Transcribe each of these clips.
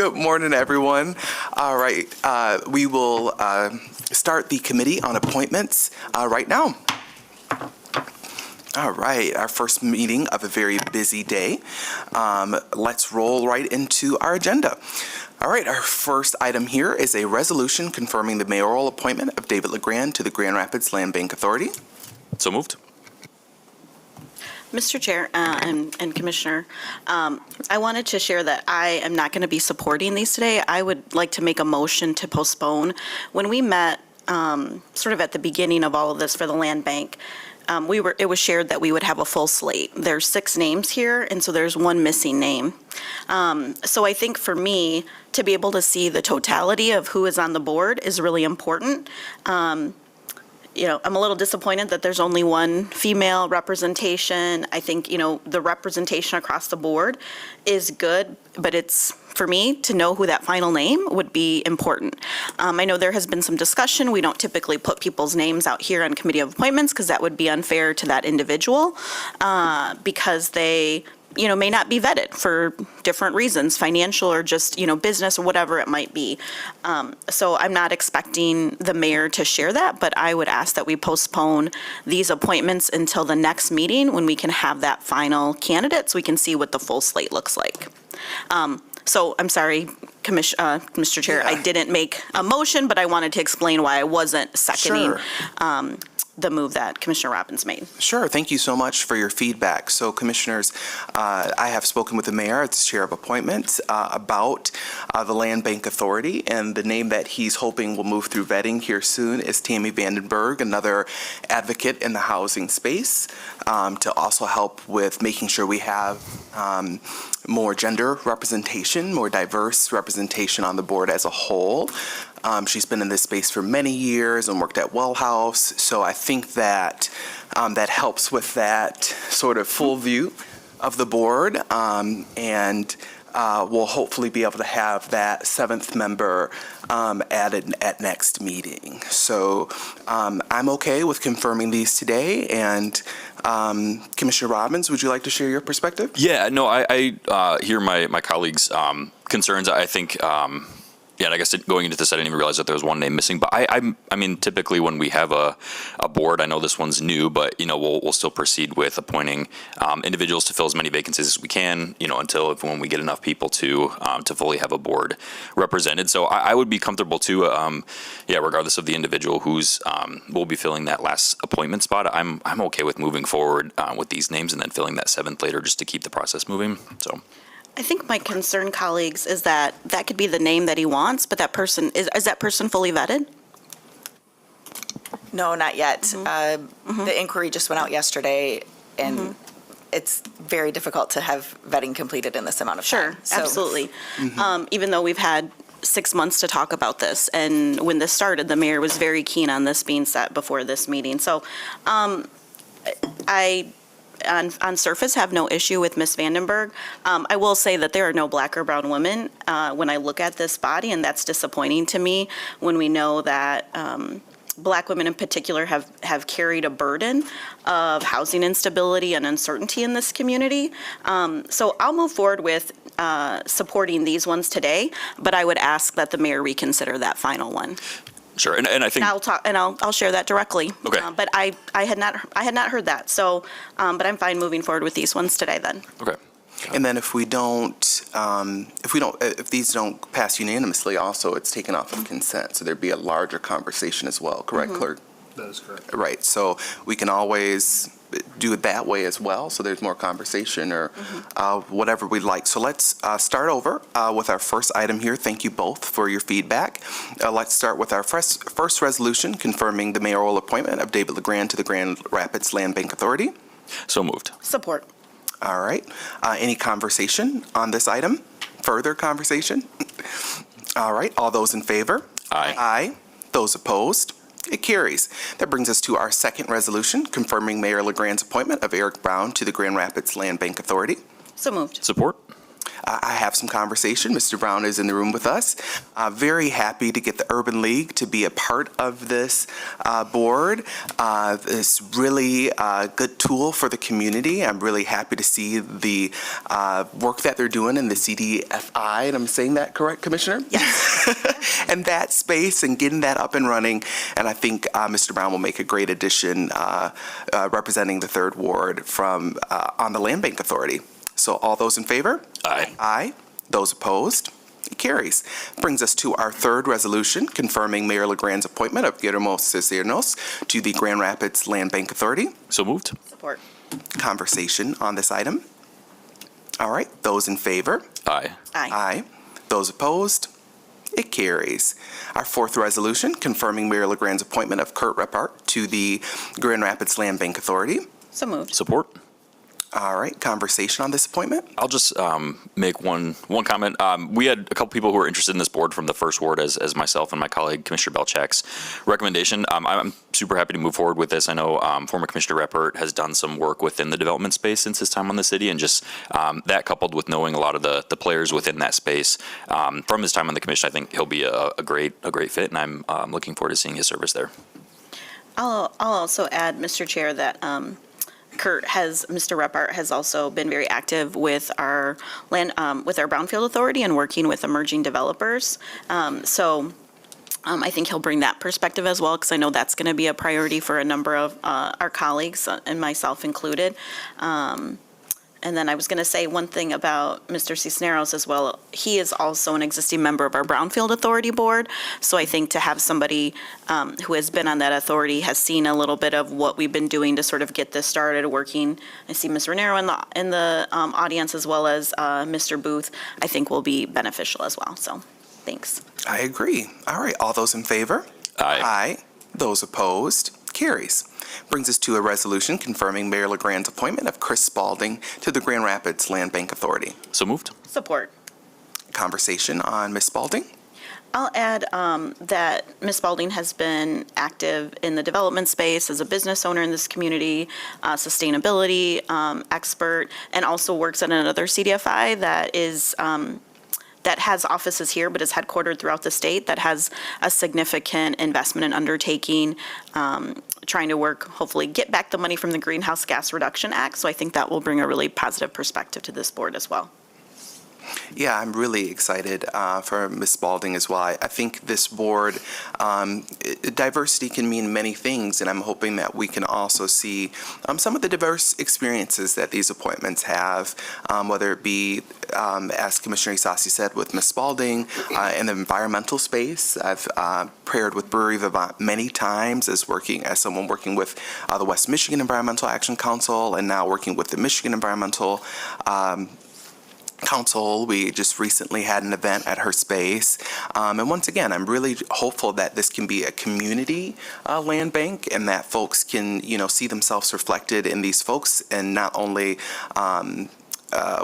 Good morning, everyone. All right, we will start the committee on appointments right now. All right, our first meeting of a very busy day. Let's roll right into our agenda. All right, our first item here is a resolution confirming the mayoral appointment of David LeGrand to the Grand Rapids Land Bank Authority. So moved. Mr. Chair and Commissioner, I wanted to share that I am not going to be supporting these today. I would like to make a motion to postpone. When we met sort of at the beginning of all of this for the land bank, it was shared that we would have a full slate. There's 6 names here, and so there's one missing name. So I think for me, to be able to see the totality of who is on the board is really important. I'm a little disappointed that there's only one female representation. I think, the representation across the board is good, but it's, for me, to know who that final name would be important. I know there has been some discussion. We don't typically put people's names out here on committee of appointments because that would be unfair to that individual because they may not be vetted for different reasons, financial or just, business or whatever it might be. So I'm not expecting the mayor to share that, but I would ask that we postpone these appointments until the next meeting when we can have that final candidate so we can see what the full slate looks like. So I'm sorry, Mr. Chair, I didn't make a motion, but I wanted to explain why I wasn't seconding the move that Commissioner Robbins made. Sure. Thank you so much for your feedback. So, Commissioners, I have spoken with the mayor as chair of appointments about the Land Bank Authority, and the name that he's hoping will move through vetting here soon is Tammy Vandenberg, another advocate in the housing space, to also help with making sure we have more gender representation, more diverse representation on the board as a whole. She's been in this space for many years and worked at Well House, so I think that that helps with that sort of full view of the board, and we'll hopefully be able to have that 7th member added at next meeting. So I'm okay with confirming these today, and Commissioner Robbins, would you like to share your perspective? Yeah, no, I hear my colleagues' concerns. I think, and I guess going into this, I didn't even realize that there was one name missing. But I mean, typically when we have a board, I know this one's new, but we'll still proceed with appointing individuals to fill as many vacancies as we can, until when we get enough people to fully have a board represented. So I would be comfortable too, regardless of the individual who's will be filling that last appointment spot. I'm okay with moving forward with these names and then filling that 7th later, just to keep the process moving. So. I think my concern, colleagues, is that could be the name that he wants, but that person, is that person fully vetted? No, not yet. The inquiry just went out yesterday, and it's very difficult to have vetting completed in this amount of time. Sure, absolutely. Even though we've had 6 months to talk about this, and when this started, the mayor was very keen on this being set before this meeting. So I on surface have no issue with Ms. Vandenberg. I will say that there are no black or brown women when I look at this body, and that's disappointing to me when we know that Black women in particular have carried a burden of housing instability and uncertainty in this community. So I'll move forward with supporting these ones today, but I would ask that the mayor reconsider that final one. Sure, and I think I'll share that directly. Okay. But I had not heard that. So, but I'm fine moving forward with these ones today. Then. Okay. And then if these don't pass unanimously, also it's taken off of consent. So there'd be a larger conversation as well. Correct, Clerk? That is correct. Right. So we can always do it that way as well. So there's more conversation or whatever we'd like. So let's start over with our first item here. Thank you both for your feedback. Let's start with our first resolution confirming the mayoral appointment of David LeGrand to the Grand Rapids Land Bank Authority. So moved. Support. All right. Any conversation on this item? Further conversation? All right. All those in favor? Aye. Aye. Those opposed? It carries. That brings us to our second resolution, confirming Mayor LeGrand's appointment of Eric Brown to the Grand Rapids Land Bank Authority. So moved. Support. I have some conversation. Mr. Brown is in the room with us. Very happy to get the Urban League to be a part of this board. It's really a good tool for the community. I'm really happy to see the work that they're doing in the CDFI, and I'm saying that correct, Commissioner? Yes. And that space and getting that up and running. And I think Mr. Brown will make a great addition representing the 3rd Ward from on the Land Bank Authority. So all those in favor? Aye. Aye. Those opposed? It carries. Brings us to our 3rd resolution, confirming Mayor LeGrand's appointment of Guillermo Cisneros to the Grand Rapids Land Bank Authority. So moved. Support. Conversation on this item? All right. Those in favor? Aye. Aye. Aye. Those opposed? It carries. Our 4th resolution, confirming Mayor LeGrand's appointment of Kurt Repart to the Grand Rapids Land Bank Authority. So moved. Support. All right, conversation on this appointment? I'll just make one comment. We had a couple people who were interested in this board from the 1st Ward, as myself and my colleague Commissioner Belchak's recommendation. I'm super happy to move forward with this. I know former Commissioner Reppert has done some work within the development space since his time on the city, and just that coupled with knowing a lot of the players within that space from his time on the commission, I think he'll be a great fit, and I'm looking forward to seeing his service there. I'll also add, Mr. Chair, that Mr. Reppart has also been very active with our with our Brownfield Authority and working with emerging developers. I think he'll bring that perspective as well, because I know that's going to be a priority for a number of our colleagues, and myself included. And then I was going to say one thing about Mr. Cisneros as well. He is also an existing member of our Brownfield Authority Board. So I think to have somebody who has been on that authority, has seen a little bit of what we've been doing to sort of get this started working. I see Ms. Renero in the audience, as well as Mr. Booth, I think will be beneficial as well. So thanks. I agree. All right, all those in favor? Aye. Aye. Those opposed? Carries. Brings us to a resolution confirming Mayor LeGrand's appointment of Chris Spalding to the Grand Rapids Land Bank Authority. So moved. Support. Conversation on Ms. Spalding? I'll add that Ms. Spalding has been active in the development space as a business owner in this community, sustainability expert, and also works at another CDFI that is that has offices here but is headquartered throughout the state, that has a significant investment and undertaking, trying to work, hopefully get back the money from the Greenhouse Gas Reduction Act. So I think that will bring a really positive perspective to this board as well. Yeah, I'm really excited for Ms. Spalding as well. I think this board, diversity can mean many things, and I'm hoping that we can also see some of the diverse experiences that these appointments have, whether it be, as Commissioner Isasi said, with Ms. Spalding in the environmental space. I've paired with Brewery Vivant many times as someone working with the West Michigan Environmental Action Council, and now working with the Michigan Environmental Council. We just recently had an event at her space. And once again, I'm really hopeful that this can be a community land bank, and that folks can, see themselves reflected in these folks, and not only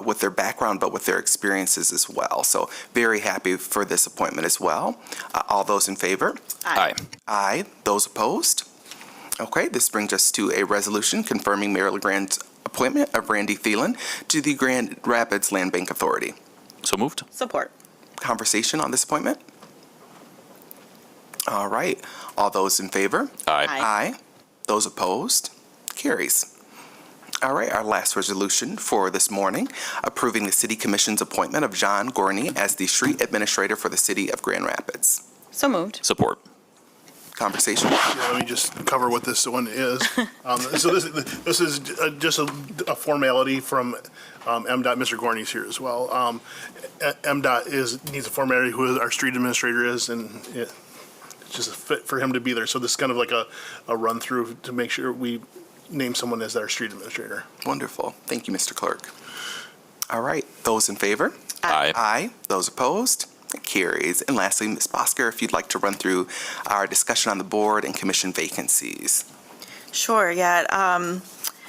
with their background, but with their experiences as well. So very happy for this appointment as well. All those in favor? Aye. Aye. Those opposed? Okay, this brings us to a resolution confirming Mayor LeGrand's appointment of Randy Thielen to the Grand Rapids Land Bank Authority. So moved. Support. Conversation on this appointment? All right. All those in favor? Aye. Aye. Those opposed? Carries. All right, our last resolution for this morning, approving the City Commission's appointment of John Gorney as the Street Administrator for the City of Grand Rapids. So moved. Support. Conversation? Yeah, let me just cover what this one is. So this is just a formality from MDOT. Mr. Gorney's here as well. MDOT needs a formality who our street administrator is, and it's just a fit for him to be there. So this is kind of like a run through to make sure we name someone as our street administrator. Wonderful. Thank you, Mr. Clerk. All right, those in favor? Aye. Aye. Those opposed? It carries. And lastly, Ms. Bosker, if you'd like to run through our discussion on the board and commission vacancies. Sure, yeah.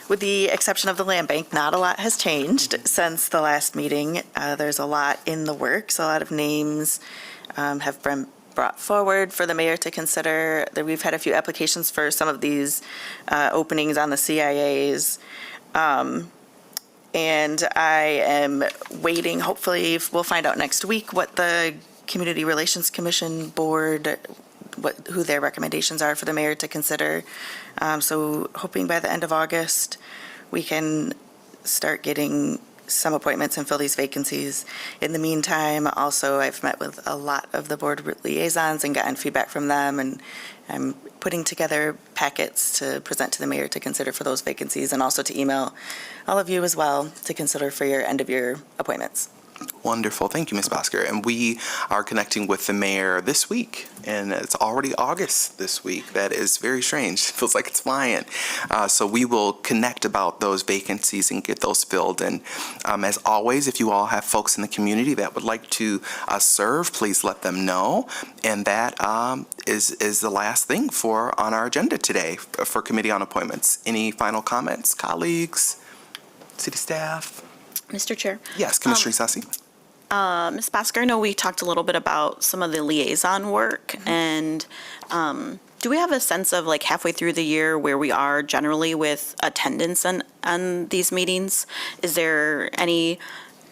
With the exception of the land bank, not a lot has changed since the last meeting. There's a lot in the works. A lot of names have been brought forward for the mayor to consider. We've had a few applications for some of these openings on the CIAs. And I am waiting, hopefully, we'll find out next week what the Community Relations Commission Board, who their recommendations are for the mayor to consider. So hoping by the end of August, we can start getting some appointments and fill these vacancies. In the meantime, also, I've met with a lot of the board liaisons and gotten feedback from them, and I'm putting together packets to present to the mayor to consider for those vacancies, and also to email all of you as well to consider for your end-of-year appointments. Wonderful. Thank you, Ms. Bosker. And we are connecting with the mayor this week, and it's already August this week. That is very strange. It feels like it's flying. So we will connect about those vacancies and get those filled. And as always, if you all have folks in the community that would like to serve, please let them know. And that is the last thing on our agenda today for Committee on Appointments. Any final comments, colleagues, city staff? Mr. Chair. Yes, Commissioner Sassi. Ms. Bosker, I know we talked a little bit about some of the liaison work, and do we have a sense of like halfway through the year where we are generally with attendance on these meetings? Is there any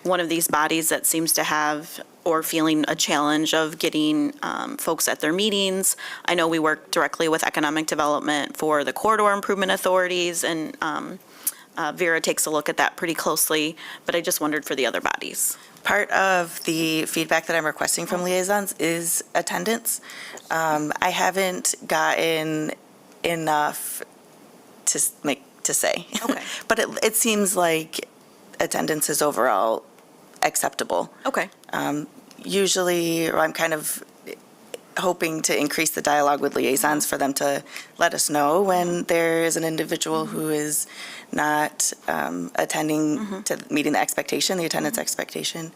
one of these bodies that seems to have or feeling a challenge of getting folks at their meetings? I know we work directly with economic development for the corridor improvement authorities, and Vera takes a look at that pretty closely, but I just wondered for the other bodies. Part of the feedback that I'm requesting from liaisons is attendance. I haven't gotten enough to say. Okay. But it seems like attendance is overall acceptable. Okay. Usually, I'm kind of hoping to increase the dialogue with liaisons for them to let us know when there is an individual who is not attending to meeting the expectation, the attendance expectation,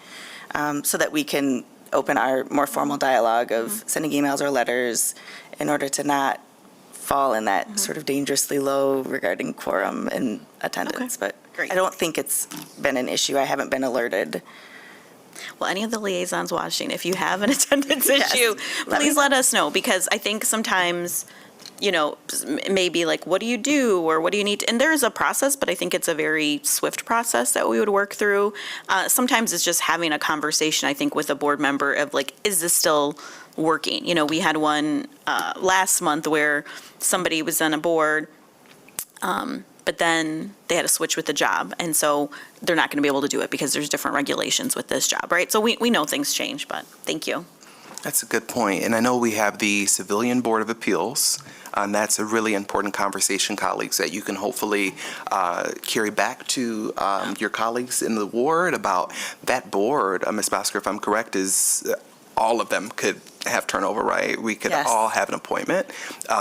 so that we can open our more formal dialogue of sending emails or letters in order to not fall in that sort of dangerously low regarding quorum and attendance. Okay. But Great. I don't think it's been an issue. I haven't been alerted. Well, any of the liaisons watching, if you have an attendance Yes, issue, let me please know. let us know, because I think sometimes, maybe like, what do you do, or what do you need? And there is a process, but I think it's a very swift process that we would work through. Sometimes it's just having a conversation, I think, with a board member of like, is this still working? We had one last month where somebody was on a board, but then they had to switch with the job, and so they're not going to be able to do it because there's different regulations with this job, right? So we know things change, but thank you. That's a good point. And I know we have the Civilian Board of Appeals, and that's a really important conversation, colleagues, that you can hopefully carry back to your colleagues in the ward about that board. Ms. Bosker, if I'm correct, is all of them could have turnover, right? We could Yes. all have an appointment.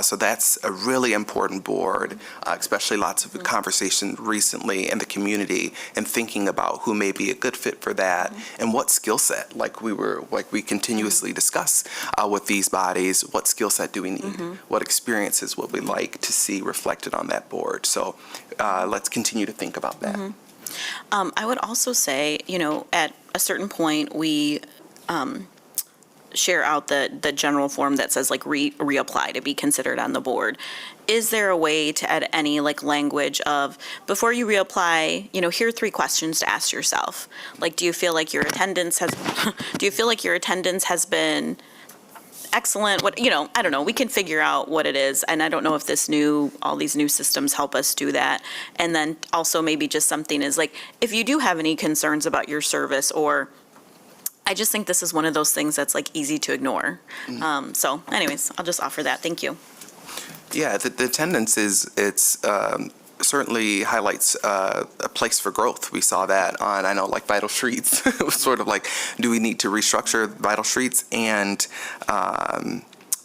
So that's a really important board, especially lots of conversation recently in the community and thinking about who may be a good fit for that and what skill set, like we continuously discuss with these bodies, what skill set do we need? What experiences would we like to see reflected on that board? So let's continue to think about that. I would also say, at a certain point, we share out the general form that says like reapply to be considered on the board. Is there a way to add any like language of, before you reapply, here are 3 questions to ask yourself? Like, do you feel like your attendance has been excellent? What, I don't know. We can figure out what it is. And I don't know if all these new systems help us do that. And then also maybe just something is like, if you do have any concerns about your service, or I just think this is one of those things that's like easy to ignore. So anyways, I'll just offer that. Thank you. Yeah, the attendance certainly highlights a place for growth. We saw that on, I know, like Vital Streets. It was sort of like, do we need to restructure Vital Streets? And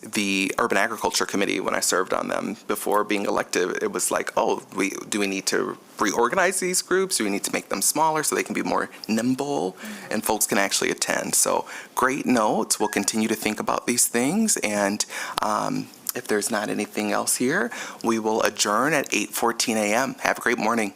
the Urban Agriculture Committee, when I served on them before being elected, it was like, do we need to reorganize these groups? Do we need to make them smaller so they can be more nimble and folks can actually attend? So great notes. We'll continue to think about these things. And if there's not anything else here, we will adjourn at 8:14 a.m. Have a great morning.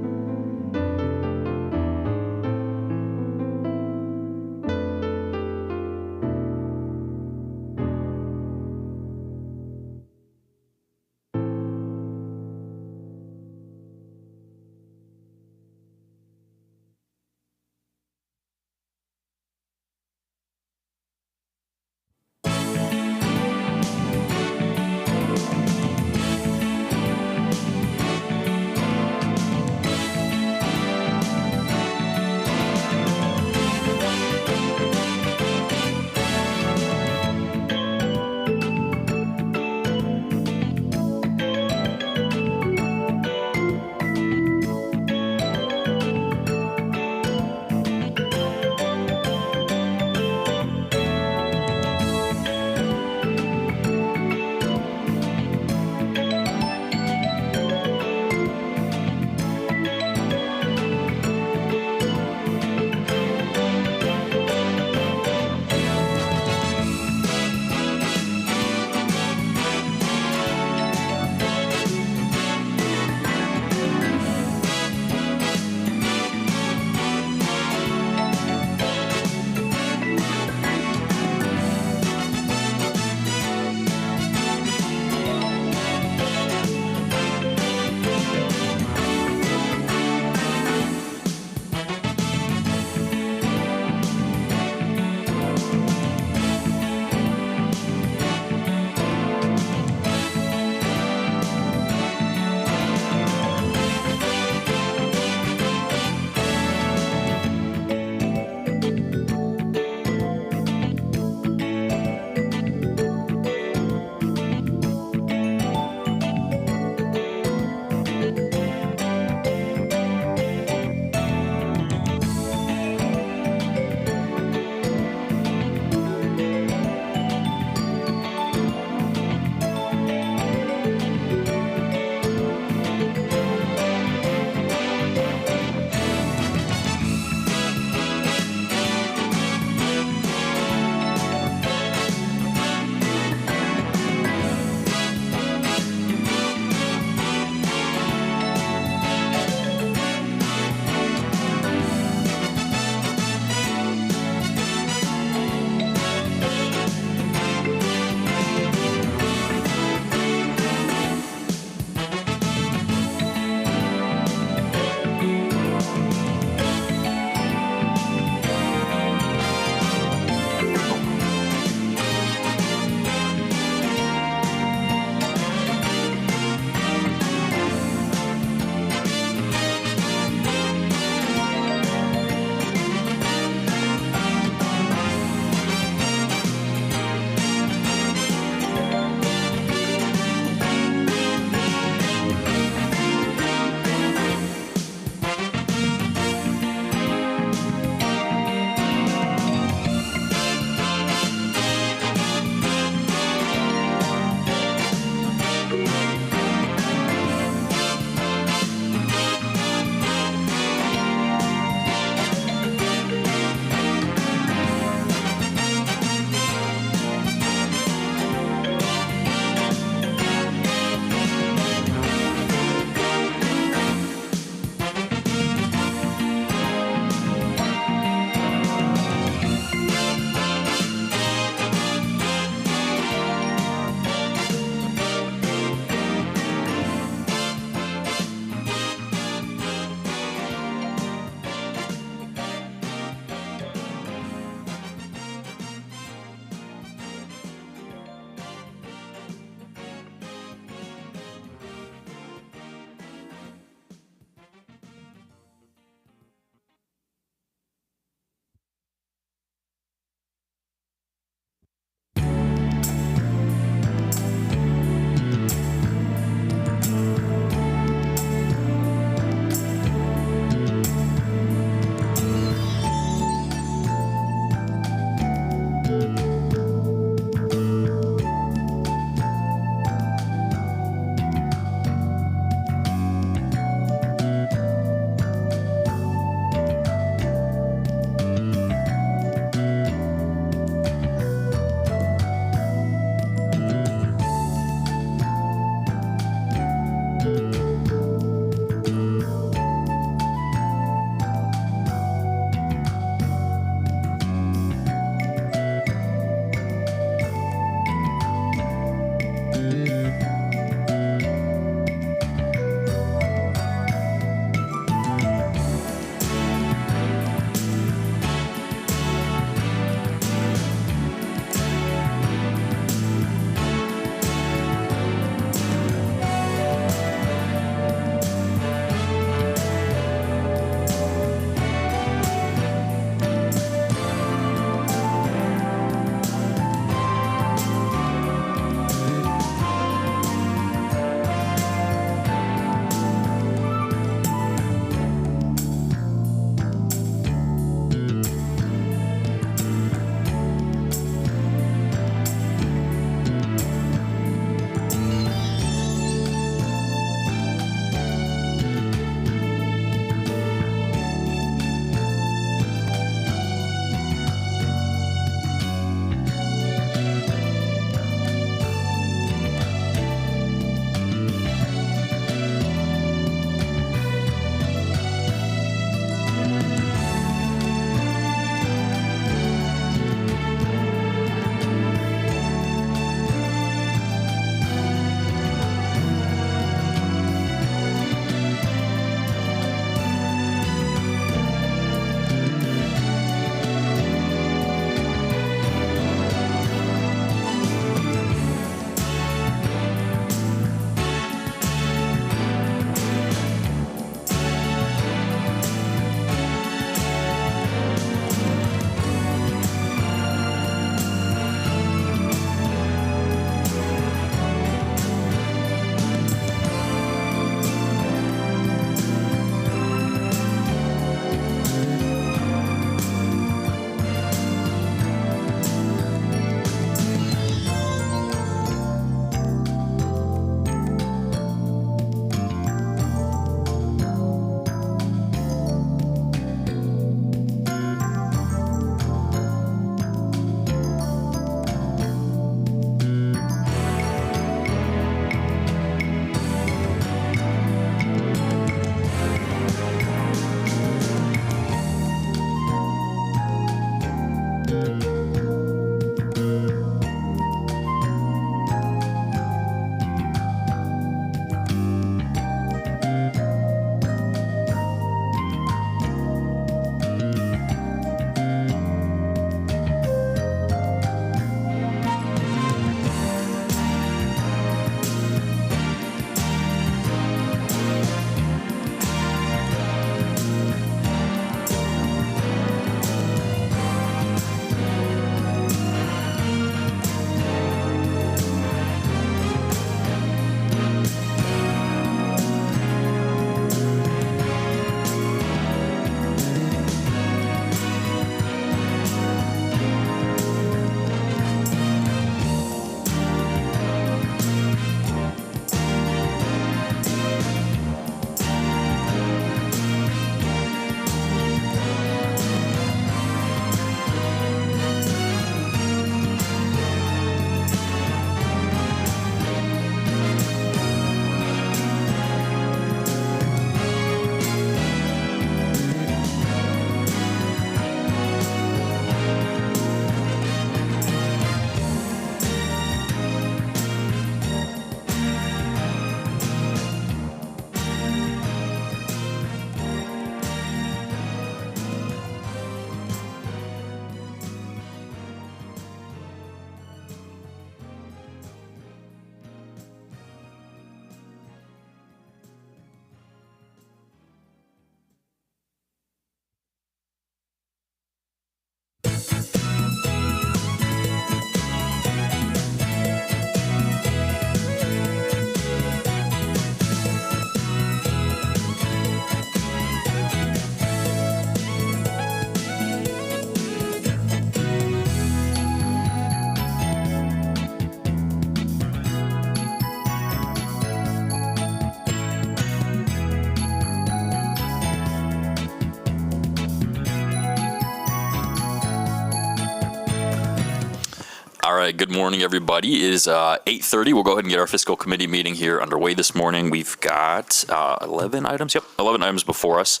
All right, good morning, everybody. It is 8:30. We'll go ahead and get our fiscal committee meeting here underway this morning. We've got 11 items. Yep, 11 items before us.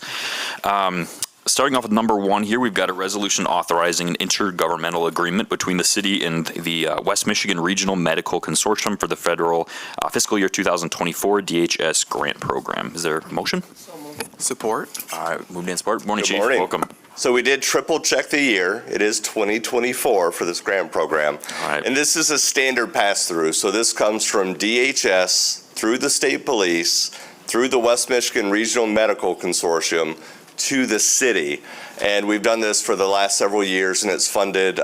Starting off with number one here, we've got a resolution authorizing an intergovernmental agreement between the city and the West Michigan Regional Medical Consortium for the federal fiscal year 2024 DHS grant program. Is there a motion? Support. All right, moved and support. Morning, Good Chief. morning. Welcome. So we did triple check the year. It is 2024 for this grant program. All right. And this is a standard pass-through. So this comes from DHS through the state police, through the West Michigan Regional Medical Consortium to the city. And we've done this for the last several years, and it's funded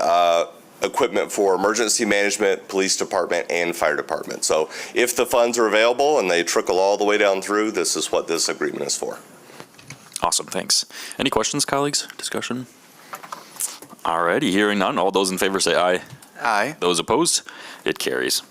equipment for emergency management, police department, and fire department. So if the funds are available and they trickle all the way down through, this is what this agreement is for. Awesome, thanks. Any questions, colleagues? Discussion? All righty, hearing none. All those in favor say aye. Aye. Those opposed? It carries.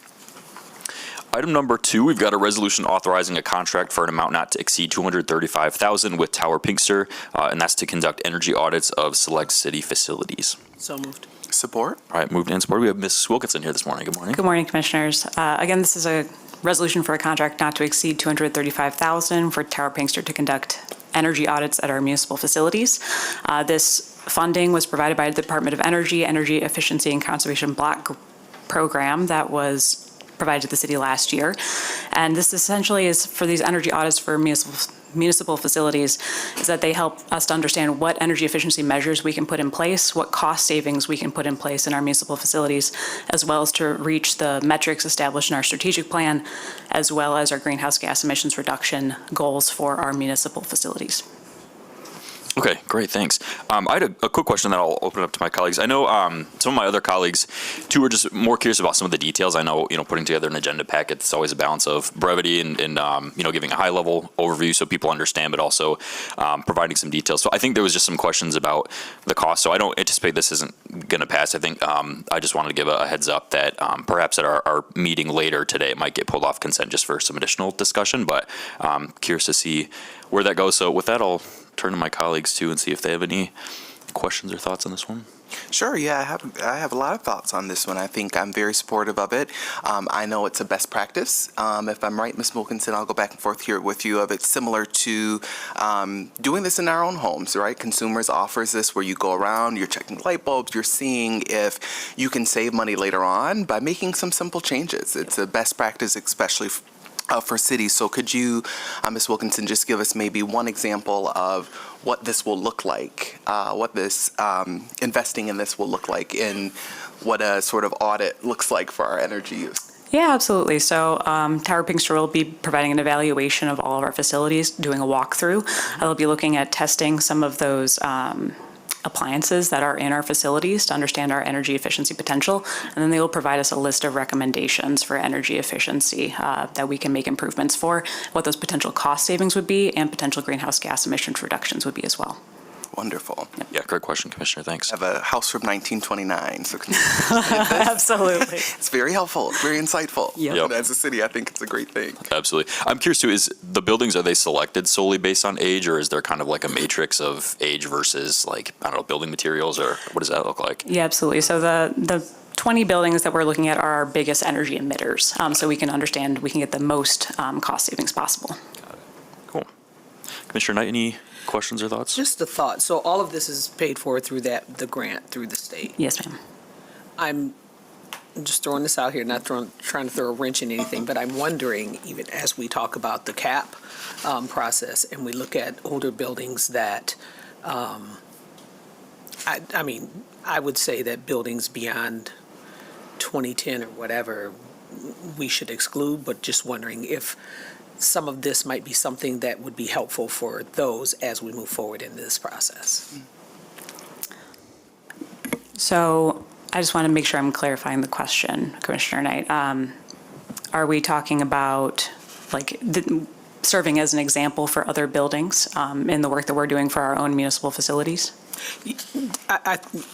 Item number two, we've got a resolution authorizing a contract for an amount not to exceed $235,000 with Tower Pinkster, and that's to conduct energy audits of select city facilities. So moved. Support. All right, moved and supported. We have Ms. Wilkinson here this morning. Good morning. Good morning, Commissioners. Again, this is a resolution for a contract not to exceed $235,000 for Tower Pinkster to conduct energy audits at our municipal facilities. This funding was provided by the Department of Energy Efficiency and Conservation Block Program that was provided to the city last year. And this essentially is for these energy audits for municipal facilities, is that they help us to understand what energy efficiency measures we can put in place, what cost savings we can put in place in our municipal facilities, as well as to reach the metrics established in our strategic plan, as well as our greenhouse gas emissions reduction goals for our municipal facilities. Okay, great, thanks. I had a quick question that I'll open up to my colleagues. I know some of my other colleagues, too, are just more curious about some of the details. I know, putting together an agenda packet, it's always a balance of brevity and giving a high-level overview so people understand, but also providing some details. So I think there was just some questions about the cost. So I don't anticipate this isn't going to pass. I think I just wanted to give a heads up that perhaps at our meeting later today, it might get pulled off consent just for some additional discussion, but curious to see where that goes. So with that, I'll turn to my colleagues too and see if they have any questions or thoughts on this one. Sure, yeah, I have a lot of thoughts on this one. I think I'm very supportive of it. I know it's a best practice. If I'm right, Ms. Wilkinson, I'll go back and forth here with you of it's similar to doing this in our own homes, right? Consumers offers this where you go around, you're checking light bulbs, you're seeing if you can save money later on by making some simple changes. It's a best practice, especially for cities. So could you, Ms. Wilkinson, just give us maybe one example of what this will look like, what this investing in this will look like, in what a sort of audit looks like for our energy use? Yeah, absolutely. So Tower Pinkster will be providing an evaluation of all of our facilities, doing a walkthrough. They'll be looking at testing some of those appliances that are in our facilities to understand our energy efficiency potential, and then they will provide us a list of recommendations for energy efficiency that we can make improvements for, what those potential cost savings would be, and potential greenhouse gas emissions reductions would be as well. Wonderful. Yeah, great question, Commissioner. Thanks. I have a house from 1929, so Absolutely. it's very helpful, very insightful. Yep. And as a city, I think it's a great thing. Absolutely. I'm curious too, is the buildings, are they selected solely based on age, or is there kind of like a matrix of age versus building materials, or what does that look like? Yeah, absolutely. So the 20 buildings that we're looking at are our biggest energy emitters, so we can understand, we can get the most cost savings possible. Got it. Cool. Commissioner Knight, any questions or thoughts? Just a thought. So all of this is paid for through the grant, through the state. Yes, ma'am. I'm just throwing this out here, not trying to throw a wrench in anything, but I'm wondering, even as we talk about the CAP process and we look at older buildings that, I would say that buildings beyond 2010 or whatever, we should exclude, but just wondering if some of this might be something that would be helpful for those as we move forward in this process. So I just want to make sure I'm clarifying the question, Commissioner Knight. Are we talking about serving as an example for other buildings in the work that we're doing for our own municipal facilities?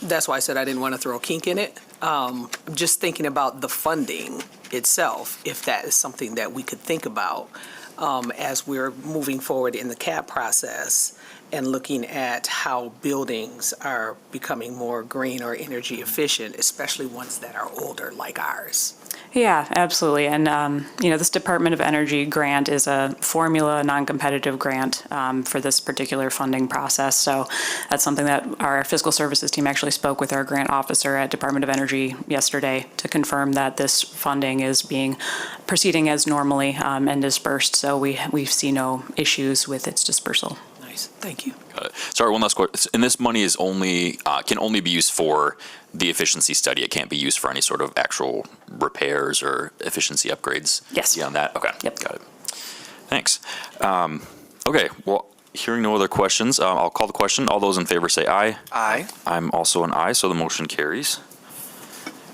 That's why I said I didn't want to throw a kink in it. I'm just thinking about the funding itself, if that is something that we could think about as we're moving forward in the CAP process and looking at how buildings are becoming more green or energy efficient, especially ones that are older like ours. Yeah, absolutely. And, this Department of Energy grant is a formula, non-competitive grant for this particular funding process. So that's something that our fiscal services team actually spoke with our grant officer at Department of Energy yesterday to confirm that this funding is proceeding as normally and dispersed. So we see no issues with its dispersal. Nice, thank you. Got it. Sorry, one last question. And this money is can only be used for the efficiency study. It can't be used for any sort of actual repairs or efficiency upgrades. Yes. Beyond that. Okay. Yep. Got it. Thanks. Okay. Well, hearing no other questions, I'll call the question. All those in favor say aye. Aye. I'm also an aye, so the motion carries,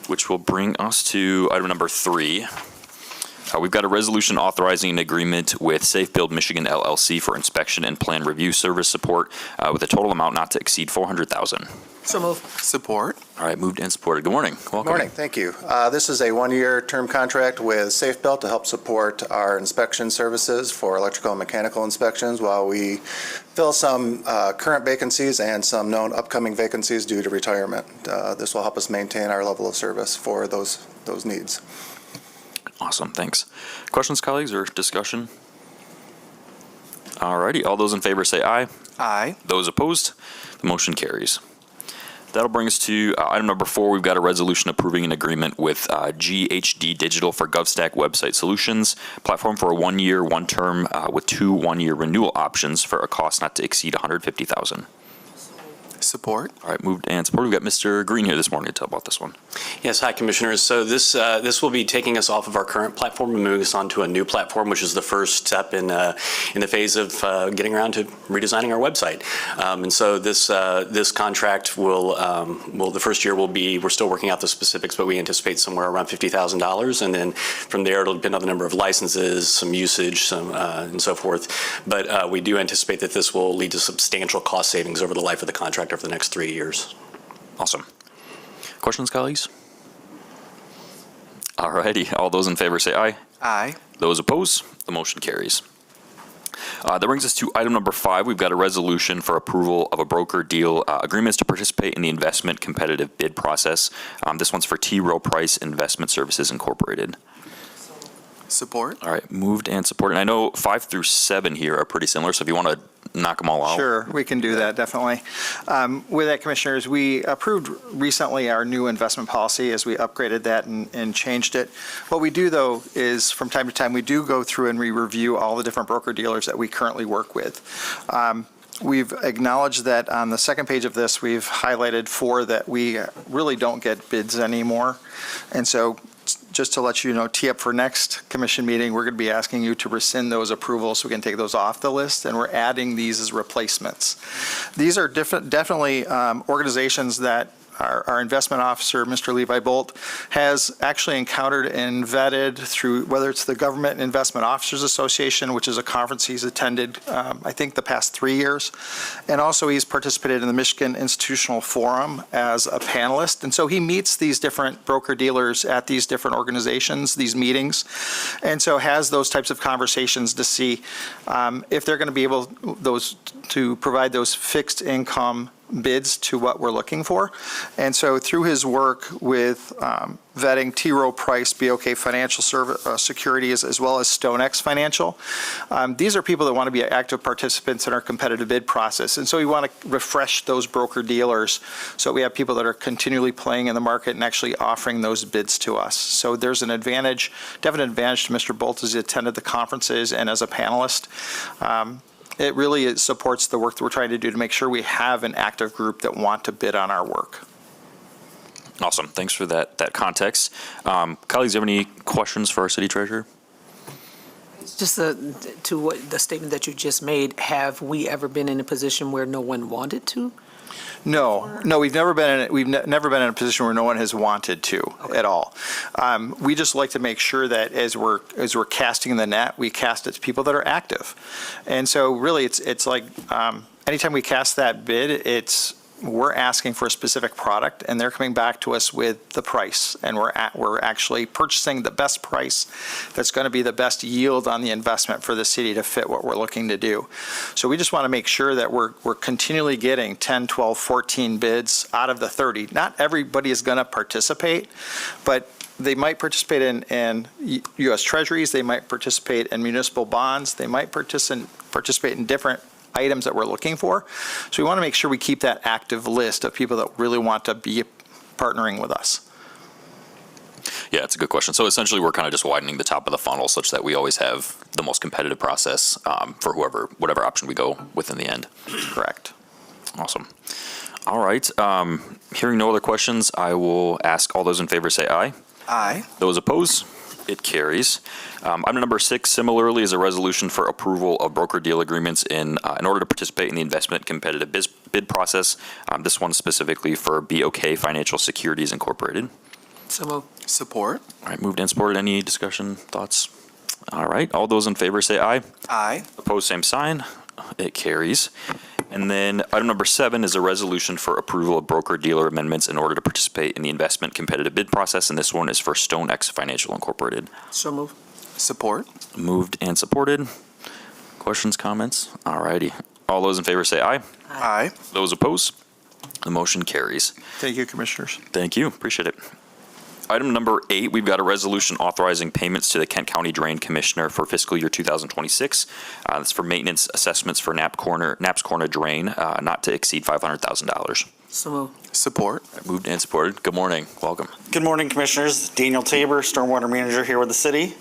which will bring us to item number 3. We've got a resolution authorizing an agreement with Safe Build Michigan LLC for inspection and plan review service support with a total amount not to exceed $400,000. So move. Support. All right, moved and supported. Good morning. Welcome. Good morning, thank you. This is a one-year term contract with Safe Build to help support our inspection services for electrical and mechanical inspections while we fill some current vacancies and some known upcoming vacancies due to retirement. This will help us maintain our level of service for those needs. Awesome, thanks. Questions, colleagues, or discussion? All righty, all those in favor say aye. Aye. Those opposed, the motion carries. That'll bring us to item number 4. We've got a resolution approving an agreement with GHD Digital for GovStack Website Solutions platform for a 1-year, 1-term with 2 1-year renewal options for a cost not to exceed $150,000. Support. All right, moved and supported. We've got Mr. Green here this morning to tell about this one. Yes, hi, Commissioners. So this will be taking us off of our current platform and moving us onto a new platform, which is the first step in the phase of getting around to redesigning our website. And so this contract will the first year will be, we're still working out the specifics, but we anticipate somewhere around $50,000, and then from there it'll depend on the number of licenses, some usage, and so forth. But we do anticipate that this will lead to substantial cost savings over the life of the contract over the next 3 years. Awesome. Questions, colleagues? All righty. All those in favor say aye. Aye. Those opposed, the motion carries. That brings us to item number 5. We've got a resolution for approval of a broker deal agreements to participate in the investment competitive bid process. This one's for T. Rowe Price Investment Services Incorporated. Support. All right, moved and supported. And I know 5 through 7 here are pretty similar, so if you want to knock them all out. Sure, we can do that, definitely. With that, Commissioners, we approved recently our new investment policy as we upgraded that and changed it. What we do, though, is from time to time, we do go through and we review all the different broker dealers that we currently work with. We've acknowledged that on the second page of this, we've highlighted 4 that we really don't get bids anymore. And so just to let you know, tee up for next commission meeting, we're going to be asking you to rescind those approvals so we can take those off the list, and we're adding these as replacements. These are definitely organizations that our investment officer, Mr. Levi Bolt, has actually encountered and vetted through, whether it's the Government Investment Officers Association, which is a conference he's attended, I think, the past 3 years. And also he's participated in the Michigan Institutional Forum as a panelist. And so he meets these different broker dealers at these different organizations, these meetings, and so has those types of conversations to see if they're going to be able to provide those fixed income bids to what we're looking for. And so through his work with vetting T. Rowe Price, BOK Financial Securities, as well as StoneX Financial, these are people that want to be active participants in our competitive bid process. And so we want to refresh those broker dealers so we have people that are continually playing in the market and actually offering those bids to us. So there's an advantage, definite advantage to Mr. Bolt as he attended the conferences and as a panelist. It really supports the work that we're trying to do to make sure we have an active group that want to bid on our work. Awesome. Thanks for that context. Colleagues, do you have any questions for our city treasurer? Just to what the statement that you just made, have we ever been in a position where no one wanted to? No, we've never been in a position where no one has wanted to at all. We just like to make sure that as we're casting the net, we cast it to people that are active. And so really it's like anytime we cast that bid, we're asking for a specific product, and they're coming back to us with the price, and we're actually purchasing the best price that's going to be the best yield on the investment for the city to fit what we're looking to do. So we just want to make sure that we're continually getting 10, 12, 14 bids out of the 30. Not everybody is going to participate, but they might participate in U.S. Treasuries, they might participate in municipal bonds, they might participate in different items that we're looking for. So we want to make sure we keep that active list of people that really want to be partnering with us. Yeah, it's a good question. So essentially, we're kind of just widening the top of the funnel such that we always have the most competitive process for whatever option we go with in the end. Correct. Awesome. All right. Hearing no other questions, I will ask all those in favor say aye. Aye. Those opposed? It carries. Item number 6, similarly, is a resolution for approval of broker-deal agreements in order to participate in the investment competitive bid process. This one specifically for BOK Financial Securities Incorporated. So moved. Support. All right, moved and supported. Any discussion, thoughts? All right, all those in favor say aye. Aye. Opposed, same sign. It carries. And then item number 7 is a resolution for approval of broker-dealer amendments in order to participate in the investment competitive bid process, and this one is for StoneX Financial Incorporated. So moved. Support. Moved and supported. Questions, comments? All righty. All those in favor say aye. Aye. Those opposed? The motion carries. Thank you, Commissioners. Thank you. Appreciate it. Item number 8, we've got a resolution authorizing payments to the Kent County Drain Commissioner for fiscal year 2026. It's for maintenance assessments for Knapp's Corner Drain, not to exceed $500,000. So moved. Support. Moved and supported. Good morning. Welcome. Good morning, Commissioners. Daniel Tabor, Stormwater Manager here with the city.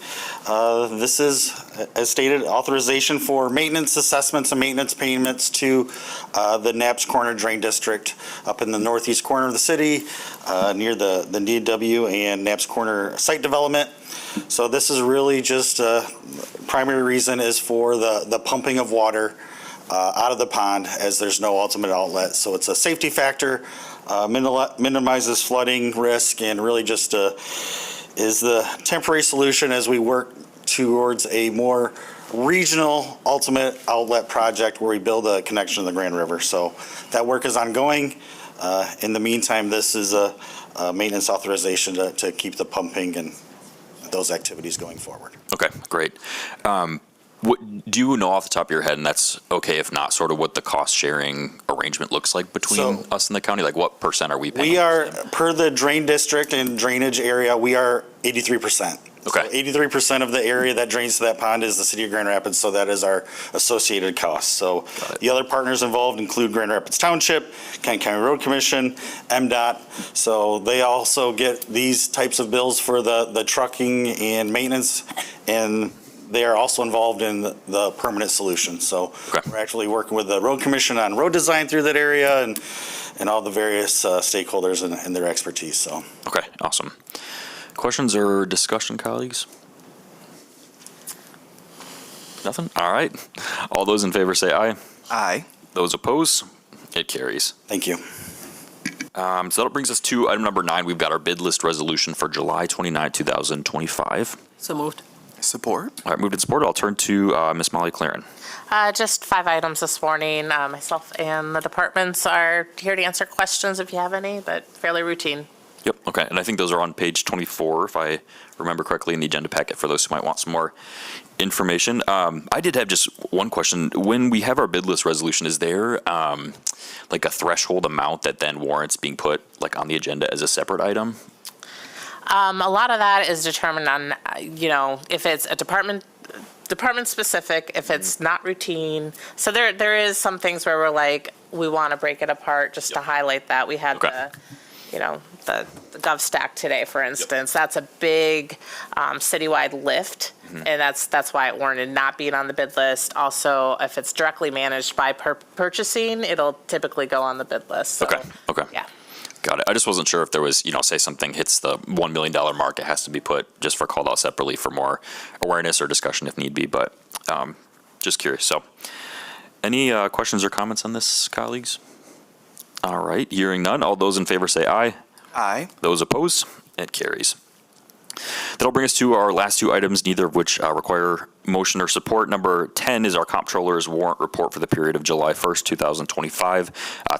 This is, as stated, authorization for maintenance assessments and maintenance payments to the Knapp's Corner Drain District up in the northeast corner of the city, near the DW and Knapp's Corner site development. So this is really just, primary reason is for the pumping of water out of the pond, as there's no ultimate outlet. So it's a safety factor, minimizes flooding risk, and really just is the temporary solution as we work towards a more regional ultimate outlet project where we build a connection to the Grand River. So that work is ongoing. In the meantime, this is a maintenance authorization to keep the pumping and those activities going forward. Okay, great. Do you know off the top of your head, and that's okay if not, sort of what the cost sharing arrangement looks like between us and the county? Like what percent are we paying? We are, per the drain district and drainage area, we are 83%. Okay. So 83% of the area that drains to that pond is the city of Grand Rapids, so that is our associated cost. So the other partners involved include Grand Rapids Township, Kent County Road Commission, MDOT. So they also get these types of bills for the trucking and maintenance, and they are also involved in the permanent solution. So we're actually working with the road commission on road design through that area and all the various stakeholders and their expertise. So. Okay, awesome. Questions or discussion, colleagues? Nothing? All right. All those in favor say aye. Aye. Those opposed? It carries. Thank you. So that brings us to item number 9. We've got our bid list resolution for July 29, 2025. So moved. Support. All right, moved and supported. I'll turn to Ms. Molly Claren. Just 5 items this morning. Myself and the departments are here to answer questions if you have any, but fairly routine. Yep, okay, and I think those are on page 24, if I remember correctly, in the agenda packet for those who might want some more information. I did have just one question. When we have our bid list resolution, is there like a threshold amount that then warrants being put like on the agenda as a separate item? A lot of that is determined on, if it's a department specific, if it's not routine. So there is some things where we're like, we want to break it apart just to highlight that. We had the GovStack today, for instance. That's a big citywide lift, and that's why it warranted not being on the bid list. Also, if it's directly managed by purchasing, it'll typically go on the bid list. So, Okay. Yeah. Got it. I just wasn't sure if there was, say something hits the $1 million mark, it has to be put just for called out separately for more awareness or discussion if need be, but just curious. So any questions or comments on this, colleagues? All right, hearing none. All those in favor say aye. Aye. Those opposed? It carries. That'll bring us to our last two items, neither of which require motion or support. Number 10 is our comptroller's warrant report for the period of July 1st, 2025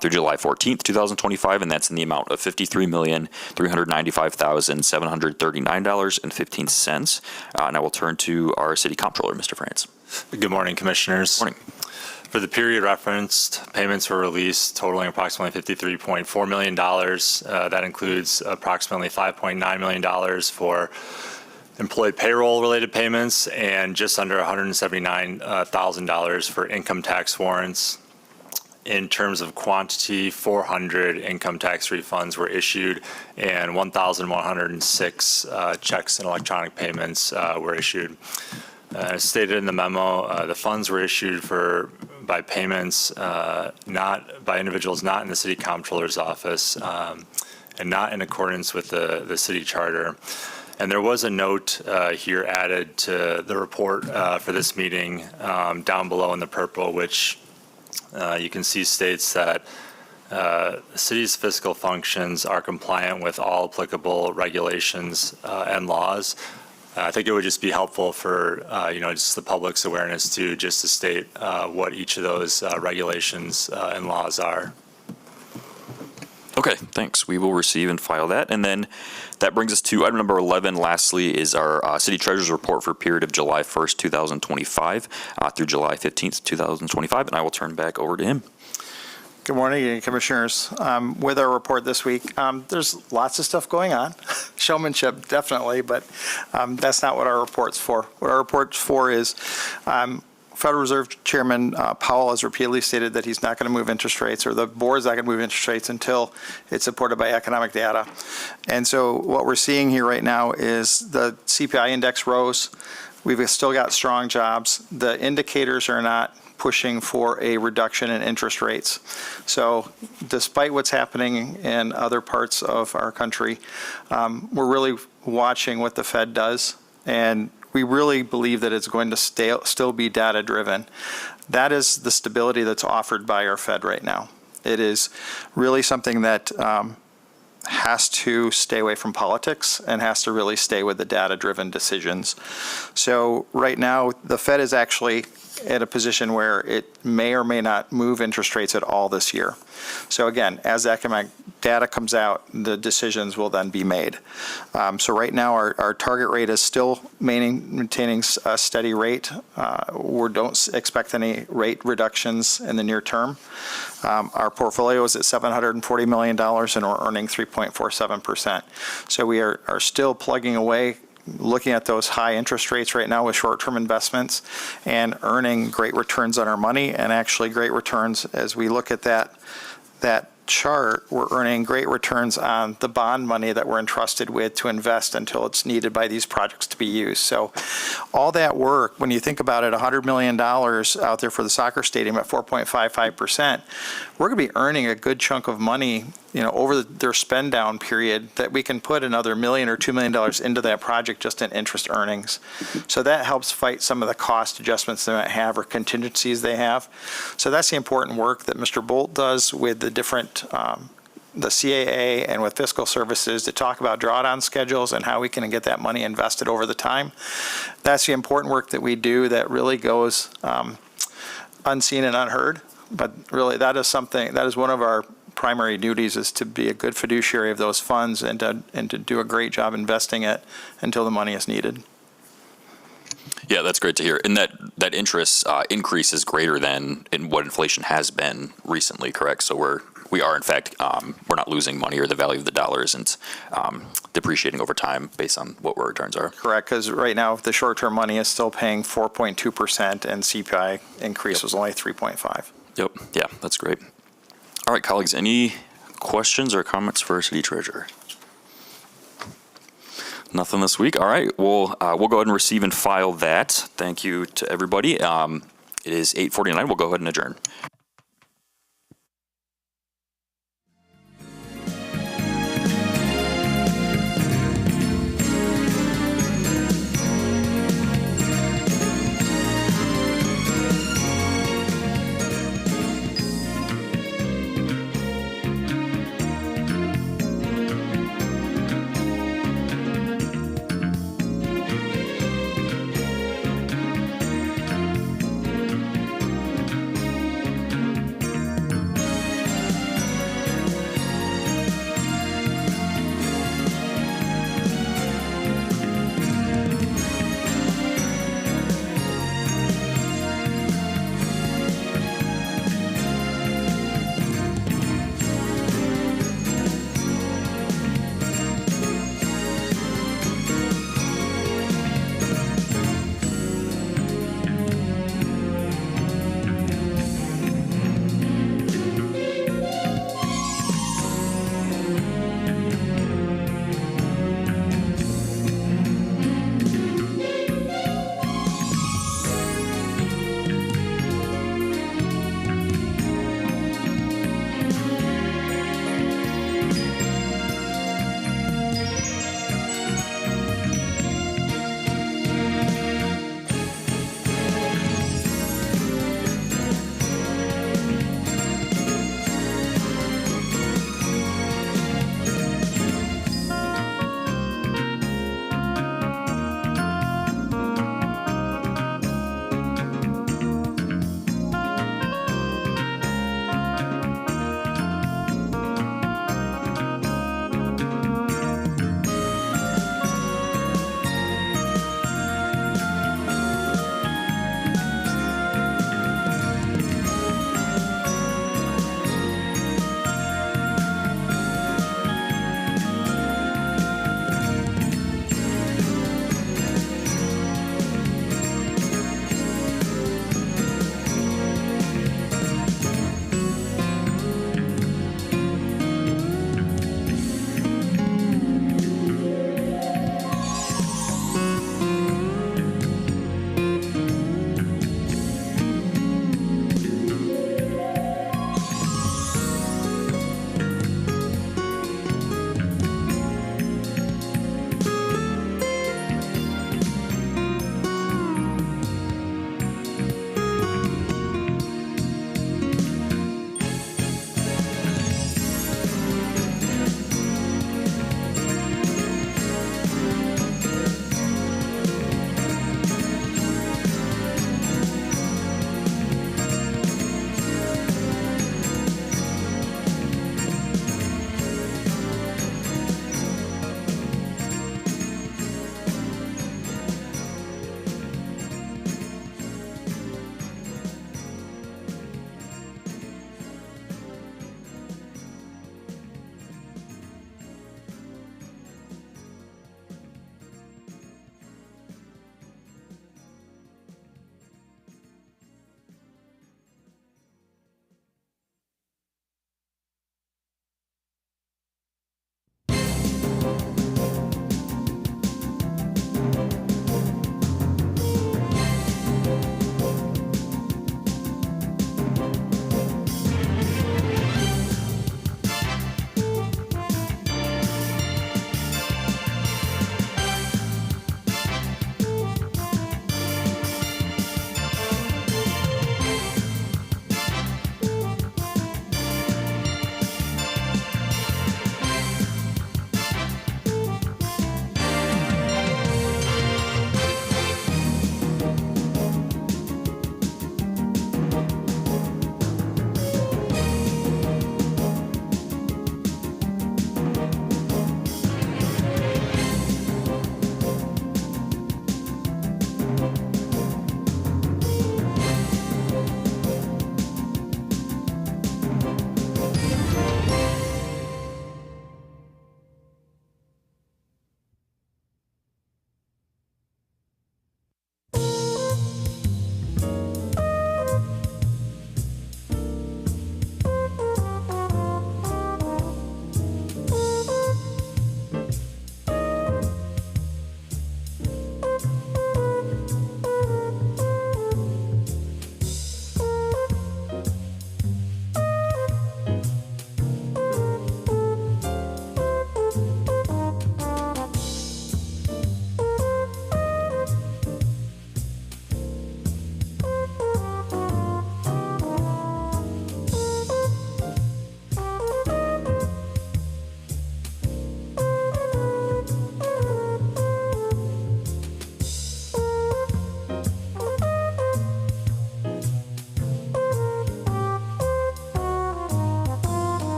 through July 14th, 2025, and that's in the amount of $53,395,739.15. And I will turn to our city comptroller, Mr. France. Good morning, Commissioners. Morning. For the period referenced, payments were released totaling approximately $53.4 million. That includes approximately $5.9 million for employee payroll-related payments and just under $179,000 for income tax warrants. In terms of quantity, 400 income tax refunds were issued and 1,106 checks and electronic payments were issued. As stated in the memo, the funds were issued by payments not by individuals not in the city comptroller's office and not in accordance with the city charter. And there was a note here added to the report for this meeting down below in the purple, which you can see states that the city's fiscal functions are compliant with all applicable regulations and laws. I think it would just be helpful for, just the public's awareness to state what each of those regulations and laws are. Okay, thanks. We will receive and file that. And then that brings us to item number 11. Lastly is our city treasurer's report for a period of July 1st, 2025 through July 15th, 2025. And I will turn back over to him. Good morning, Commissioners. With our report this week, there's lots of stuff going on. Showmanship, definitely, but that's not what our report's for. What our report's for is Federal Reserve Chairman Powell has repeatedly stated that he's not going to move interest rates, or the board's not going to move interest rates until it's supported by economic data. And so what we're seeing here right now is the CPI index rose. We've still got strong jobs. The indicators are not pushing for a reduction in interest rates. So despite what's happening in other parts of our country, we're really watching what the Fed does, and we really believe that it's going to still be data-driven. That is the stability that's offered by our Fed right now. It is really something that has to stay away from politics and has to really stay with the data-driven decisions. So right now, the Fed is actually at a position where it may or may not move interest rates at all this year. So again, as economic data comes out, the decisions will then be made. So right now, our target rate is still maintaining a steady rate. We don't expect any rate reductions in the near term. Our portfolio is at $740 million, and we're earning 3.47%. So we are still plugging away, looking at those high interest rates right now with short-term investments and earning great returns on our money, and actually great returns as we look at that chart. We're earning great returns on the bond money that we're entrusted with to invest until it's needed by these projects to be used. So all that work, when you think about it, $100 million out there for the soccer stadium at 4.55%, we're going to be earning a good chunk of money, over their spend down period, that we can put another $1 million or $2 million into that project just in interest earnings. So that helps fight some of the cost adjustments they might have or contingencies they have. So that's the important work that Mr. Bolt does with the different the CAA and with fiscal services to talk about drawdown schedules and how we can get that money invested over the time. That's the important work that we do that really goes unseen and unheard. But really, that is one of our primary duties, is to be a good fiduciary of those funds and to do a great job investing it until the money is needed. Yeah, that's great to hear. And that interest increase is greater than in what inflation has been recently, correct? So we are in fact, we're not losing money, or the value of the dollar isn't depreciating over time based on what our returns are. Correct, because right now the short-term money is still paying 4.2% and CPI increase was only 3.5. Yep, yeah, that's great. All right, colleagues, any questions or comments for City Treasurer? Nothing this week. All right, we'll go ahead and receive and file that. Thank you to everybody. It is 8:49. We'll go ahead and adjourn.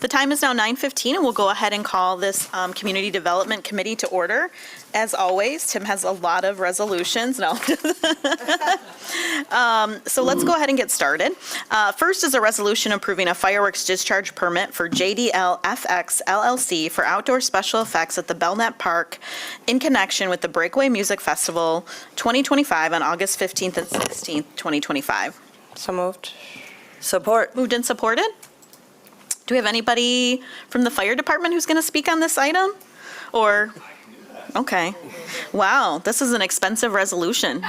The time is now 9:15, and we'll go ahead and call this Community Development Committee to order. As always, Tim has a lot of resolutions. No. So let's go ahead and get started. First is a resolution approving a fireworks discharge permit for JDL FX LLC for outdoor special effects at the Belknap Park in connection with the Breakaway Music Festival 2025 on August 15th and 16th, 2025. So moved. Support. Moved and supported. Do we have anybody from the fire department who's going to speak on this item? Or, okay. Wow, this is an expensive resolution.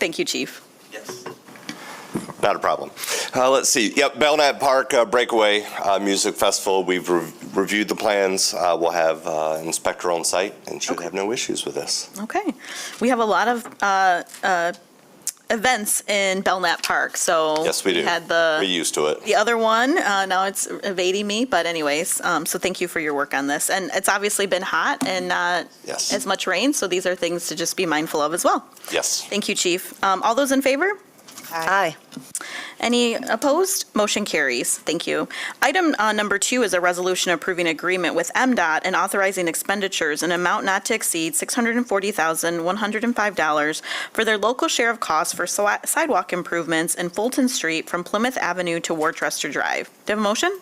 Thank you, Chief. Yes. Not a problem. Let's see. Yep, Belknap Park Breakaway Music Festival. We've reviewed the plans. We'll have an inspector on site and should have no issues with this. Okay. We have a lot of events in Belknap Park, so. Yes, we do. Had We're used to it. the other one, now it's evading me, but anyways, so thank you for your work on this. And it's obviously been hot and not Yes. as much rain, so these are things to just be mindful of as well. Yes. Thank you, Chief. All those in favor? Aye. Any opposed? Motion carries. Thank you. Item number 2 is a resolution approving agreement with MDOT and authorizing expenditures in amount not to exceed $640,105 for their local share of costs for sidewalk improvements in Fulton Street from Plymouth Avenue to Worcester Drive. Do you have a motion?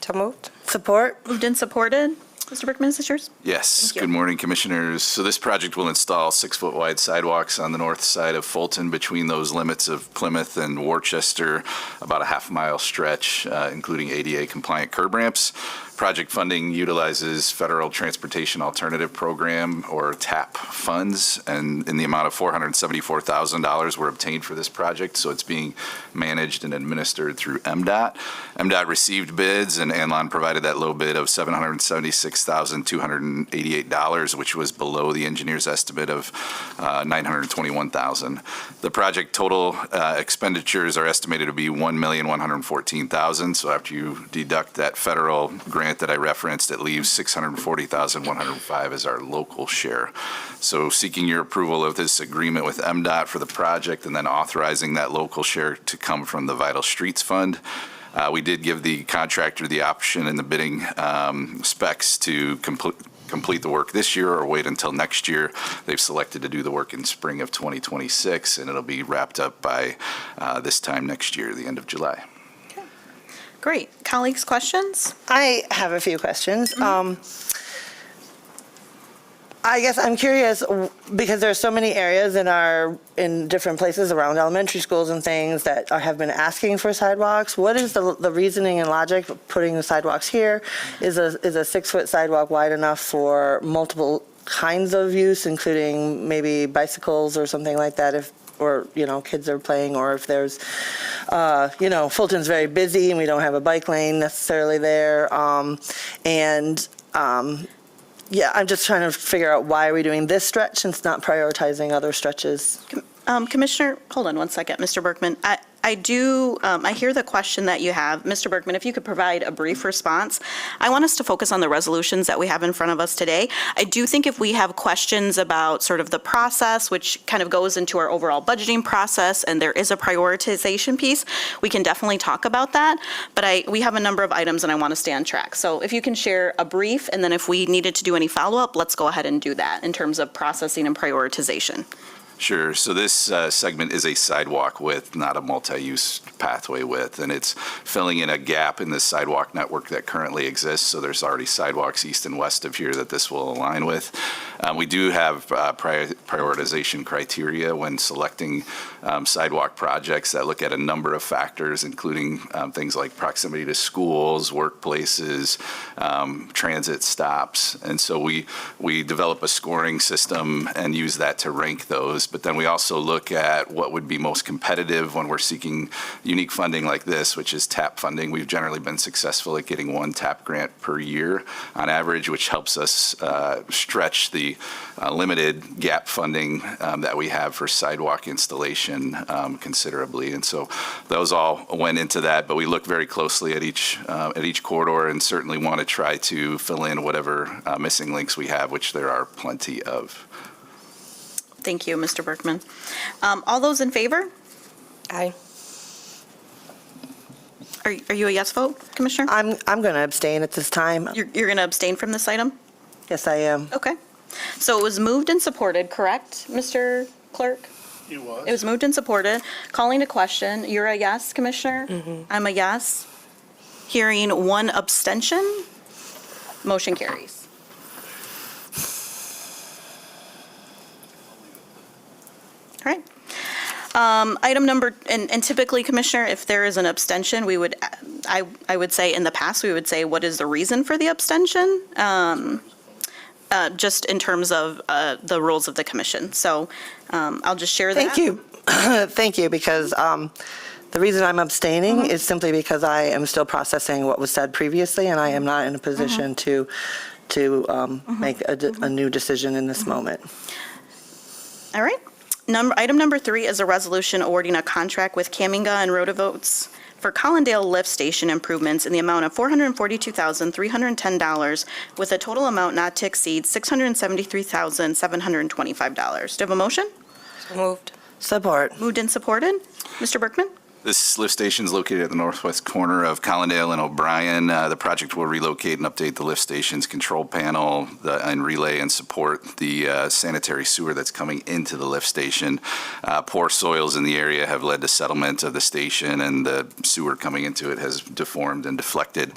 So moved. Support. Moved and supported. Mr. Berkman, is this yours? Yes. Thank you. Good morning, Commissioners. So this project will install 6-foot wide sidewalks on the north side of Fulton between those limits of Plymouth and Worcester, about a half-mile stretch, including ADA compliant curb ramps. Project funding utilizes Federal Transportation Alternative Program, or TAP funds, and in the amount of $474,000 were obtained for this project, so it's being managed and administered through MDOT. MDOT received bids, and Anlon provided that low bid of $776,288, which was below the engineer's estimate of $921,000. The project total expenditures are estimated to be $1,114,000, so after you deduct that federal grant that I referenced, it leaves $640,105 as our local share. So seeking your approval of this agreement with MDOT for the project and then authorizing that local share to come from the Vital Streets Fund. We did give the contractor the option in the bidding specs to complete the work this year or wait until next year. They've selected to do the work in spring of 2026, and it'll be wrapped up by this time next year, the end of July. Great. Colleagues, questions? I have a few questions. I guess I'm curious, because there are so many areas in different places around elementary schools and things that have been asking for sidewalks. What is the reasoning and logic of putting the sidewalks here? Is a 6-foot sidewalk wide enough for multiple kinds of use, including maybe bicycles or something like that, or kids are playing, or if there's, Fulton's very busy and we don't have a bike lane necessarily there. Yeah, I'm just trying to figure out why are we doing this stretch and not prioritizing other stretches. Commissioner, hold on one second, Mr. Berkman. I hear the question that you have. Mr. Berkman, if you could provide a brief response. I want us to focus on the resolutions that we have in front of us today. I do think if we have questions about sort of the process, which kind of goes into our overall budgeting process, and there is a prioritization piece, we can definitely talk about that. But we have a number of items and I want to stay on track. So if you can share a brief, and then if we needed to do any follow-up, let's go ahead and do that in terms of processing and prioritization. Sure. So this segment is a sidewalk width, not a multi-use pathway width, and it's filling in a gap in the sidewalk network that currently exists. So there's already sidewalks east and west of here that this will align with. We do have prioritization criteria when selecting sidewalk projects that look at a number of factors, including things like proximity to schools, workplaces, transit stops. And so we develop a scoring system and use that to rank those. But then we also look at what would be most competitive when we're seeking unique funding like this, which is TAP funding. We've generally been successful at getting one TAP grant per year on average, which helps us stretch the limited gap funding that we have for sidewalk installation considerably. And so those all went into that, but we look very closely at each corridor and certainly want to try to fill in whatever missing links we have, which there are plenty of. Thank you, Mr. Berkman. All those in favor? Aye. Are you a yes vote, Commissioner? I'm going to abstain at this time. You're going to abstain from this item? Yes, I am. Okay. So it was moved and supported, correct, Mr. Clerk? It was. It was moved and supported. Calling to question, you're a yes, Commissioner? I'm a yes. Hearing one abstention, motion carries. All right. Item number, and typically, Commissioner, if there is an abstention, we would, I would say in the past, we would say, what is the reason for the abstention? Just in terms of the rules of the commission. So I'll just share that. Thank you. Thank you, because the reason I'm abstaining is simply because I am still processing what was said previously, and I am not in a position to make a new decision in this moment. All right. Item number 3 is a resolution awarding a contract with Caminga and Rotovotes for Collindale Lift Station improvements in the amount of $442,310 with a total amount not to exceed $673,725. Do you have a motion? Moved. Support. Moved and supported. Mr. Berkman? This lift station is located at the northwest corner of Collindale and O'Brien. The project will relocate and update the lift station's control panel and relay and support the sanitary sewer that's coming into the lift station. Poor soils in the area have led to settlement of the station, and the sewer coming into it has deformed and deflected.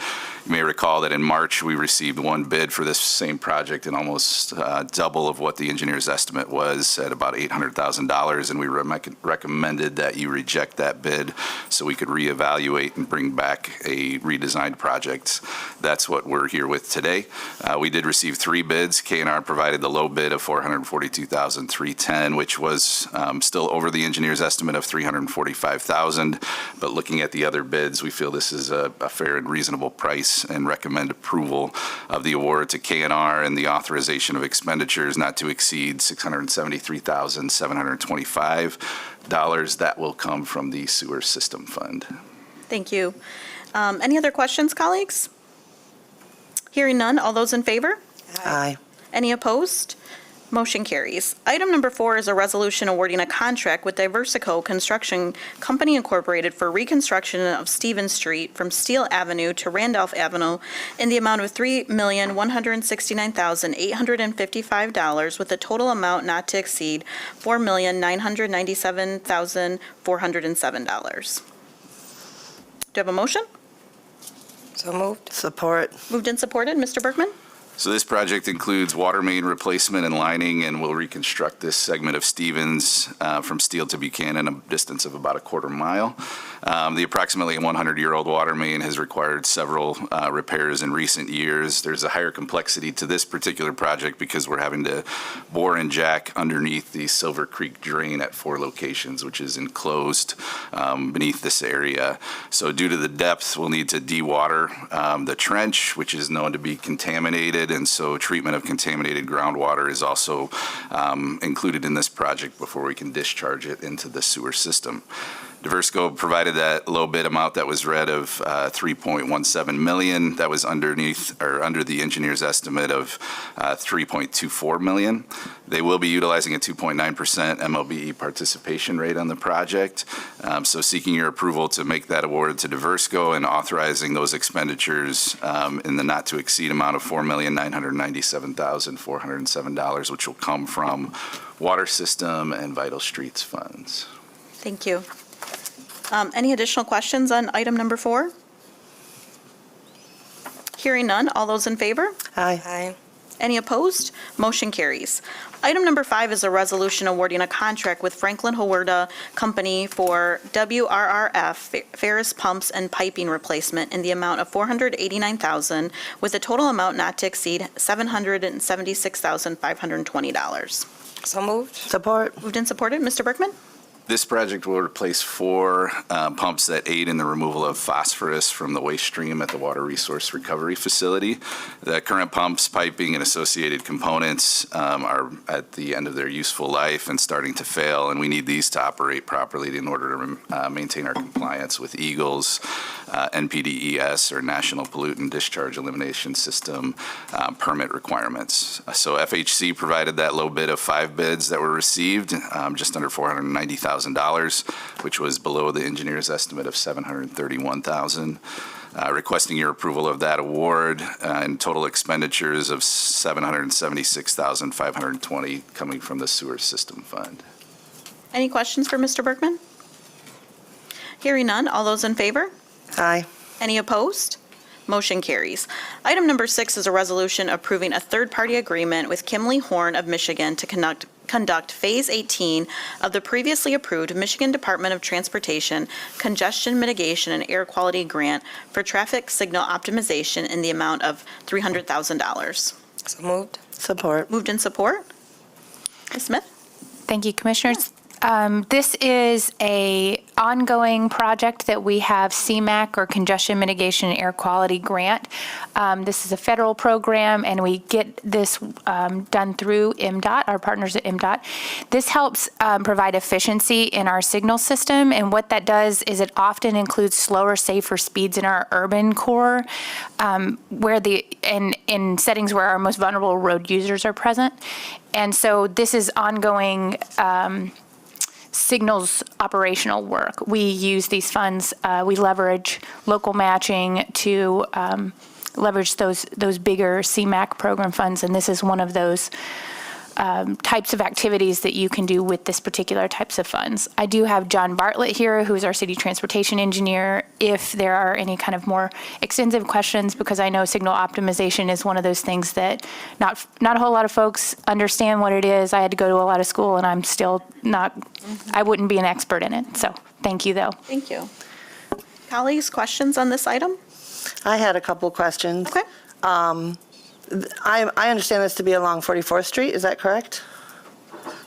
You may recall that in March, we received one bid for this same project and almost double of what the engineer's estimate was at about $800,000, and we recommended that you reject that bid so we could reevaluate and bring back a redesigned project. That's what we're here with today. We did receive 3 bids. K&R provided the low bid of $442,310, which was still over the engineer's estimate of $345,000. But looking at the other bids, we feel this is a fair and reasonable price and recommend approval of the award to K&R and the authorization of expenditures not to exceed $673,725. That will come from the sewer system fund. Thank you. Any other questions, colleagues? Hearing none, all those in favor? Aye. Any opposed? Motion carries. Item number 4 is a resolution awarding a contract with Diversico Construction Company Incorporated for reconstruction of Stevens Street from Steele Avenue to Randolph Avenue in the amount of $3,169,855 with a total amount not to exceed $4,997,407. Do you have a motion? So moved. Support. Moved and supported. Mr. Berkman? So this project includes water main replacement and lining, and will reconstruct this segment of Stevens from Steele to Buchanan, a distance of about a quarter mile. The approximately 100-year-old water main has required several repairs in recent years. There's a higher complexity to this particular project because we're having to bore and jack underneath the Silver Creek drain at 4 locations, which is enclosed beneath this area. So due to the depth, we'll need to dewater the trench, which is known to be contaminated, and so treatment of contaminated groundwater is also included in this project before we can discharge it into the sewer system. Diversico provided that low bid amount that was read of $3.17 million. That was under the engineer's estimate of $3.24 million. They will be utilizing a 2.9% MLBE participation rate on the project. So seeking your approval to make that award to Diversico and authorizing those expenditures in the not to exceed amount of $4,997,407, which will come from water system and vital streets funds. Thank you. Any additional questions on item number 4? Hearing none, all those in favor? Aye. Aye. Any opposed? Motion carries. Item number 5 is a resolution awarding a contract with Franklin Hawerda Company for WRRF Ferris pumps and piping replacement in the amount of $489,000 with a total amount not to exceed $776,520. So moved. Support. Moved and supported. Mr. Berkman? This project will replace 4 pumps that aid in the removal of phosphorus from the waste stream at the Water Resource Recovery Facility. The current pumps, piping, and associated components are at the end of their useful life and starting to fail, and we need these to operate properly in order to maintain our compliance with EGLE's NPDES, or National Pollutant Discharge Elimination System, permit requirements. So FHC provided that low bid of 5 bids that were received, just under $490,000 $1,000, which was below the engineer's estimate of $731,000. Requesting your approval of that award and total expenditures of $776,520 coming from the sewer system fund. Any questions for Mr. Bergman? Hearing none, all those in favor? Aye. Any opposed? Motion carries. Item number 6 is a resolution approving a third-party agreement with Kimley Horn of Michigan to conduct Phase 18 of the previously approved Michigan Department of Transportation Congestion Mitigation and Air Quality Grant for traffic signal optimization in the amount of $300,000. So moved. Support. Moved in support. Ms. Smith? Thank you, Commissioners. This is a ongoing project that we have CMAQ, or Congestion Mitigation and Air Quality Grant. This is a federal program, and we get this done through MDOT, our partners at MDOT. This helps provide efficiency in our signal system, and what that does is it often includes slower, safer speeds in our urban core, in settings where our most vulnerable road users are present. And so this is ongoing signals operational work. We use these funds, we leverage local matching to leverage those bigger CMAQ program funds, and this is one of those types of activities that you can do with this particular types of funds. I do have John Bartlett here, who's our city transportation engineer, if there are any kind of more extensive questions, because I know signal optimization is one of those things that not a whole lot of folks understand what it is. I had to go to a lot of school, and I'm still not, I wouldn't be an expert in it. So thank you, though. Thank you. Colleagues, questions on this item? I had a couple questions. Okay. I understand this to be along 44th Street, is that correct?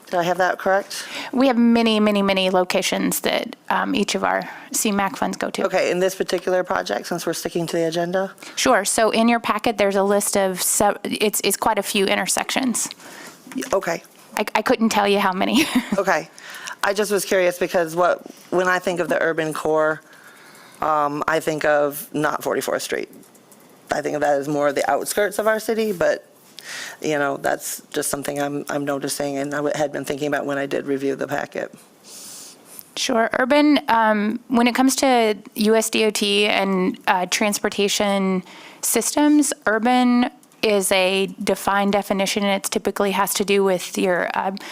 Did I have that correct? We have many, many, many locations that each of our CMAQ funds go to. Okay, in this particular project, since we're sticking to the agenda? Sure. So in your packet, there's a list of, it's quite a few intersections. Okay. I couldn't tell you how many. Okay. I just was curious because when I think of the urban core, I think of not 44th Street. I think of that as more the outskirts of our city, but, that's just something I'm noticing, and I had been thinking about when I did review the packet. Sure. Urban, when it comes to USDOT and transportation systems, urban is a defined definition, and it typically has to do with your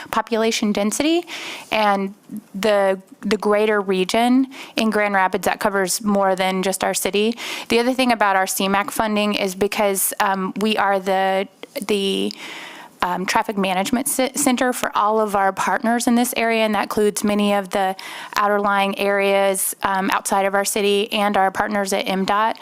population density. And the greater region in Grand Rapids, that covers more than just our city. The other thing about our CMAQ funding is because we are the traffic management center for all of our partners in this area, and that includes many of the outerlying areas outside of our city and our partners at MDOT.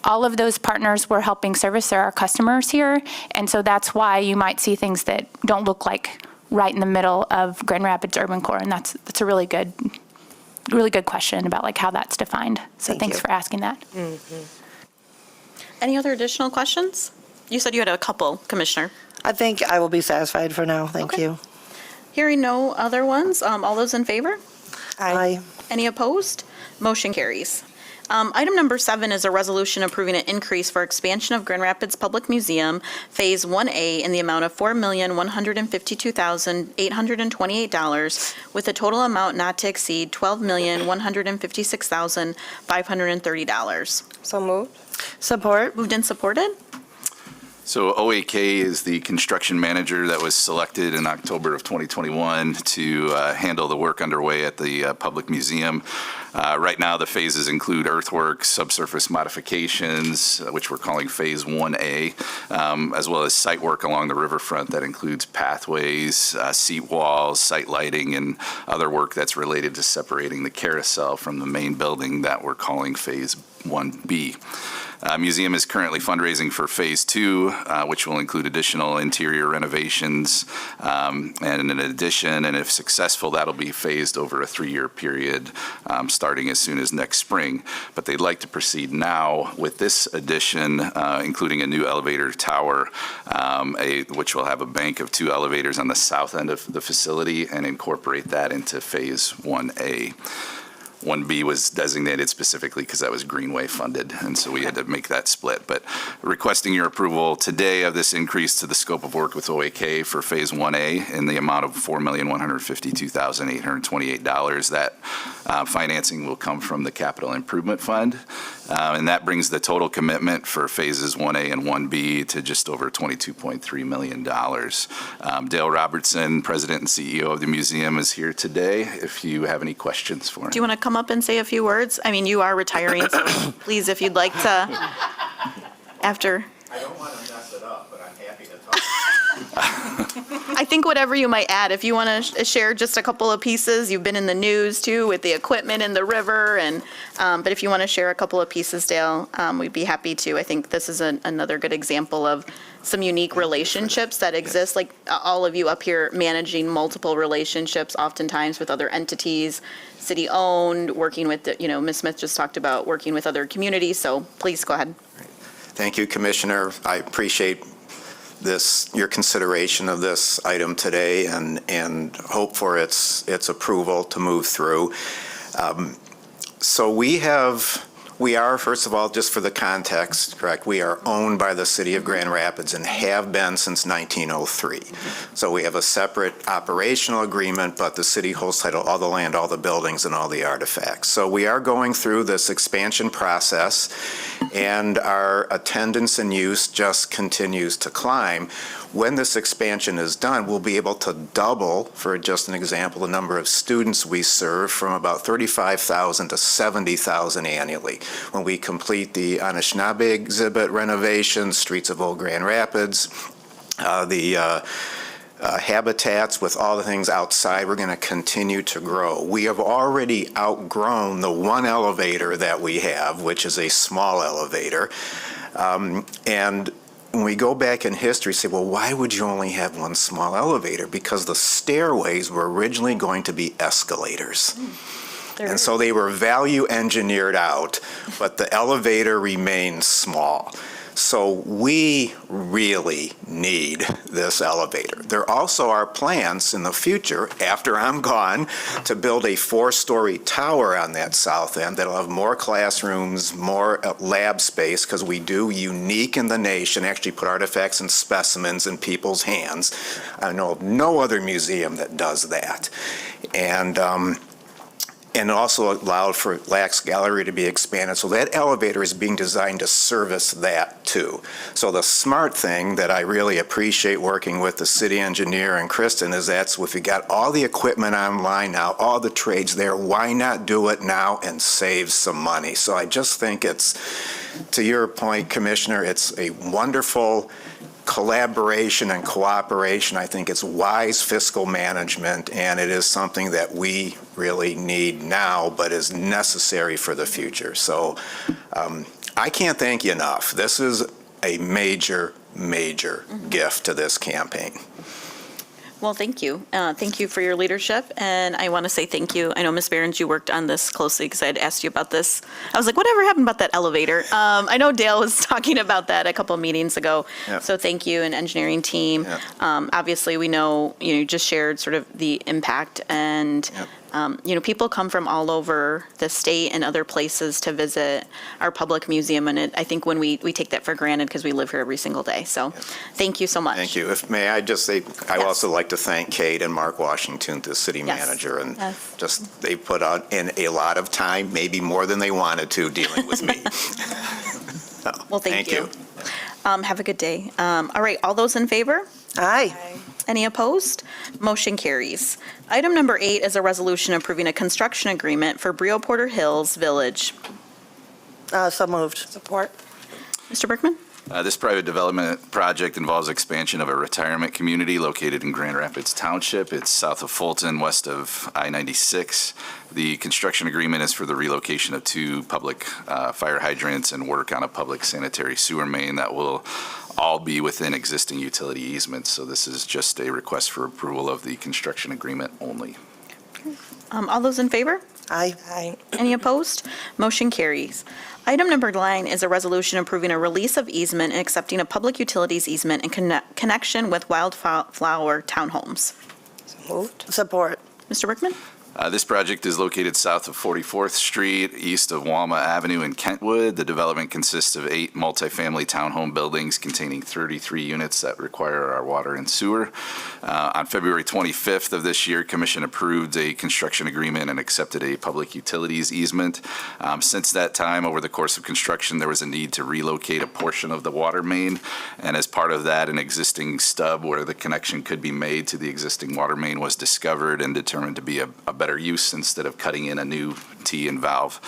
All of those partners we're helping service are our customers here, and so that's why you might see things that don't look like right in the middle of Grand Rapids urban core, and that's a really good question about like how that's defined. So thanks for asking that. Mm-hmm. Any other additional questions? You said you had a couple, Commissioner. I think I will be satisfied for now. Thank you. Hearing no other ones, all those in favor? Aye. Any opposed? Motion carries. Item number 7 is a resolution approving an increase for expansion of Grand Rapids Public Museum Phase 1A in the amount of $4,152,828, with a total amount not to exceed $12,156,530. So moved. Support. Moved and supported. So OAK is the construction manager that was selected in October of 2021 to handle the work underway at the Public Museum. Right now, the phases include earthworks, subsurface modifications, which we're calling Phase 1A, as well as site work along the riverfront that includes pathways, seat walls, site lighting, and other work that's related to separating the carousel from the main building that we're calling Phase 1B. Museum is currently fundraising for Phase 2, which will include additional interior renovations. And in addition, and if successful, that'll be phased over a 3-year period, starting as soon as next spring. But they'd like to proceed now with this addition, including a new elevator tower, which will have a bank of 2 elevators on the south end of the facility, and incorporate that into Phase 1A. 1B was designated specifically because that was Greenway funded, and so we had to make that split. But requesting your approval today of this increase to the scope of work with OAK for Phase 1A in the amount of $4,152,828. That financing will come from the Capital Improvement Fund, and that brings the total commitment for Phases 1A and 1B to just over $22.3 million. Dale Robertson, President and CEO of the museum, is here today if you have any questions for him. Do you want to come up and say a few words? I mean, you are retiring, so please, if you'd like to, after. I don't want to mess it up, but I'm happy to talk. I think whatever you might add, if you want to share just a couple of pieces, you've been in the news too with the equipment in the river, and but if you want to share a couple of pieces, Dale, we'd be happy to. I think this is another good example of some unique relationships that exist, like all of you up here managing multiple relationships, oftentimes with other entities, city-owned, working with, Ms. Smith just talked about working with other communities, so please go ahead. Thank you, Commissioner. I appreciate your consideration of this item today and hope for its approval to move through. So we are, first of all, just for the context, correct, we are owned by the City of Grand Rapids and have been since 1903. So we have a separate operational agreement, but the city holds title, all the land, all the buildings, and all the artifacts. So we are going through this expansion process, and our attendance and use just continues to climb. When this expansion is done, we'll be able to double, for just an example, the number of students we serve from about 35,000 to 70,000 annually. When we complete the Anishinaabe exhibit renovation, Streets of Old Grand Rapids, the habitats with all the things outside, we're going to continue to grow. We have already outgrown the one elevator that we have, which is a small elevator. And when we go back in history, say, well, why would you only have one small elevator? Because the stairways were originally going to be escalators. And so they were value engineered out, but the elevator remained small. So we really need this elevator. There also are plans in the future, after I'm gone, to build a 4-story tower on that south end that'll have more classrooms, more lab space, because we do, unique in the nation, actually put artifacts and specimens in people's hands. I know of no other museum that does that. And also allowed for Lax Gallery to be expanded. So that elevator is being designed to service that too. So the smart thing that I really appreciate working with the city engineer and Kristen is that's if we got all the equipment online now, all the trades there, why not do it now and save some money? So I just think it's, to your point, Commissioner, it's a wonderful collaboration and cooperation. I think it's wise fiscal management, and it is something that we really need now, but is necessary for the future. So I can't thank you enough. This is a major, major gift to this campaign. Well, thank you. Thank you for your leadership, and I want to say thank you. I know, Ms. Behrens, you worked on this closely because I had asked you about this. I was like, whatever happened about that elevator? I know Dale was talking about that a couple of meetings ago, so thank you, and engineering team. Obviously, we know, you just shared sort of the impact, and people come from all over the state and other places to visit our public museum, and I think when we take that for granted because we live here every single day. So thank you so much. Thank you. If may I just say, I would also like to thank Kate and Mark Washington, the city manager, and just they put out in a lot of time, maybe more than they wanted to, dealing with me. Well, thank you. Have a good day. All right, all those in favor? Aye. Any opposed? Motion carries. Item number 8 is a resolution approving a construction agreement for Brio Porter Hills Village. So moved. Support. Mr. Berkman? This private development project involves expansion of a retirement community located in Grand Rapids Township. It's south of Fulton, west of I-96. The construction agreement is for the relocation of 2 public fire hydrants and work on a public sanitary sewer main that will all be within existing utility easements. So this is just a request for approval of the construction agreement only. All those in favor? Aye. Aye. Any opposed? Motion carries. Item number 9 is a resolution approving a release of easement and accepting a public utilities easement in connection with Wildflower Townhomes. Moved. Support. Mr. Berkman? This project is located south of 44th Street, east of Walma Avenue in Kentwood. The development consists of 8 multifamily townhome buildings containing 33 units that require our water and sewer. On February 25th of this year, Commission approved a construction agreement and accepted a public utilities easement. Since that time, over the course of construction, there was a need to relocate a portion of the water main, and as part of that, an existing stub where the connection could be made to the existing water main was discovered and determined to be a better use instead of cutting in a new T and valve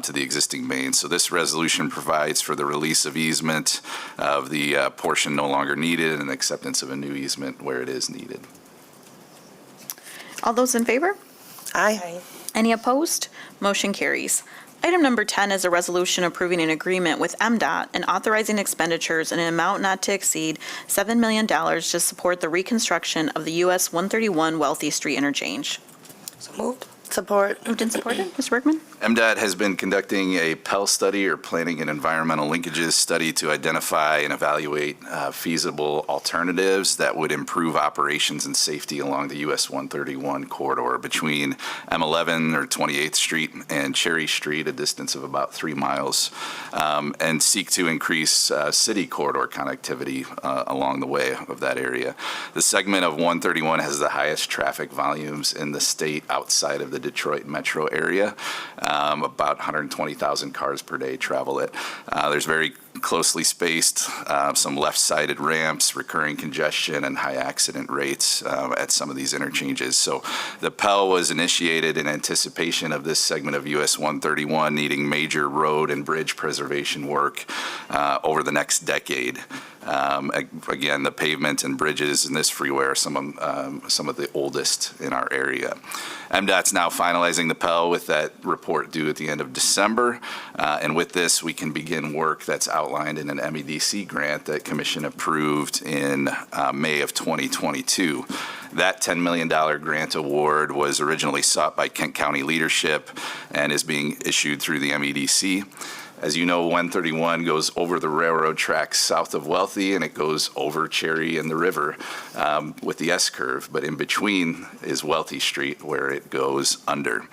to the existing main. So this resolution provides for the release of easement of the portion no longer needed and acceptance of a new easement where it is needed. All those in favor? Aye. Any opposed? Motion carries. Item number 10 is a resolution approving an agreement with MDOT and authorizing expenditures in an amount not to exceed $7 million to support the reconstruction of the US 131 Wealthy Street interchange. So moved. Support. Moved and supported. Mr. Bergman? MDOT has been conducting a PEL study, or Planning and Environmental Linkages study, to identify and evaluate feasible alternatives that would improve operations and safety along the US 131 corridor between M11 or 28th Street and Cherry Street, a distance of about 3 miles, and seek to increase city corridor connectivity along the way of that area. The segment of 131 has the highest traffic volumes in the state outside of the Detroit metro area. About 120,000 cars per day travel it. There's very closely spaced, some left-sided ramps, recurring congestion, and high accident rates at some of these interchanges. So the PEL was initiated in anticipation of this segment of US 131 needing major road and bridge preservation work over the next decade. Again, the pavement and bridges in this freeway are some of the oldest in our area. MDOT's now finalizing the PEL with that report due at the end of December. And with this, we can begin work that's outlined in an MEDC grant that Commission approved in May of 2022. That $10 million grant award was originally sought by Kent County leadership and is being issued through the MEDC. As you know, 131 goes over the railroad tracks south of Wealthy, and it goes over Cherry and the river with the S-curve, but in between is Wealthy Street where it goes under.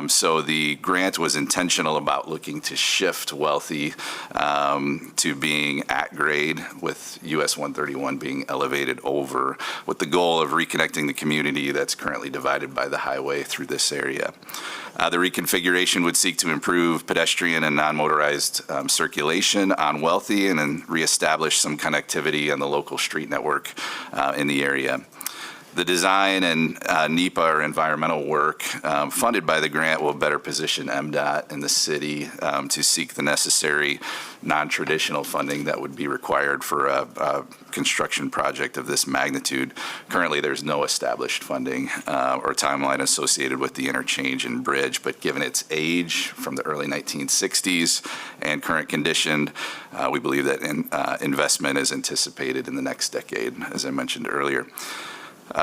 So the grant was intentional about looking to shift Wealthy to being at grade, with US 131 being elevated over, with the goal of reconnecting the community that's currently divided by the highway through this area. The reconfiguration would seek to improve pedestrian and non-motorized circulation on Wealthy and then reestablish some connectivity on the local street network in the area. The design and NEPA, or environmental work, funded by the grant will better position MDOT and the city to seek the necessary non-traditional funding that would be required for a construction project of this magnitude. Currently, there's no established funding or timeline associated with the interchange and bridge, but given its age from the early 1960s and current condition, we believe that investment is anticipated in the next decade, as I mentioned earlier.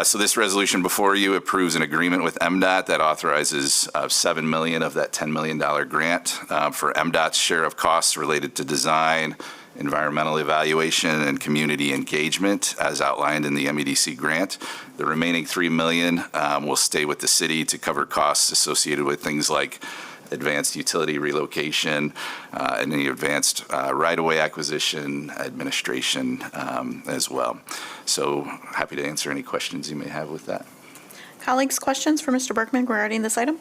So this resolution before you approves an agreement with MDOT that authorizes $7 million of that $10 million grant for MDOT's share of costs related to design, environmental evaluation, and community engagement as outlined in the MEDC grant. The remaining $3 million will stay with the city to cover costs associated with things like advanced utility relocation, and any advanced right-of-way acquisition, administration as well. So happy to answer any questions you may have with that. Colleagues, questions for Mr. Bergman regarding this item?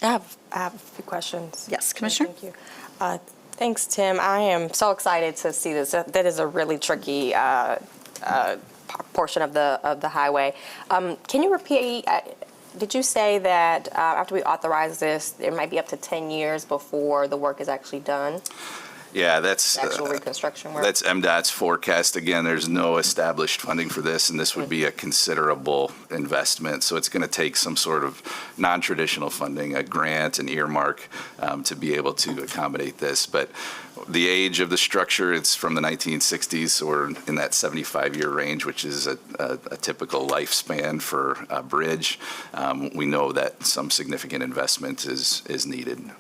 I have a few questions. Yes, Commissioner. Thank you. Thanks, Tim. I am so excited to see this. That is a really tricky portion of the highway. Can you repeat? Did you say that after we authorize this, it might be up to 10 years before the work is actually done? Yeah, that's Actual reconstruction work? That's MDOT's forecast. Again, there's no established funding for this, and this would be a considerable investment. So it's going to take some sort of non-traditional funding, a grant, an earmark, to be able to accommodate this. But the age of the structure, it's from the 1960s, so we're in that 75-year range, which is a typical lifespan for a bridge. We know that some significant investment is needed.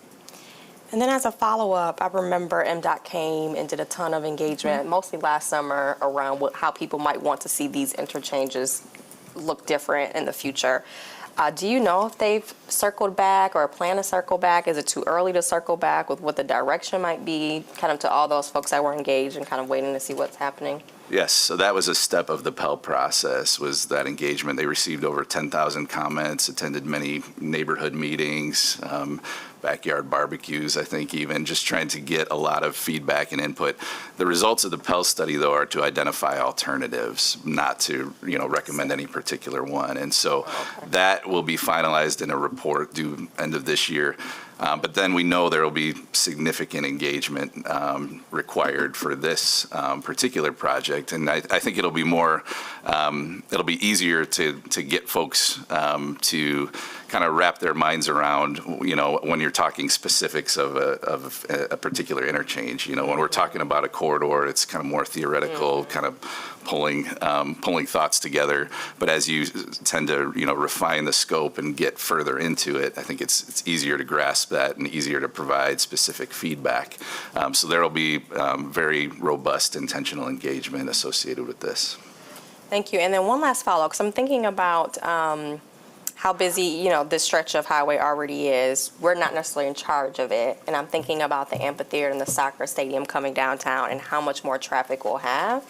And then as a follow-up, I remember MDOT came and did a ton of engagement, mostly last summer, around how people might want to see these interchanges look different in the future. Do you know if they've circled back or plan to circle back? Is it too early to circle back with what the direction might be, kind of to all those folks that were engaged and kind of waiting to see what's happening? Yes, so that was a step of the Pell process, was that engagement. They received over 10,000 comments, attended many neighborhood meetings, backyard barbecues, I think even, just trying to get a lot of feedback and input. The results of the Pell study, though, are to identify alternatives, not to, recommend any particular one. And so that will be finalized in a report due end of this year. But then we know there will be significant engagement required for this particular project. And I think it'll be more, it'll be easier to get folks to kind of wrap their minds around, when you're talking specifics of a particular interchange. When we're talking about a corridor, it's kind of more theoretical, kind of pulling thoughts together. But as you tend to, refine the scope and get further into it, I think it's easier to grasp that and easier to provide specific feedback. So there will be very robust intentional engagement associated with this. Thank you. And then one last follow-up, because I'm thinking about how busy, this stretch of highway already is. We're not necessarily in charge of it. And I'm thinking about the amphitheater and the soccer stadium coming downtown and how much more traffic we'll have.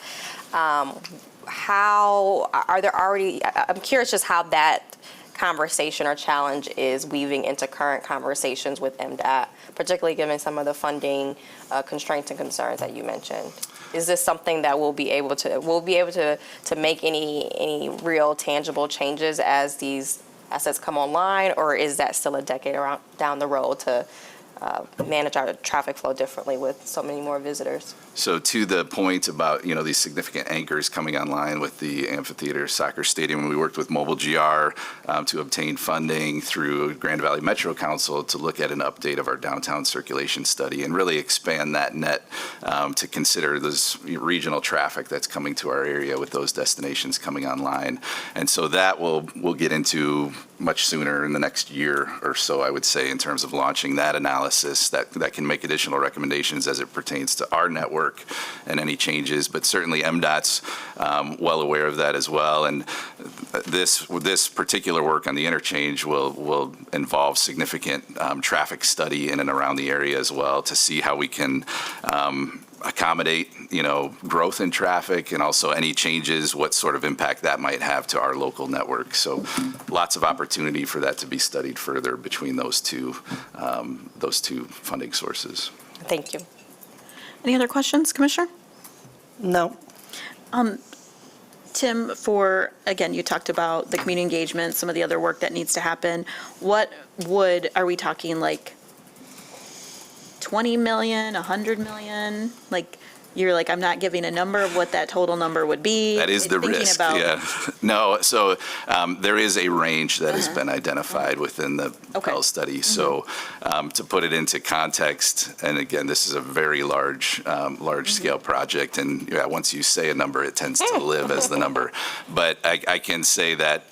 How are there already, I'm curious just how that conversation or challenge is weaving into current conversations with MDOT, particularly given some of the funding constraints and concerns that you mentioned. Is this something that we'll be able to make any real tangible changes as these assets come online, or is that still a decade down the road to manage our traffic flow differently with so many more visitors? So to the point about, these significant anchors coming online with the amphitheater, soccer stadium, we worked with Mobile GR to obtain funding through Grand Valley Metro Council to look at an update of our downtown circulation study and really expand that net to consider this regional traffic that's coming to our area with those destinations coming online. And so that we'll get into much sooner in the next year or so, I would say, in terms of launching that analysis that can make additional recommendations as it pertains to our network and any changes. But certainly MDOT's well aware of that as well. And this particular work on the interchange will involve significant traffic study in and around the area as well to see how we can accommodate, growth in traffic and also any changes, what sort of impact that might have to our local network. So lots of opportunity for that to be studied further between those two funding sources. Thank you. Any other questions, Commissioner? No. Tim, again, you talked about the community engagement, some of the other work that needs to happen. Are we talking like 20 million, 100 million? You're like, I'm not giving a number of what that total number would be. That is the risk, yeah. No, so there is a range that has been identified within the Pell study. So to put it into context, and again, this is a very large scale project, and once you say a number, it tends to live as the number. But I can say that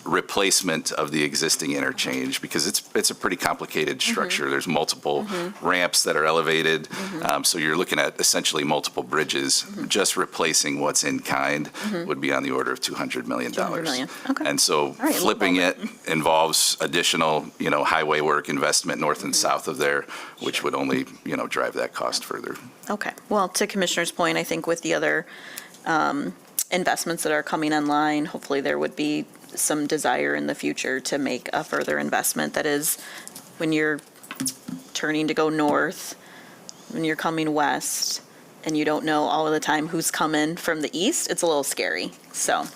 replacement of the existing interchange, because it's a pretty complicated structure. There's multiple ramps that are elevated, so you're looking at essentially multiple bridges. Just replacing what's in kind would be on the order of $200 million. And so flipping it involves additional, highway work investment north and south of there, which would only, drive that cost further. Okay. Well, to Commissioner's point, I think with the other investments that are coming online, hopefully there would be some desire in the future to make a further investment. That is, when you're turning to go north, when you're coming west, and you don't know all of the time who's coming from the east, it's a little scary. So,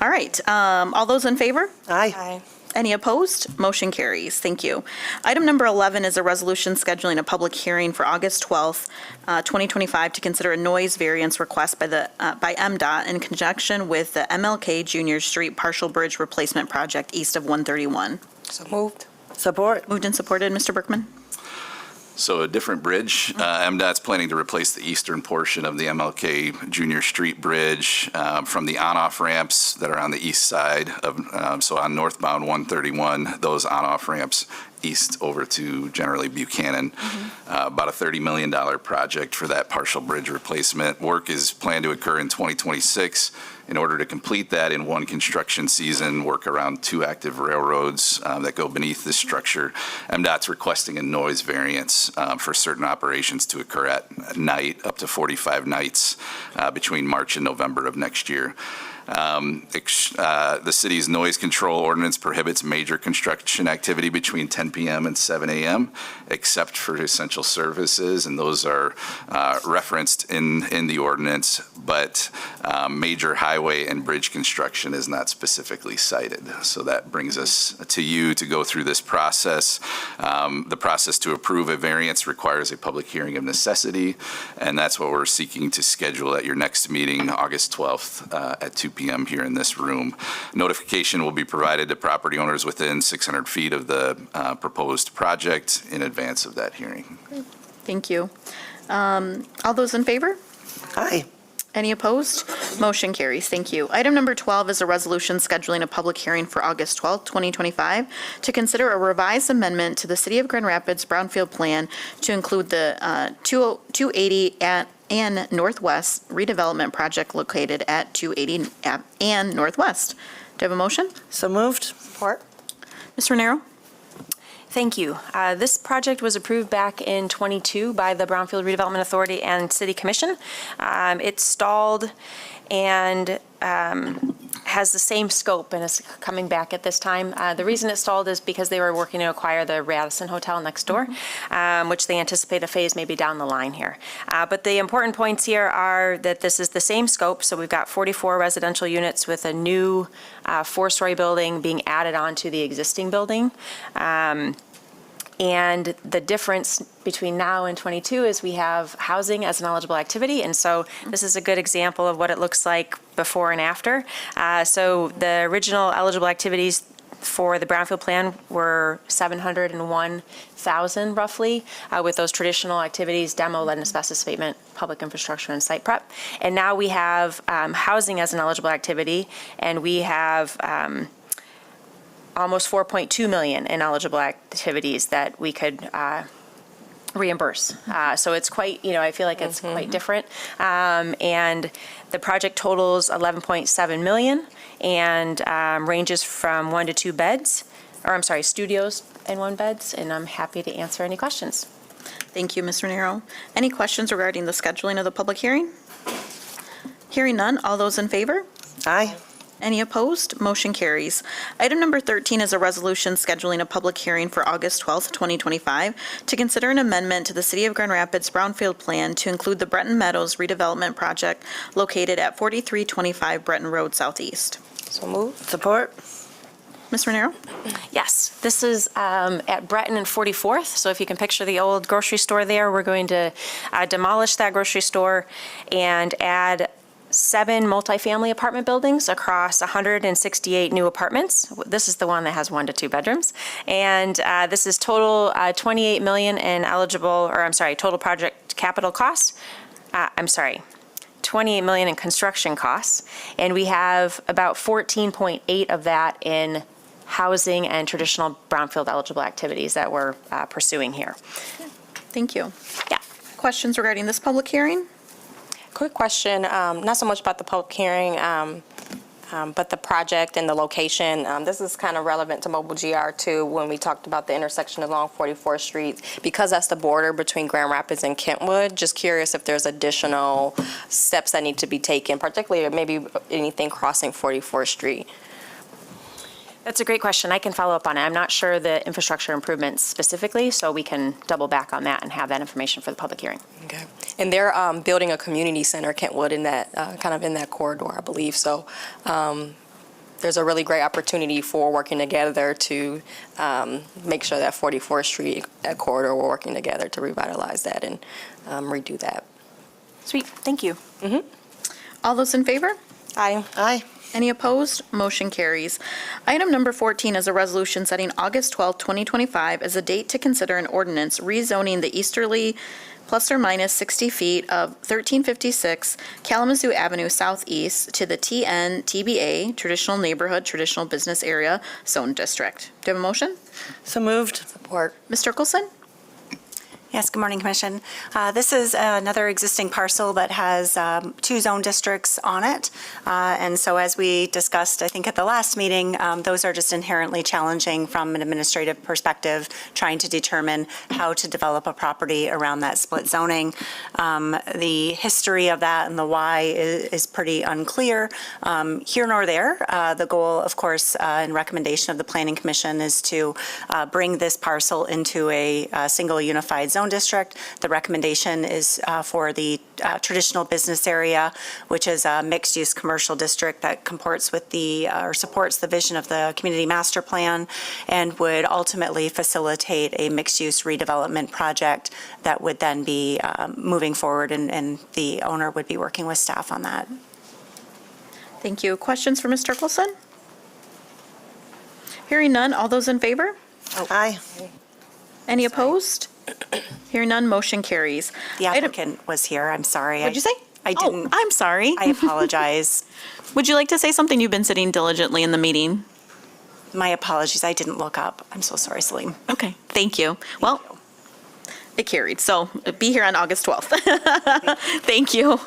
all right. All those in favor? Aye. Aye. Any opposed? Motion carries. Thank you. Item number 11 is a resolution scheduling a public hearing for August 12th, 2025 to consider a noise variance request by MDOT in conjunction with the MLK Junior Street Partial Bridge Replacement Project east of 131. So moved. Support. Moved and supported. Mr. Berkman? So a different bridge. MDOT's planning to replace the eastern portion of the MLK Junior Street Bridge from the on-off ramps that are on the east side of, so on northbound 131, those on-off ramps east over to generally Buchanan. About a $30 million project for that partial bridge replacement. Work is planned to occur in 2026. In order to complete that in one construction season, work around 2 active railroads that go beneath this structure. MDOT's requesting a noise variance for certain operations to occur at night, up to 45 nights between March and November of next year. The city's noise control ordinance prohibits major construction activity between 10 p.m. and 7 a.m., except for essential services, and those are referenced in the ordinance, but major highway and bridge construction is not specifically cited. So that brings us to you to go through this process. The process to approve a variance requires a public hearing of necessity, and that's what we're seeking to schedule at your next meeting, August 12th at 2 p.m. here in this room. Notification will be provided to property owners within 600 feet of the proposed project in advance of that hearing. Thank you. All those in favor? Aye. Any opposed? Motion carries. Thank you. Item number 12 is a resolution scheduling a public hearing for August 12th, 2025, to consider a revised amendment to the City of Grand Rapids Brownfield Plan to include the 280 and Northwest redevelopment project located at 280 and Northwest. Do you have a motion? So moved. Support. Ms. Renero? Thank you. This project was approved back in '22 by the Brownfield Redevelopment Authority and City Commission. It stalled and has the same scope and is coming back at this time. The reason it stalled is because they were working to acquire the Radisson Hotel next door, which they anticipate a phase maybe down the line here. But the important points here are that this is the same scope, so we've got 44 residential units with a new 4-story building being added onto the existing building. And the difference between now and '22 is we have housing as an eligible activity, and so this is a good example of what it looks like before and after. So the original eligible activities for the Brownfield plan were 701,000 roughly, with those traditional activities, demo, lead and asbestos abatement, public infrastructure, and site prep. And now we have housing as an eligible activity, and we have almost 4.2 million in eligible activities that we could reimburse. So it's quite, I feel like it's quite different. And the project totals 11.7 million and ranges from 1 to 2 beds, or I'm sorry, studios and 1 beds, and I'm happy to answer any questions. Thank you, Ms. Renero. Any questions regarding the scheduling of the public hearing? Hearing none, all those in favor? Aye. Any opposed? Motion carries. Item number 13 is a resolution scheduling a public hearing for August 12th, 2025, to consider an amendment to the City of Grand Rapids Brownfield Plan to include the Breton Meadows redevelopment project located at 4325 Breton Road Southeast. So moved. Support. Ms. Renero? Yes, this is at Breton and 44th. So if you can picture the old grocery store there, we're going to demolish that grocery store and add 7 multifamily apartment buildings across 168 new apartments. This is the one that has 1 to 2 bedrooms. And this is total 28 million in total project capital costs. 28 million in construction costs. And we have about 14.8 of that in housing and traditional brownfield eligible activities that we're pursuing here. Thank you. Yeah. Questions regarding this public hearing? Quick question, not so much about the public hearing, but the project and the location. This is kind of relevant to Mobile GR too, when we talked about the intersection along 44th Street, because that's the border between Grand Rapids and Kentwood. Just curious if there's additional steps that need to be taken, particularly maybe anything crossing 44th Street. That's a great question. I can follow up on it. I'm not sure the infrastructure improvements specifically, so we can double back on that and have that information for the public hearing. Okay. And they're building a community center, Kentwood, in that kind of in that corridor, I believe. So there's a really great opportunity for working together to make sure that 44th Street corridor, we're working together to revitalize that and redo that. Sweet. Thank you. All those in favor? Aye. Aye. Any opposed? Motion carries. Item number 14 is a resolution setting August 12, 2025 as a date to consider an ordinance rezoning the easterly plus or minus 60 feet of 1356 Kalamazoo Avenue Southeast to the TNTBA, Traditional Neighborhood, Traditional Business Area Zone District. Do you have a motion? So moved. Support. Ms. Turkelson? Yes, good morning, Commission. This is another existing parcel that has two zone districts on it. And so as we discussed, I think at the last meeting, those are just inherently challenging from an administrative perspective, trying to determine how to develop a property around that split zoning. The history of that and the why is pretty unclear. Here nor there, the goal, of course, and recommendation of the Planning Commission is to bring this parcel into a single unified zone district. The recommendation is for the traditional business area, which is a mixed-use commercial district that comports with or supports the vision of the community master plan and would ultimately facilitate a mixed-use redevelopment project that would then be moving forward, and the owner would be working with staff on that. Thank you. Questions for Ms. Turkelson? Hearing none, all those in favor? Aye. Any opposed? Hearing none, motion carries. The applicant was here. I'm sorry. What'd you say? I didn't. Oh, I'm sorry. I apologize. Would you like to say something? You've been sitting diligently in the meeting. My apologies. I didn't look up. I'm so sorry, Salim. Okay, thank you. Well, it carried, so be here on August 12th. Thank you.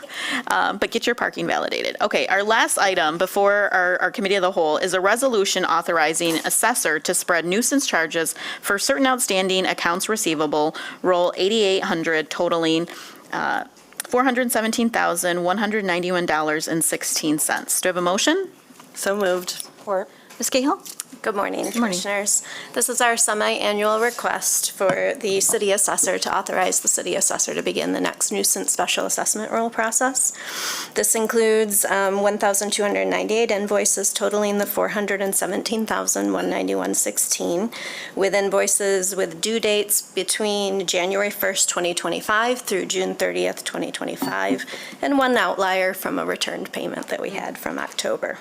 But get your parking validated. Okay, our last item before our committee of the whole is a resolution authorizing assessor to spread nuisance charges for certain outstanding accounts receivable, roll 8,800 totaling $417,191.16. Do I have a motion? So moved. Support. Ms. Cahill? Good morning, Good morning. Commissioners. This is our semi-annual request for the city assessor to authorize the city assessor to begin the next nuisance special assessment roll process. This includes 1,298 invoices totaling the $417,191.16, with invoices with due dates between January 1st, 2025 through June 30th, 2025, and one outlier from a returned payment that we had from October.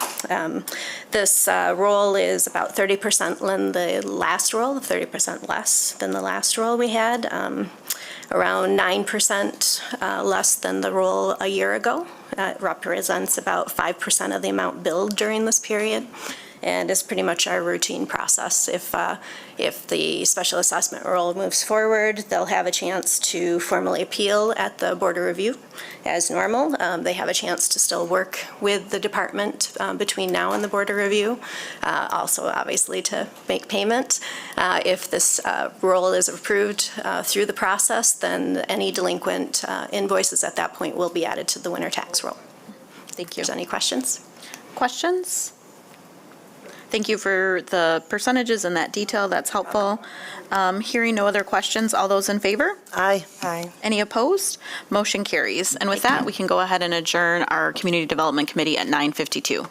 This roll is about 30% than the last roll, 30% less than the last roll we had, around 9% less than the roll a year ago. It represents about 5% of the amount billed during this period, and is pretty much our routine process. If the special assessment roll moves forward, they'll have a chance to formally appeal at the Board of Review as normal. They have a chance to still work with the department between now and the Board of Review, also obviously to make payment. If this roll is approved through the process, then any delinquent invoices at that point will be added to the winter tax roll. Thank you. Is there any questions? Questions? Thank you for the percentages and that detail. That's helpful. Hearing no other questions, all those in favor? Aye. Aye. Any opposed? Motion carries. And with that, we can go ahead and adjourn our Community Development Committee at 9:52.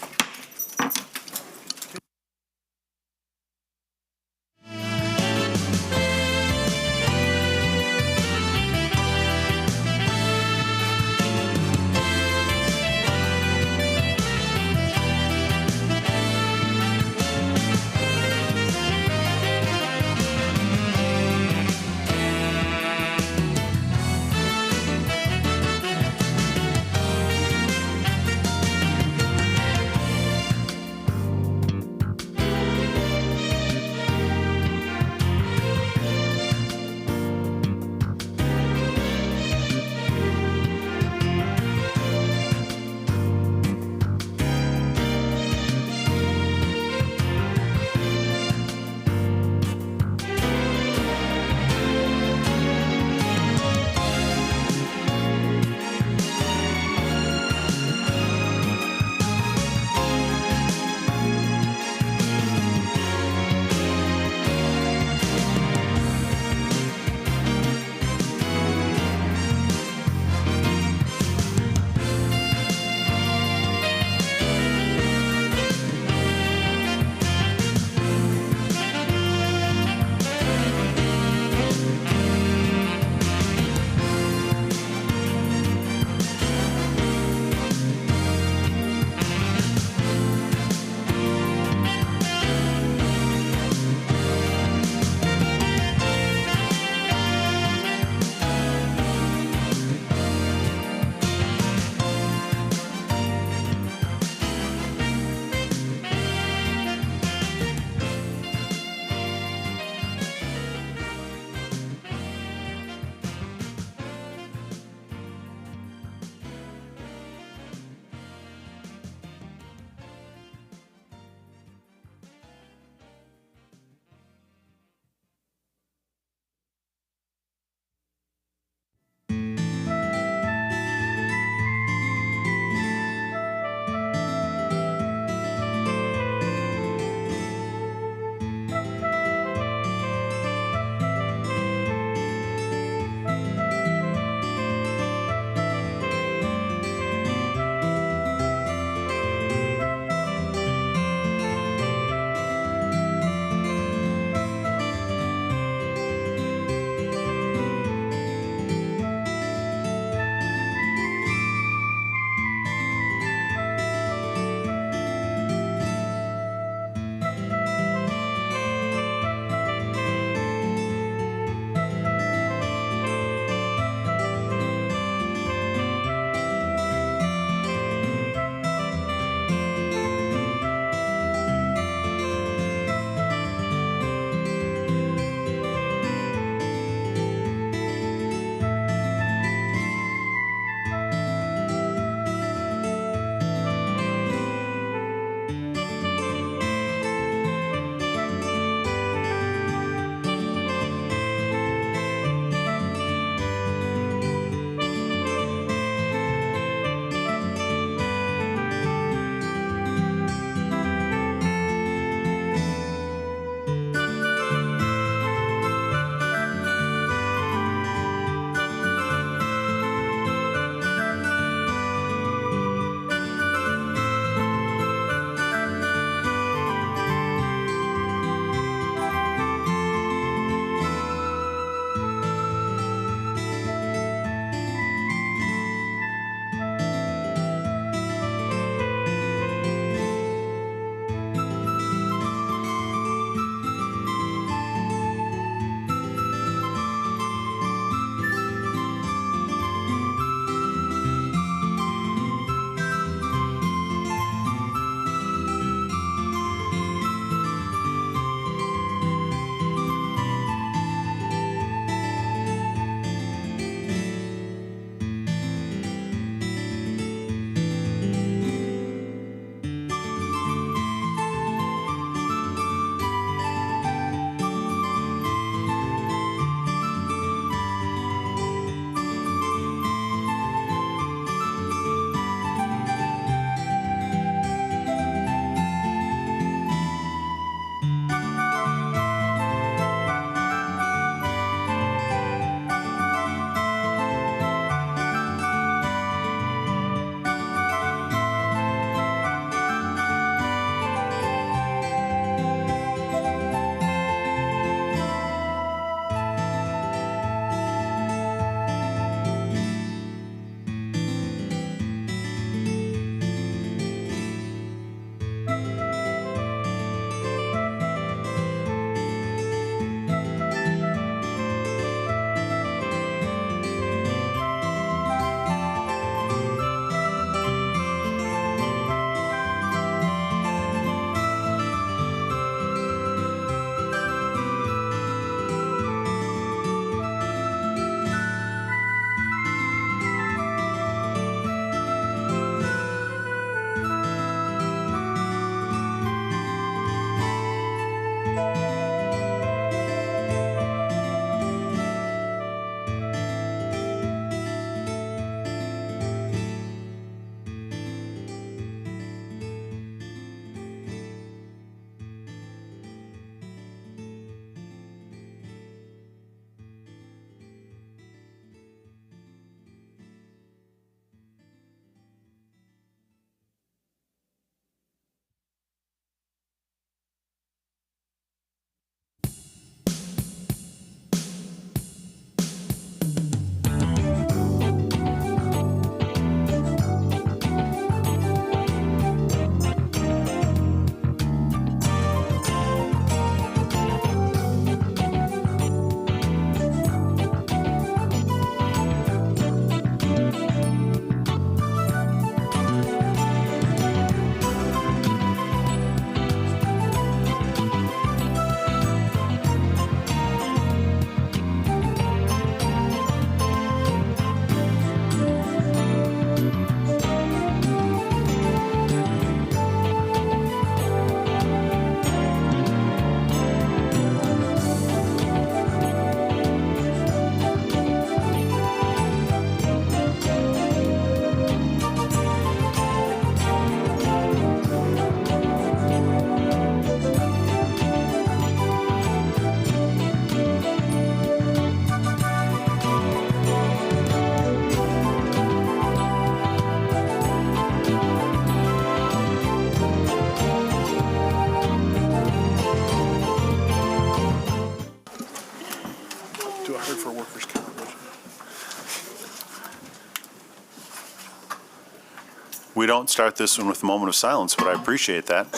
We don't start this one with a moment of silence, but I appreciate that.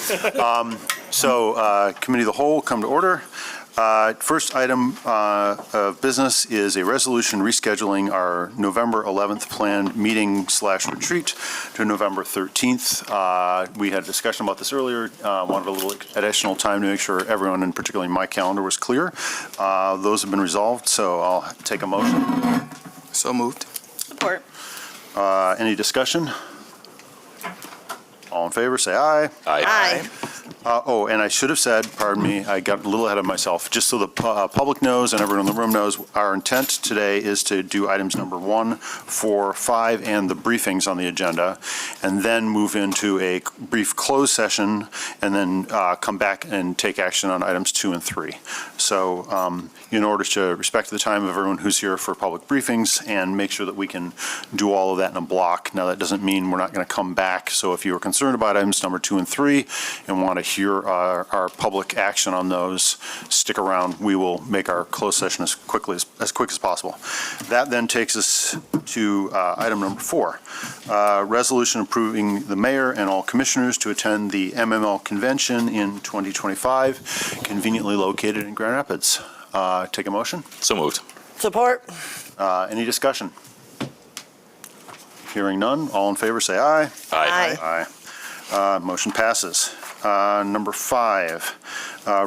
Committee of the Whole, come to order. First item of business is a resolution rescheduling our November 11th planned meeting/retreat to November 13th. We had a discussion about this earlier. Wanted a little additional time to make sure everyone, and particularly my calendar, was clear. Those have been resolved, so I'll take a motion. So moved. Support. Any discussion? All in favor, say aye. Aye. And I should have said, pardon me, I got a little ahead of myself. Just so the public knows and everyone in the room knows, our intent today is to do items number 1, 4, 5, and the briefings on the agenda, and then move into a brief closed session, and then come back and take action on items 2 and 3. So in order to respect the time of everyone who's here for public briefings and make sure that we can do all of that in a block. Now, that doesn't mean we're not going to come back. So if you are concerned about items number 2 and 3 and want to hear our public action on those, stick around. We will make our closed session as quick as possible. That then takes us to item number 4, resolution approving the mayor and all commissioners to attend the MML convention in 2025, conveniently located in Grand Rapids. Take a motion. So moved. Support. Any discussion? Hearing none. All in favor, say aye. Aye. Motion passes. Number 5,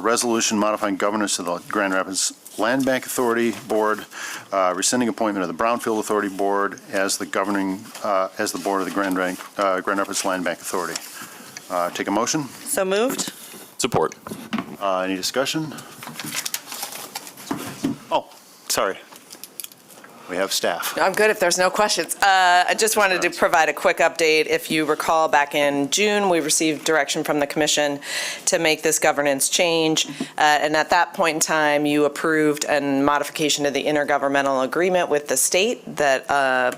resolution modifying governance of the Grand Rapids Land Bank Authority Board, rescinding appointment of the Brownfield Authority Board as the board of the Grand Rapids Land Bank Authority. Take a motion. So moved. Support. Any discussion? Oh, sorry. We have staff. I'm good if there's no questions. I just wanted to provide a quick update. If you recall, back in June, we received direction from the commission to make this governance change. And at that point in time, you approved a modification to the intergovernmental agreement with the state that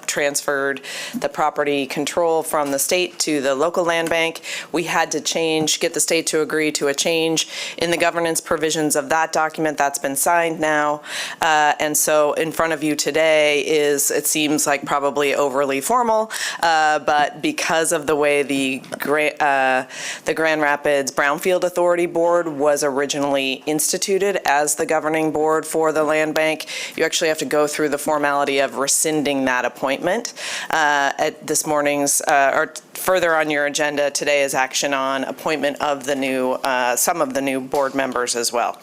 transferred the property control from the state to the local land bank. We had to get the state to agree to a change in the governance provisions of that document. That's been signed now. And so in front of you today is, it seems like probably overly formal, but because of the way the Grand Rapids Brownfield Authority Board was originally instituted as the governing board for the land bank, you actually have to go through the formality of rescinding that appointment. At this morning's, or further on your agenda today is action on appointment of the new, some of the new board members as well.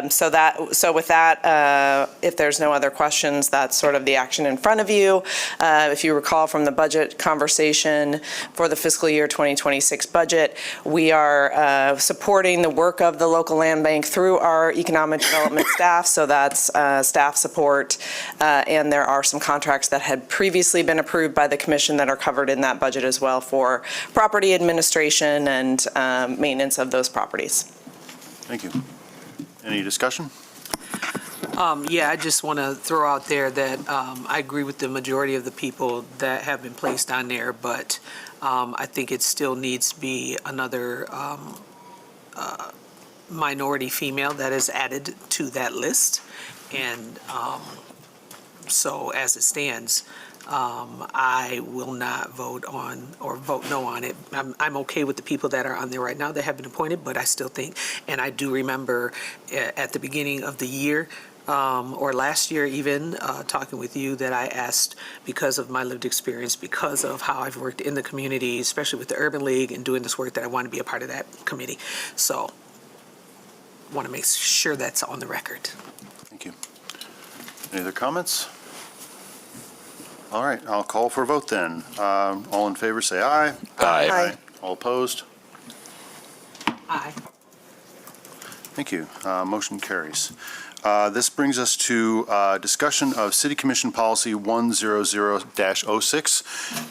So with that, if there's no other questions, that's sort of the action in front of you. If you recall from the budget conversation for the fiscal year 2026 budget, we are supporting the work of the local land bank through our economic development staff. So that's staff support. And there are some contracts that had previously been approved by the commission that are covered in that budget as well for property administration and maintenance of those properties. Thank you. Any discussion? Yeah, I just want to throw out there that I agree with the majority of the people that have been placed on there, but I think it still needs to be another minority female that is added to that list. And so as it stands, I will not vote on or vote no on it. I'm okay with the people that are on there right now that have been appointed, but I still think, and I do remember at the beginning of the year, or last year even, talking with you, that I asked, because of my lived experience, because of how I've worked in the community, especially with the Urban League and doing this work, that I want to be a part of that committee. So want to make sure that's on the record. Thank you. Any other comments? All right, I'll call for a vote then. All in favor, say aye. Aye. Aye. All opposed? Aye. Thank you. Motion carries. This brings us to discussion of City Commission Policy 100-06.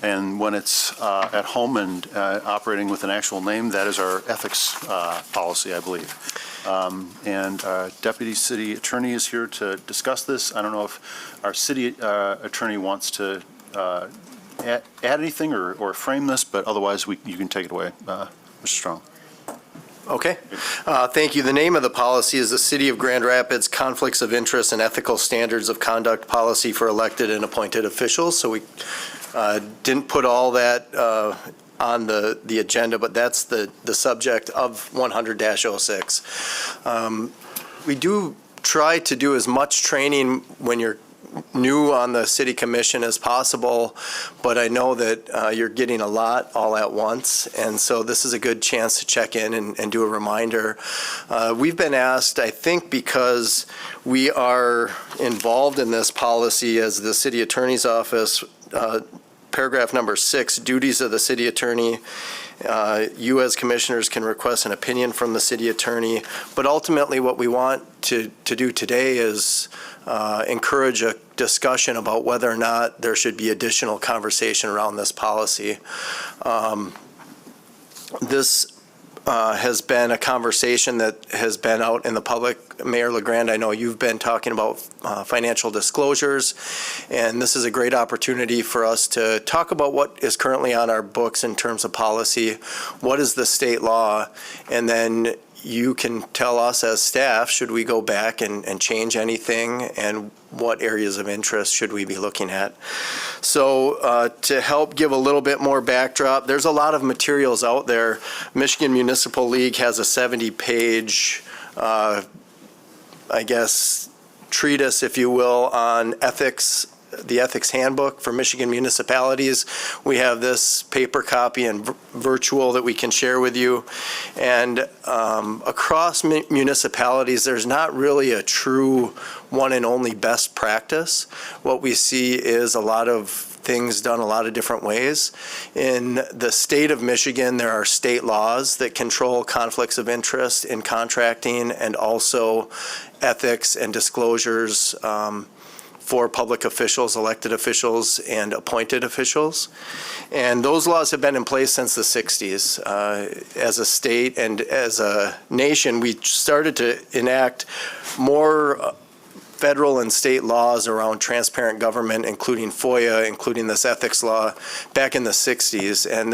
And when it's at home and operating with an actual name, that is our ethics policy, I believe. And Deputy City Attorney is here to discuss this. I don't know if our City Attorney wants to add anything or frame this, but otherwise you can take it away, Mr. Strong. Okay. Thank you. The name of the policy is the City of Grand Rapids Conflicts of Interest and Ethical Standards of Conduct Policy for Elected and Appointed Officials. So we Didn't put all that on the agenda, but that's the subject of 100-06. We do try to do as much training when you're new on the city commission as possible, but I know that you're getting a lot all at once, and so this is a good chance to check in and do a reminder. We've been asked, I think because we are involved in this policy as the city attorney's office, paragraph number 6, duties of the city attorney. You as commissioners can request an opinion from the city attorney, but ultimately what we want to do today is encourage a discussion about whether or not there should be additional conversation around this policy. This has been a conversation that has been out in the public. Mayor LeGrand, I know you've been talking about financial disclosures, and this is a great opportunity for us to talk about what is currently on our books in terms of policy, what is the state law, and then you can tell us as staff, should we go back and change anything, and what areas of interest should we be looking at. So to help give a little bit more backdrop, there's a lot of materials out there. Michigan Municipal League has a 70-page, I guess, treatise, if you will, on ethics, the ethics handbook for Michigan municipalities. We have this paper copy and virtual that we can share with you. And across municipalities, there's not really a true one and only best practice. What we see is a lot of things done a lot of different ways. In the state of Michigan, there are state laws that control conflicts of interest in contracting and also ethics and disclosures for public officials, elected officials, and appointed officials. And those laws have been in place since the 60s. As a state and as a nation, we started to enact more federal and state laws around transparent government, including FOIA, including this ethics law, back in the 60s. And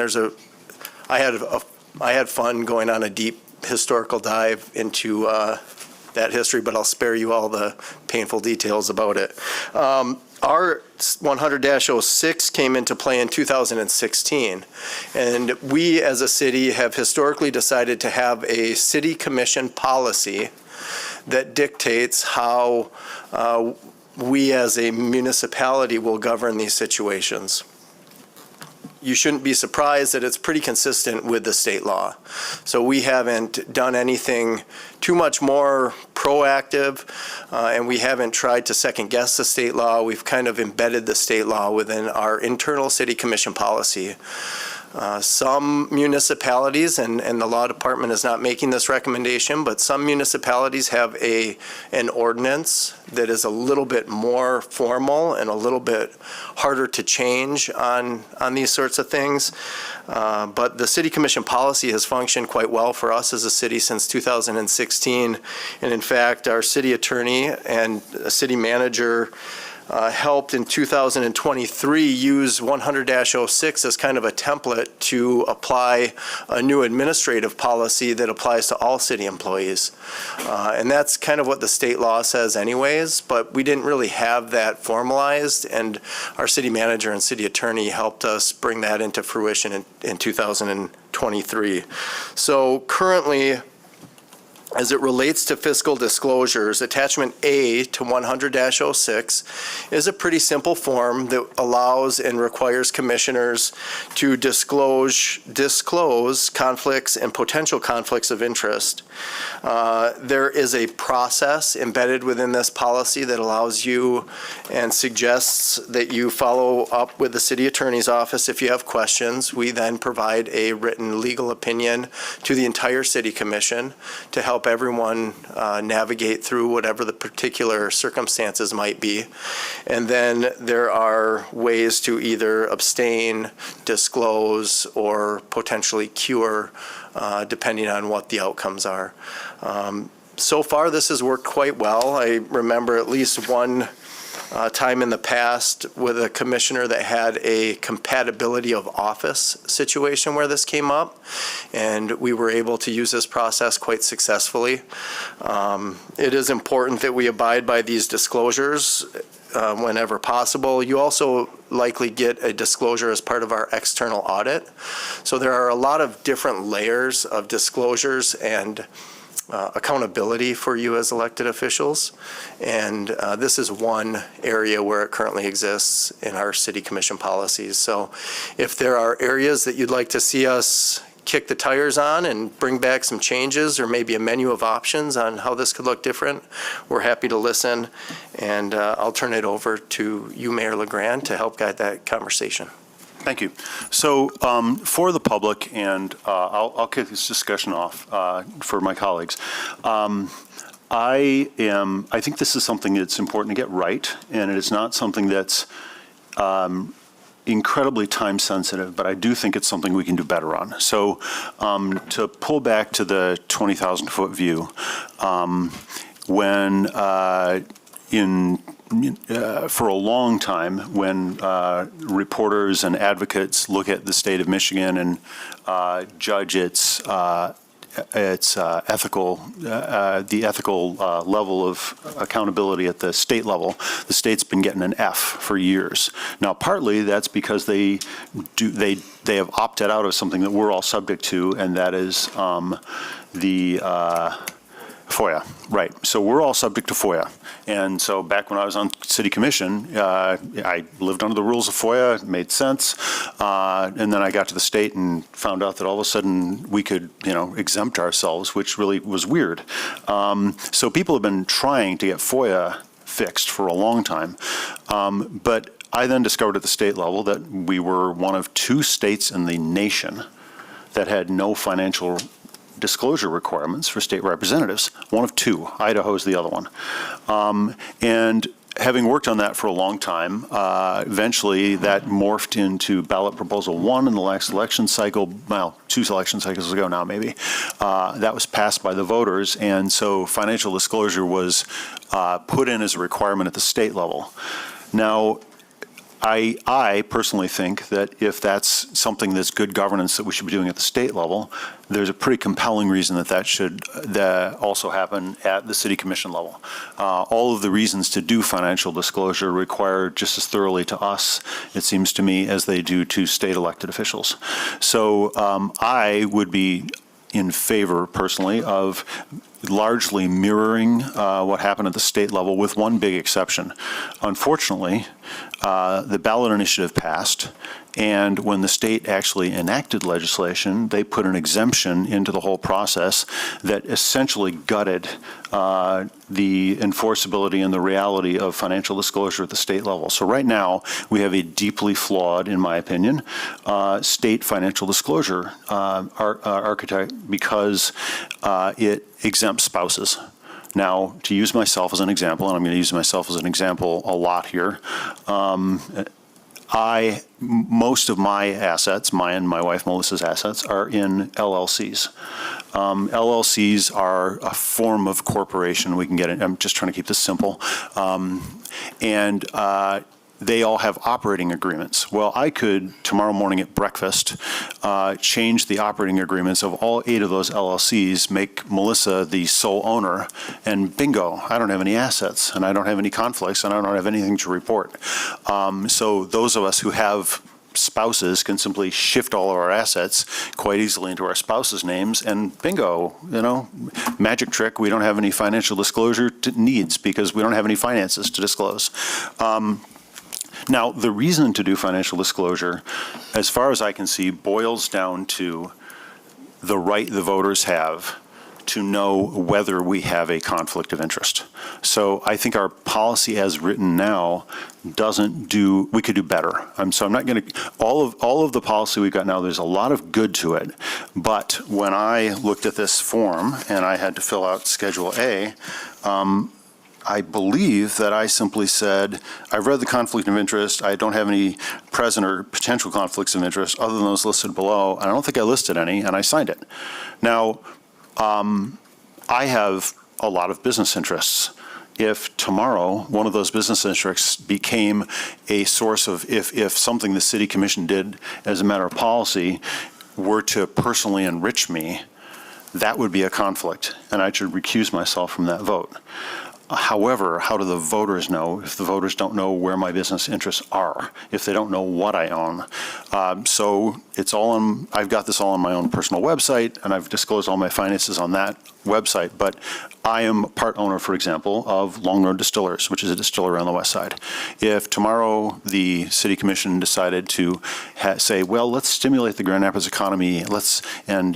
I had fun going on a deep historical dive into that history, but I'll spare you all the painful details about it. Our 100-06 came into play in 2016, and we as a city have historically decided to have a city commission policy that dictates how we as a municipality will govern these situations. You shouldn't be surprised that it's pretty consistent with the state law. So we haven't done anything too much more proactive, and we haven't tried to second guess the state law. We've kind of embedded the state law within our internal city commission policy. Some municipalities, and the law department is not making this recommendation, but some municipalities have an ordinance that is a little bit more formal and a little bit harder to change on these sorts of things. But the city commission policy has functioned quite well for us as a city since 2016. And in fact, our city attorney and city manager helped in 2023 use 100-06 as kind of a template to apply a new administrative policy that applies to all city employees. And that's kind of what the state law says anyways, but we didn't really have that formalized, and our city manager and city attorney helped us bring that into fruition in 2023. So currently, as it relates to fiscal disclosures, Attachment A to 100-06 is a pretty simple form that allows and requires commissioners to disclose conflicts and potential conflicts of interest. There is a process embedded within this policy that allows you and suggests that you follow up with the city attorney's office if you have questions. We then provide a written legal opinion to the entire city commission to help everyone navigate through whatever the particular circumstances might be. And then there are ways to either abstain, disclose, or potentially cure, depending on what the outcomes are. So far, this has worked quite well. I remember at least one time in the past with a commissioner that had a compatibility of office situation where this came up, and we were able to use this process quite successfully. It is important that we abide by these disclosures whenever possible. You also likely get a disclosure as part of our external audit. So there are a lot of different layers of disclosures and accountability for you as elected officials. And this is one area where it currently exists in our city commission policies. So if there are areas that you'd like to see us kick the tires on and bring back some changes or maybe a menu of options on how this could look different, we're happy to listen. And I'll turn it over to you, Mayor LeGrand, to help guide that conversation. Thank you. So for the public, and I'll kick this discussion off for my colleagues. I think this is something that's important to get right, and it is not something that's incredibly time sensitive, but I do think it's something we can do better on. So to pull back to the 20,000 foot view, when for a long time, when reporters and advocates look at the state of Michigan and judge its ethical, the ethical level of accountability at the state level, the state's been getting an F for years. Now, partly that's because they have opted out of something that we're all subject to, and that is the FOIA, right. So we're all subject to FOIA. And so back when I was on city commission, I lived under the rules of FOIA, it made sense. And then I got to the state and found out that all of a sudden we could, exempt ourselves, which really was weird. So people have been trying to get FOIA fixed for a long time. But I then discovered at the state level that we were one of 2 states in the nation that had no financial disclosure requirements for state representatives. One of 2. Idaho's the other one. And having worked on that for a long time, eventually that morphed into ballot proposal 1 in the last election cycle, well, 2 election cycles ago now maybe. That was passed by the voters, and so financial disclosure was put in as a requirement at the state level. Now, I personally think that if that's something that's good governance that we should be doing at the state level, there's a pretty compelling reason that should also happen at the city commission level. All of the reasons to do financial disclosure require just as thoroughly to us, it seems to me, as they do to state elected officials. So I would be in favor personally of largely mirroring what happened at the state level with one big exception. Unfortunately, the ballot initiative passed, and when the state actually enacted legislation, they put an exemption into the whole process that essentially gutted the enforceability and the reality of financial disclosure at the state level. So right now, we have a deeply flawed, in my opinion, state financial disclosure archetype because it exempts spouses. Now, to use myself as an example, and I'm going to use myself as an example a lot here, most of my assets, mine and my wife Melissa's assets, are in LLCs. LLCs are a form of corporation. We can get it. I'm just trying to keep this simple. And they all have operating agreements. Well, I could, tomorrow morning at breakfast, change the operating agreements of all 8 of those LLCs, make Melissa the sole owner, and bingo, I don't have any assets, and I don't have any conflicts, and I don't have anything to report. So those of us who have spouses can simply shift all of our assets quite easily into our spouses' names, and bingo, magic trick, we don't have any financial disclosure needs because we don't have any finances to disclose. Now, the reason to do financial disclosure, as far as I can see, boils down to the right the voters have to know whether we have a conflict of interest. So I think our policy as written now we could do better. So I'm not going to, all of the policy we've got now, there's a lot of good to it. But when I looked at this form and I had to fill out Schedule A, I believe that I simply said, I've read the conflict of interest. I don't have any present or potential conflicts of interest other than those listed below. And I don't think I listed any, and I signed it. Now, I have a lot of business interests. If tomorrow one of those business interests became a source of, if something the city commission did as a matter of policy were to personally enrich me, that would be a conflict, and I should recuse myself from that vote. However, how do the voters know if the voters don't know where my business interests are, if they don't know what I own? So it's all on, I've got this all on my own personal website, and I've disclosed all my finances on that website, but I am part owner, for example, of Long Road Distillers, which is a distillery on the west side. If tomorrow the city commission decided to say, well, let's stimulate the Grand Rapids economy, and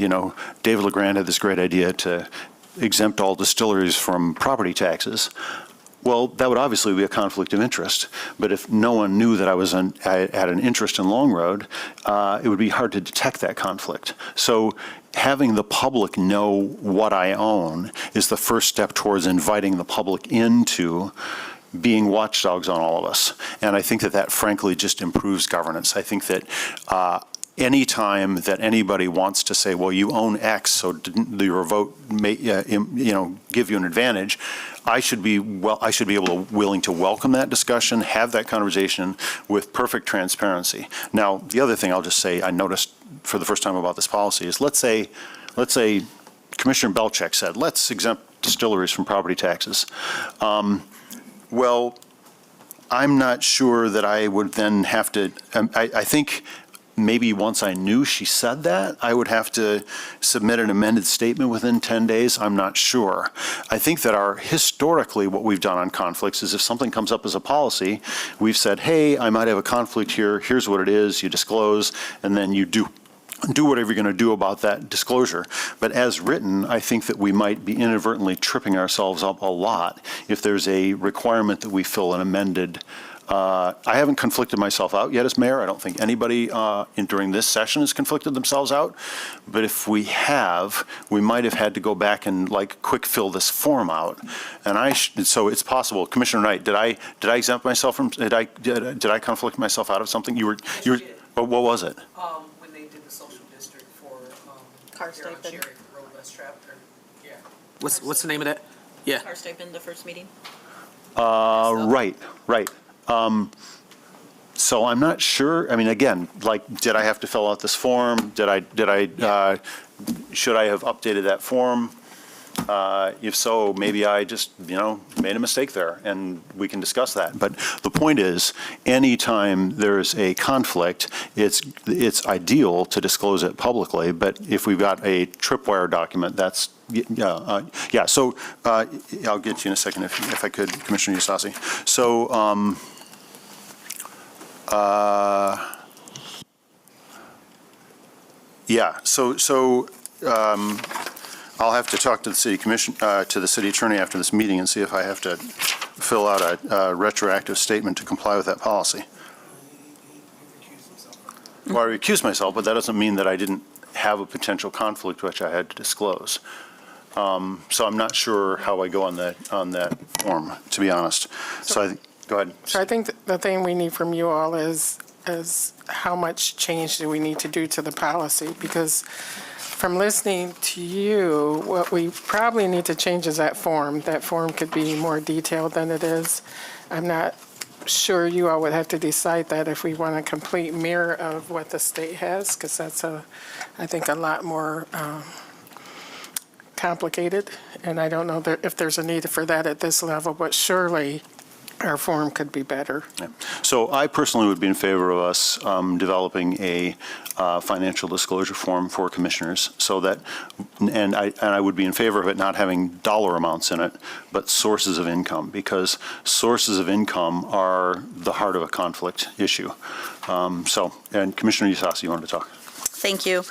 David LeGrand had this great idea to exempt all distilleries from property taxes. Well, that would obviously be a conflict of interest. But if no one knew that I had an interest in Long Road, it would be hard to detect that conflict. So having the public know what I own is the first step towards inviting the public into being watchdogs on all of us. And I think that frankly just improves governance. I think that any time that anybody wants to say, well, you own X, so didn't your vote may, give you an advantage, I should be willing to welcome that discussion, have that conversation with perfect transparency. Now, the other thing I'll just say I noticed for the first time about this policy is let's say Commissioner Belcheck said, let's exempt distilleries from property taxes. Well, I'm not sure that I would then have to, I think maybe once I knew she said that, I would have to submit an amended statement within 10 days. I'm not sure. I think that historically what we've done on conflicts is if something comes up as a policy, we've said, hey, I might have a conflict here. Here's what it is. You disclose, and then you do whatever you're going to do about that disclosure. But as written, I think that we might be inadvertently tripping ourselves up a lot if there's a requirement that we fill an amended. I haven't conflicted myself out yet as mayor. I don't think anybody during this session has conflicted themselves out. But if we have, we might have had to go back and quick fill this form out. And so it's possible. Commissioner Knight, did I exempt myself from? Did I conflict myself out of something? You were. What was it? When they did the social district for Car stipend. road less traffic. Yeah. What's the name of that? Yeah. Car stipend, the first meeting. Right. So I'm not sure. I mean, again, did I have to fill out this form? Should I have updated that form? If so, maybe I just, made a mistake there, and we can discuss that. But the point is, anytime there's a conflict, it's ideal to disclose it publicly. But if we've got a tripwire document, that's yeah. So I'll get you in a second if I could, Commissioner Eustachy. So. Yeah. So. I'll have to talk to the city commission, to the city attorney after this meeting and see if I have to fill out a retroactive statement to comply with that policy. Well, I recused myself, but that doesn't mean that I didn't have a potential conflict which I had to disclose. So I'm not sure how I go on that form, to be honest. So go ahead. So I think the thing we need from you all is how much change do we need to do to the policy? Because from listening to you, what we probably need to change is that form. That form could be more detailed than it is. I'm not sure you all would have to decide that if we want a complete mirror of what the state has, because that's I think a lot more complicated. And I don't know if there's a need for that at this level, but surely our form could be better. Yeah. So I personally would be in favor of us developing a financial disclosure form for commissioners, so that, and I would be in favor of it not having dollar amounts in it, but sources of income, because sources of income are the heart of a conflict issue. And Commissioner Eustachy, you wanted to talk. Thank you.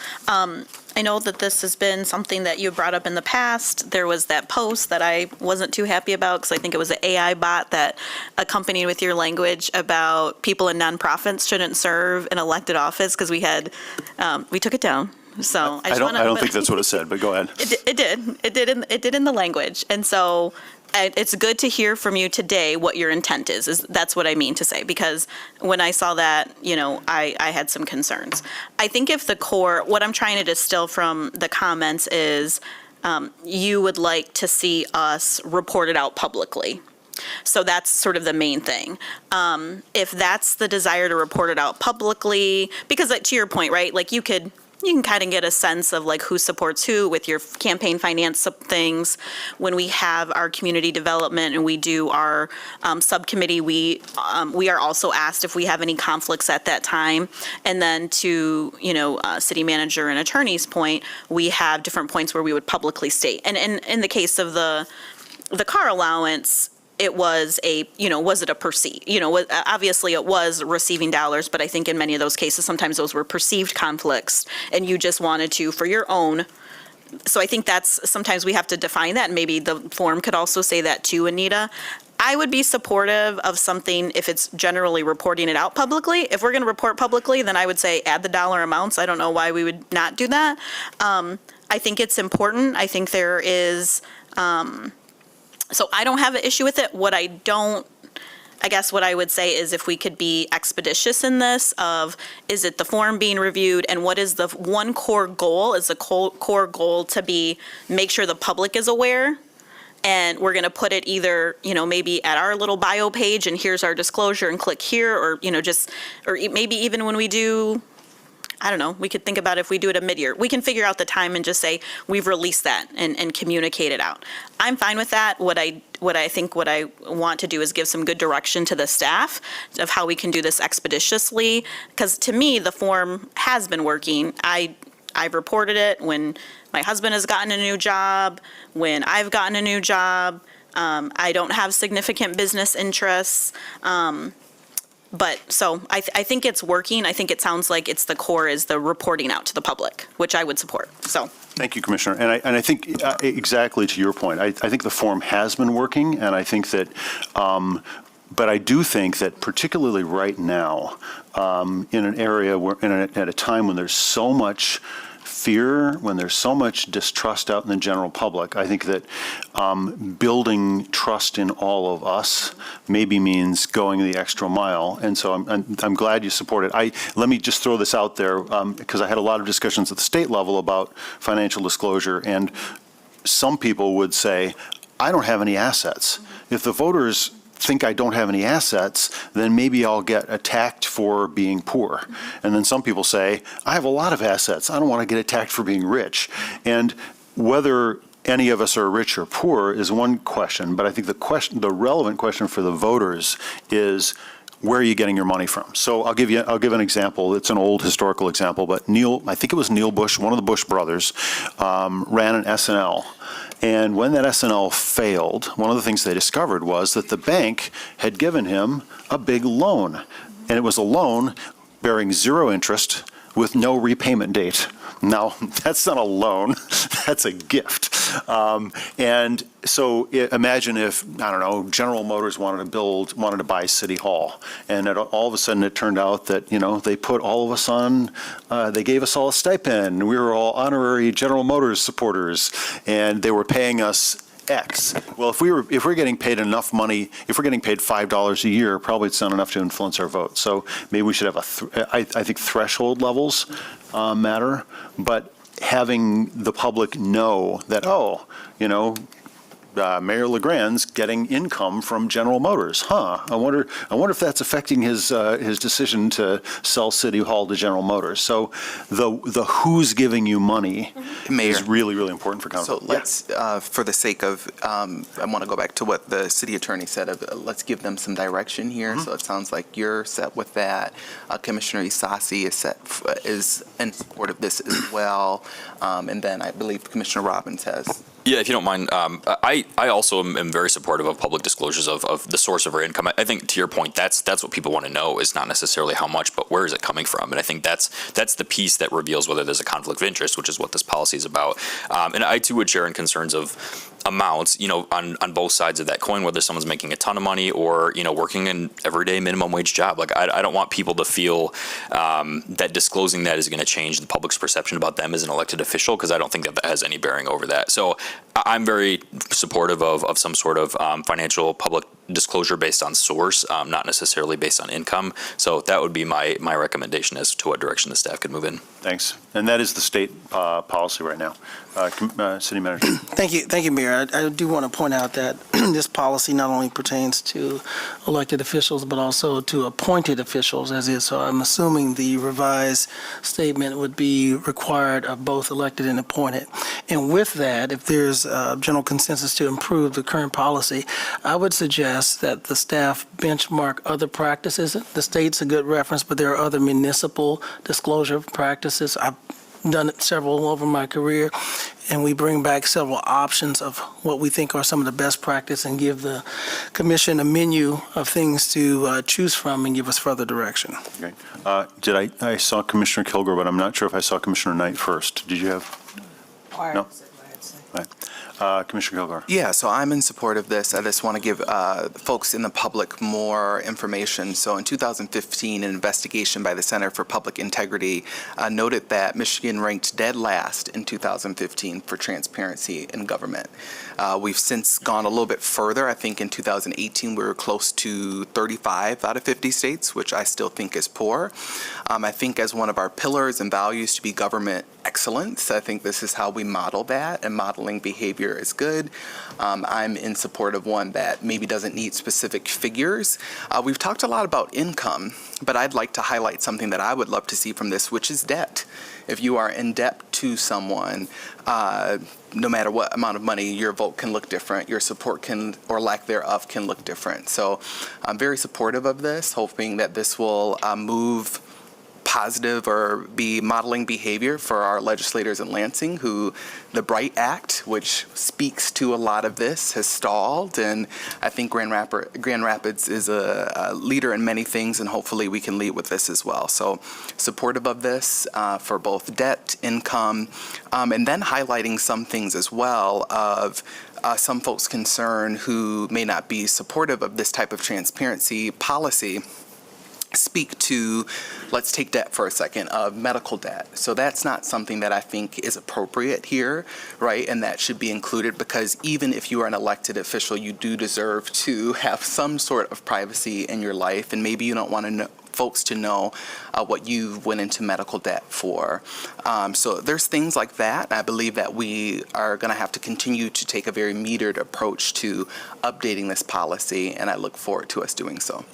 I know that this has been something that you brought up in the past. There was that post that I wasn't too happy about because I think it was an AI bot that accompanied with your language about people in nonprofits shouldn't serve in elected office because we took it down. So I don't think that's what it said, but go ahead. It did in the language. And so it's good to hear from you today what your intent is. That's what I mean to say, because when I saw that, I had some concerns. I think if what I'm trying to distill from the comments is you would like to see us report it out publicly. So that's sort of the main thing. If that's the desire to report it out publicly, because to your point, right, you could you can kind of get a sense of like who supports who with your campaign finance things. When we have our community development and we do our subcommittee, we are also asked if we have any conflicts at that time. And then to, city manager and attorney's point, we have different points where we would publicly state. And in the case of the car allowance, it was was it a perceived, obviously it was receiving dollars, but I think in many of those cases, sometimes those were perceived conflicts and you just wanted to, for your own. So I think sometimes we have to define that, and maybe the form could also say that too, Anita. I would be supportive of something if it's generally reporting it out publicly. If we're going to report publicly, then I would say add the dollar amounts. I don't know why we would not do that. I think it's important. I think there is, so I don't have an issue with it. What I would say is if we could be expeditious in this is it the form being reviewed and what is the one core goal? Is the core goal to make sure the public is aware? And we're going to put it either, maybe at our little bio page and here's our disclosure and click here, or, or maybe even when we do, I don't know, we could think about if we do it a mid-year. We can figure out the time and just say, we've released that and communicate it out. I'm fine with that. What I want to do is give some good direction to the staff of how we can do this expeditiously. Because to me, the form has been working. I've reported it when my husband has gotten a new job, when I've gotten a new job. I don't have significant business interests. But so I think it's working. I think it sounds like it's the core is the reporting out to the public, which I would support. So. Thank you, Commissioner. And I think exactly to your point, I think the form has been working, and I think that, but I do think that particularly right now, in an area where, at a time when there's so much fear, when there's so much distrust out in the general public, I think that building trust in all of us maybe means going the extra mile. And so I'm glad you support it. Let me just throw this out there because I had a lot of discussions at the state level about financial disclosure, and some people would say, I don't have any assets. If the voters think I don't have any assets, then maybe I'll get attacked for being poor. And then some people say, I have a lot of assets. I don't want to get attacked for being rich. And whether any of us are rich or poor is one question, but I think the relevant question for the voters is, where are you getting your money from? So I'll give an example. It's an old historical example, but I think it was Neil Bush, one of the Bush brothers, ran an S&L. And when that S&L failed, one of the things they discovered was that the bank had given him a big loan. And it was a loan bearing 0 interest with no repayment date. Now, that's not a loan, that's a gift. And so imagine if, I don't know, General Motors wanted to buy City Hall. And all of a sudden it turned out that, they put all of us on, they gave us all a stipend. We were all honorary General Motors supporters, and they were paying us X. Well, if we're getting paid enough money, if we're getting paid $5 a year, probably it's not enough to influence our vote. So maybe we should have I think threshold levels matter, but having the public know that, Mayor LeGrand's getting income from General Motors. I wonder if that's affecting his decision to sell City Hall to General Motors. So the who's giving you money is really, really important for council. So let's, for the sake of, I want to go back to what the city attorney said, let's give them some direction here. So it sounds like you're set with that. Commissioner Isasi is in support of this as well. And then I believe Commissioner Robbins has. Yeah, if you don't mind, I also am very supportive of public disclosures of the source of our income. I think, to your point, that's what people want to know, is not necessarily how much, but where is it coming from? And I think that's the piece that reveals whether there's a conflict of interest, which is what this policy is about. And I, too, would share in concerns of amounts, on both sides of that coin, whether someone's making a ton of money or, working an everyday minimum wage job. Like, I don't want people to feel that disclosing that is going to change the public's perception about them as an elected official, because I don't think that has any bearing over that. So I'm very supportive of some sort of financial public disclosure based on source, not necessarily based on income. So that would be my recommendation as to what direction the staff could move in. Thanks. And that is the state policy right now. City Manager. Thank you, Mayor. I do want to point out that this policy not only pertains to elected officials, but also to appointed officials as is. So I'm assuming the revised statement would be required of both elected and appointed. And with that, if there's general consensus to improve the current policy, I would suggest that the staff benchmark other practices. The state's a good reference, but there are other municipal disclosure practices. I've done it several over my career, and we bring back several options of what we think are some of the best practice and give the commission a menu of things to choose from and give us further direction. Okay. I saw Commissioner Kilgore, but I'm not sure if I saw Commissioner Knight first. Did you have? No. Right. Commissioner Kilgore. Yeah, so I'm in support of this. I just want to give folks in the public more information. So in 2015, an investigation by the Center for Public Integrity noted that Michigan ranked dead last in 2015 for transparency in government. We've since gone a little bit further. I think in 2018, we were close to 35 out of 50 states, which I still think is poor. I think as one of our pillars and values to be government excellence, I think this is how we model that, and modeling behavior is good. I'm in support of one that maybe doesn't need specific figures. We've talked a lot about income, but I'd like to highlight something that I would love to see from this, which is debt. If you are in debt to someone, no matter what amount of money, your vote can look different. Your support can, or lack thereof, can look different. So I'm very supportive of this, hoping that this will move positive or be modeling behavior for our legislators in Lansing, who the BRIGHT Act, which speaks to a lot of this, has stalled. And I think Grand Rapids is a leader in many things, and hopefully we can lead with this as well. So supportive of this for both debt, income, and then highlighting some things as well of some folks' concern who may not be supportive of this type of transparency policy. Speak to, let's take debt for a second, of medical debt. So that's not something that I think is appropriate here, right? And that should be included, because even if you are an elected official, you do deserve to have some sort of privacy in your life, and maybe you don't want to know folks to know what you went into medical debt for. So there's things like that. I believe that we are going to have to continue to take a very metered approach to updating this policy, and I look forward to us doing so.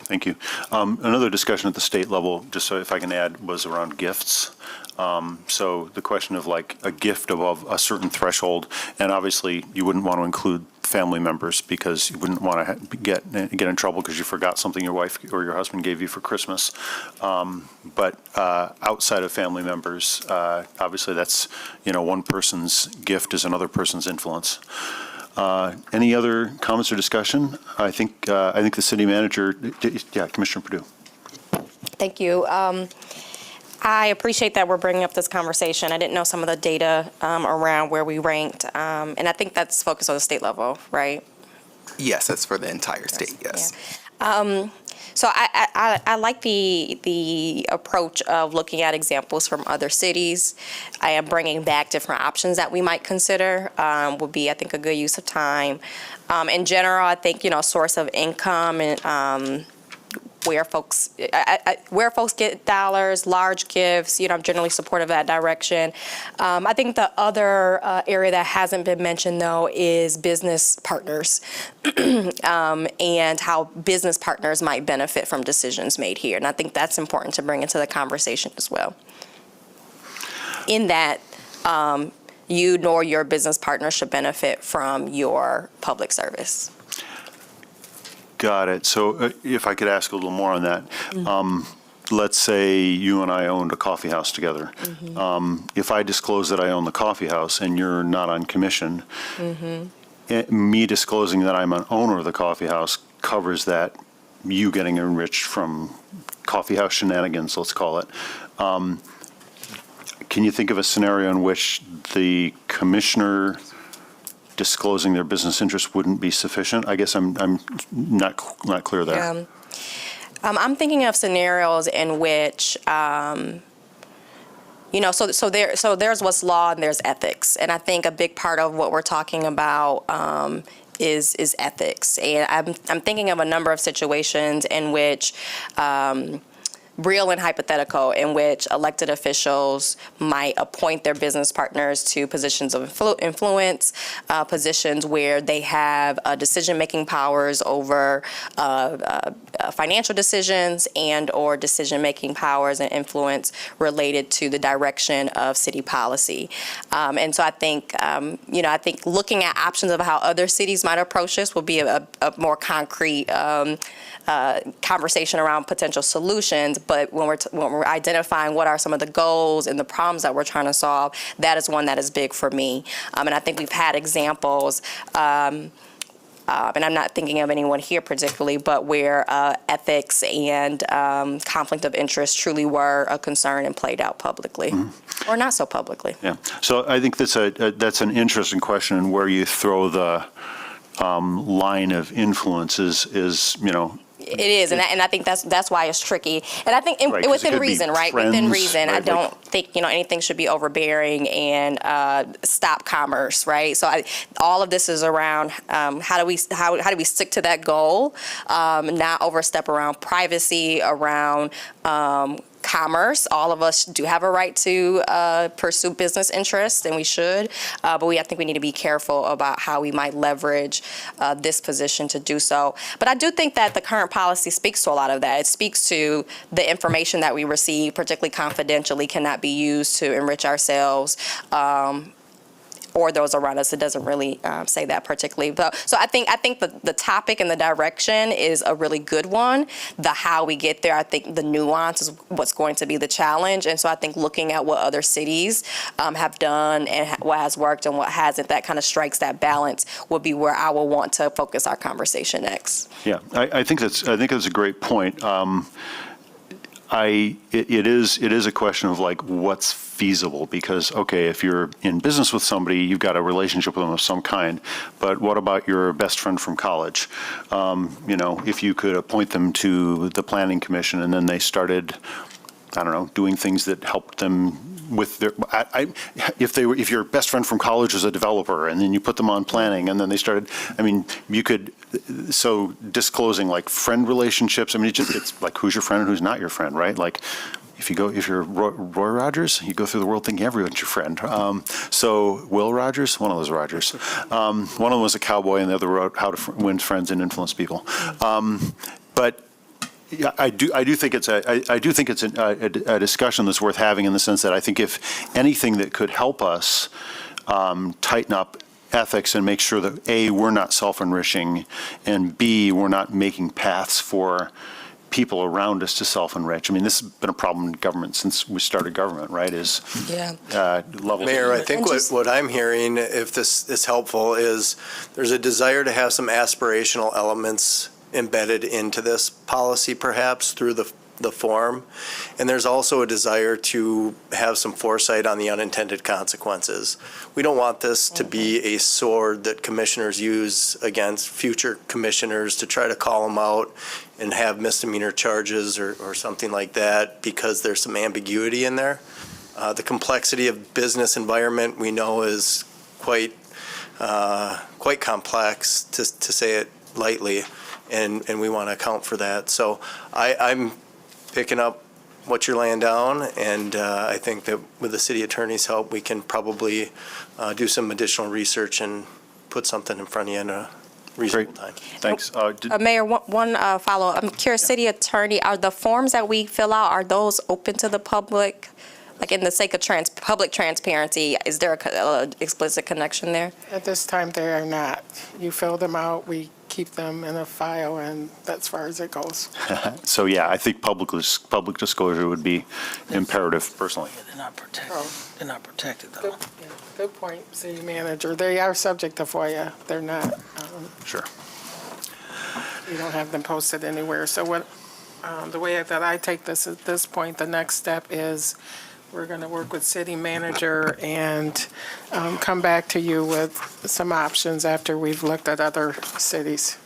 Thank you. Another discussion at the state level, just so if I can add, was around gifts. So the question of like a gift above a certain threshold, and obviously you wouldn't want to include family members because you wouldn't want to get in trouble because you forgot something your wife or your husband gave you for Christmas. But outside of family members, obviously that's, one person's gift is another person's influence. Any other comments or discussion? I think the city manager, Commissioner Perdue. Thank you. I appreciate that we're bringing up this conversation. I didn't know some of the data around where we ranked, and I think that's focused on the state level, right? Yes, that's for the entire state, yes. Yeah. So I like the approach of looking at examples from other cities. I am bringing back different options that we might consider would be, I think, a good use of time. In general, I think, source of income and where folks get dollars, large gifts, I'm generally supportive of that direction. I think the other area that hasn't been mentioned, though, is business partners and how business partners might benefit from decisions made here. And I think that's important to bring into the conversation as well. In that, you nor your business partner should benefit from your public service. Got it. So if I could ask a little more on that. Let's say you and I owned a coffee house together. If I disclose that I own the coffee house and you're not on commission, me disclosing that I'm an owner of the coffee house covers that, you getting enriched from coffee house shenanigans, let's call it. Can you think of a scenario in which the commissioner disclosing their business interest wouldn't be sufficient? I guess I'm not clear there. I'm thinking of scenarios in which, so there's what's law and there's ethics, and I think a big part of what we're talking about is ethics. And I'm thinking of a number of situations in which real and hypothetical, in which elected officials might appoint their business partners to positions of influence, positions where they have decision-making powers over financial decisions and or decision-making powers and influence related to the direction of city policy. And so I think, I think looking at options of how other cities might approach this will be a more concrete conversation around potential solutions. But when we're identifying what are some of the goals and the problems that we're trying to solve, that is one that is big for me. And I think we've had examples, and I'm not thinking of anyone here particularly, but where ethics and conflict of interest truly were a concern and played out publicly, or not so publicly. Yeah. So I think that's an interesting question, and where you throw the line of influence is It is, and I think that's why it's tricky. And I think Right, 'cause it within could be reason, right? friends, Within reason, I right, don't think anything should be overbearing and stop commerce, right? So all of this is around how do we stick to that goal, not overstep around privacy, around commerce. All of us do have a right to pursue business interests, and we should. But I think we need to be careful about how we might leverage this position to do so. But I do think that the current policy speaks to a lot of that. It speaks to the information that we receive, particularly confidentially, cannot be used to enrich ourselves. Or those around us. It doesn't really say that particularly. So I think the topic and the direction is a really good one. The how we get there, I think the nuance is what's going to be the challenge. And so I think looking at what other cities have done and what has worked and what hasn't, that kind of strikes that balance would be where I will want to focus our conversation next. Yeah, I think that's a great point. It is a question of like what's feasible, because okay, if you're in business with somebody, you've got a relationship with them of some kind, but what about your best friend from college? If you could appoint them to the planning commission and then they started, I don't know, doing things that helped them with their, if your best friend from college was a developer and then you put them on planning and then they started, you could, so disclosing like friend relationships, it's like who's your friend and who's not your friend, right? Like if you're Roy Rogers, you go through the world thinking everyone's your friend. So Will Rogers, one of those Rogers. One of them was a cowboy and the other wrote How to Win Friends and Influence People. But yeah, I do think it's a discussion that's worth having, in the sense that I think if anything that could help us tighten up ethics and make sure that A, we're not self-enriching, and B, we're not making paths for people around us to self-enrich. This has been a problem in government since we started government, right? Levels. Mayor, I think what I'm hearing, if this is helpful, is there's a desire to have some aspirational elements embedded into this policy, perhaps through the form. And there's also a desire to have some foresight on the unintended consequences. We don't want this to be a sword that commissioners use against future commissioners to try to call them out and have misdemeanor charges or something like that, because there's some ambiguity in there. The complexity of business environment we know is quite complex, to say it lightly. And we want to account for that. So I'm picking up what you're laying down, and I think that with the city attorney's help, we can probably do some additional research and put something in front of you in a reasonable time. Thanks. Mayor, one follow-up. I'm curious, city attorney, are the forms that we fill out, are those open to the public? Like, in the sake of public transparency, is there a explicit connection there? At this time, they are not. You fill them out, we keep them in a file, and that's as far as it goes. So yeah, I think public disclosure would be imperative, personally. They're not protected, though. Good point, city manager. They are subject to FOIA. They're not. Sure. You don't have them posted anywhere. So the way that I take this at this point, the next step is we're going to work with city manager and come back to you with some options after we've looked at other cities.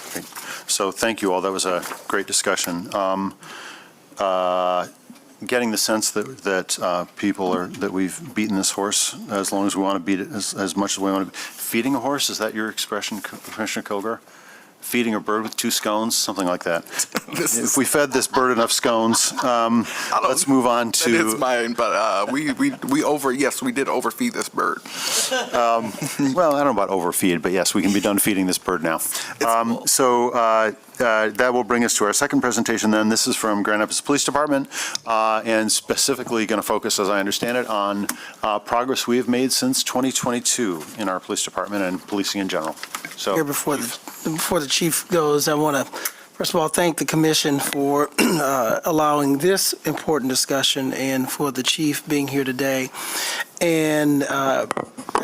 Okay. So thank you all. That was a great discussion. getting the sense that people are, that we've beaten this horse as long as we want to beat it, as much as we want to. Feeding a horse, is that your expression, Commissioner Kilgore? Feeding a bird with 2 scones, something like that. If we fed this bird enough scones, let's move on to. That is mine, but we did overfeed this bird. Well, I don't know about overfeed, but yes, we can be done feeding this bird now. That will bring us to our second presentation then. This is from Grand Rapids Police Department, and specifically going to focus, as I understand it, on progress we have made since 2022 in our police department and policing in general. So Here before the chief goes, I want to, first of all, thank the commission for allowing this important discussion and for the chief being here today. And I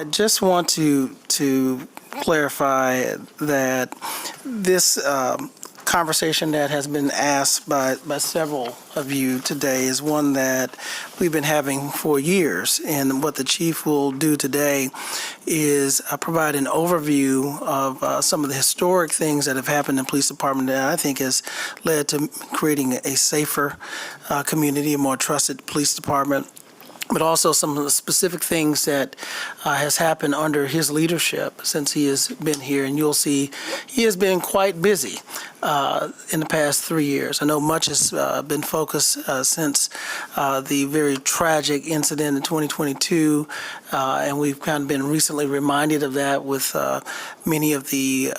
just want to clarify that this conversation that has been asked by several of you today is one that we've been having for years. And what the chief will do today is provide an overview of some of the historic things that have happened in the police department that I think has led to creating a safer community, a more trusted police department, but also some of the specific things that has happened under his leadership since he has been here. And you'll see he has been quite busy in the past 3 years. I know much has been focused since the very tragic incident in 2022, and we've kind of been recently reminded of that with many of the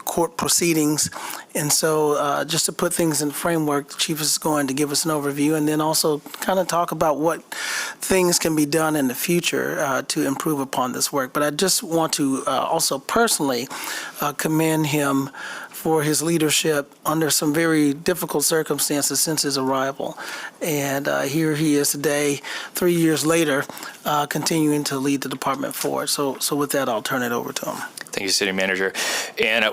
court proceedings. And so just to put things in framework, the chief is going to give us an overview and then also kind of talk about what things can be done in the future to improve upon this work. But I just want to also personally commend him for his leadership under some very difficult circumstances since his arrival. And here he is today, 3 years later, continuing to lead the department forward. So with that, I'll turn it over to him. Thank you, City Manager. And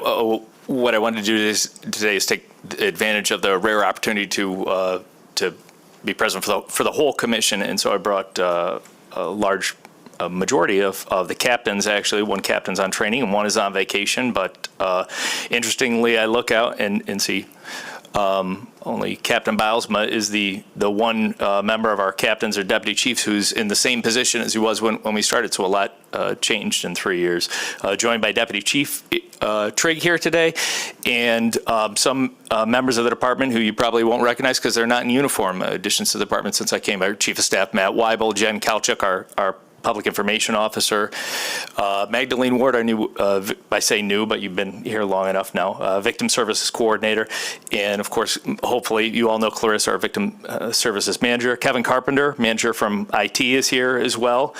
what I wanted to do today is take advantage of the rare opportunity to be present for the whole commission. And so I brought a large majority of the captains. Actually, one captain's on training and one is on vacation. But interestingly, I look out and see only Captain Bilesma is the one member of our captains or deputy chiefs who's in the same position as he was when we started. So a lot changed in 3 years. Joined by Deputy Chief Trigg here today, and some members of the department who you probably won't recognize because they're not in uniform. Additions to the department since I came. Our Chief of Staff Matt Weibel, Jen Kalchuk, our Public Information Officer, Magdalene Ward, our new, I say new, but you've been here long enough now, Victim Services Coordinator, and of course, hopefully, you all know Clarissa, our Victim Services Manager. Kevin Carpenter, Manager from IT, is here as well.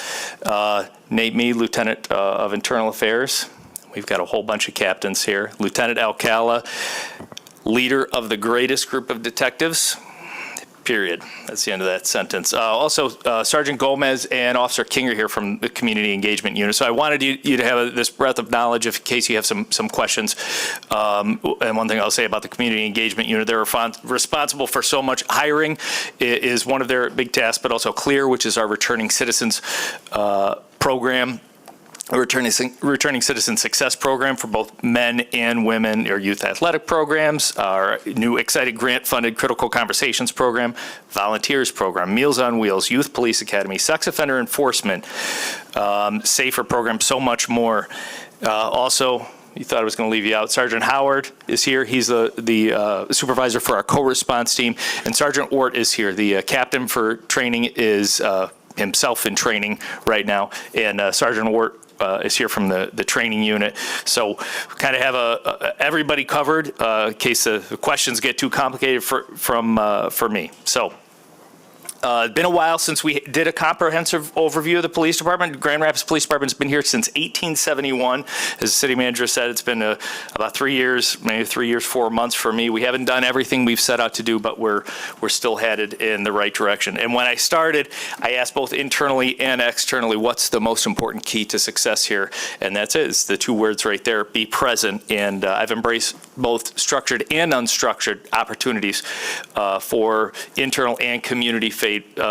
Nate Mead, Lieutenant of Internal Affairs. We've got a whole bunch of captains here. Lieutenant Alcala, leader of the greatest group of detectives. Period. That's the end of that sentence. Also, Sergeant Gomez and Officer King are here from the Community Engagement Unit. So I wanted you to have this breadth of knowledge in case you have some questions. And one thing I'll say about the Community Engagement Unit, they're responsible for so much. Hiring is one of their big tasks, but also CLEAR, which is our returning citizens program. Returning Citizen Success Program for both men and women, or youth athletic programs, our new exciting grant-funded Critical Conversations Program, Volunteers Program, Meals on Wheels, Youth Police Academy, Sex Offender Enforcement, Safer Program, so much more. Also, you thought I was going to leave you out. Sergeant Howard is here. He's the supervisor for our co-response team. And Sergeant Ort is here. The captain for training is himself in training right now. And Sergeant Ort is here from the training unit. So kind of have everybody covered in case the questions get too complicated for me. So it's been a while since we did a comprehensive overview of the police department. Grand Rapids Police Department's been here since 1871. As the city manager said, it's been about 3 years, maybe 3 years, 4 months for me. We haven't done everything we've set out to do, but we're still headed in the right direction. And when I started, I asked both internally and externally, what's the most important key to success here? And that's it. It's the 2 words right there, be present. And I've embraced both structured and unstructured opportunities for internal and community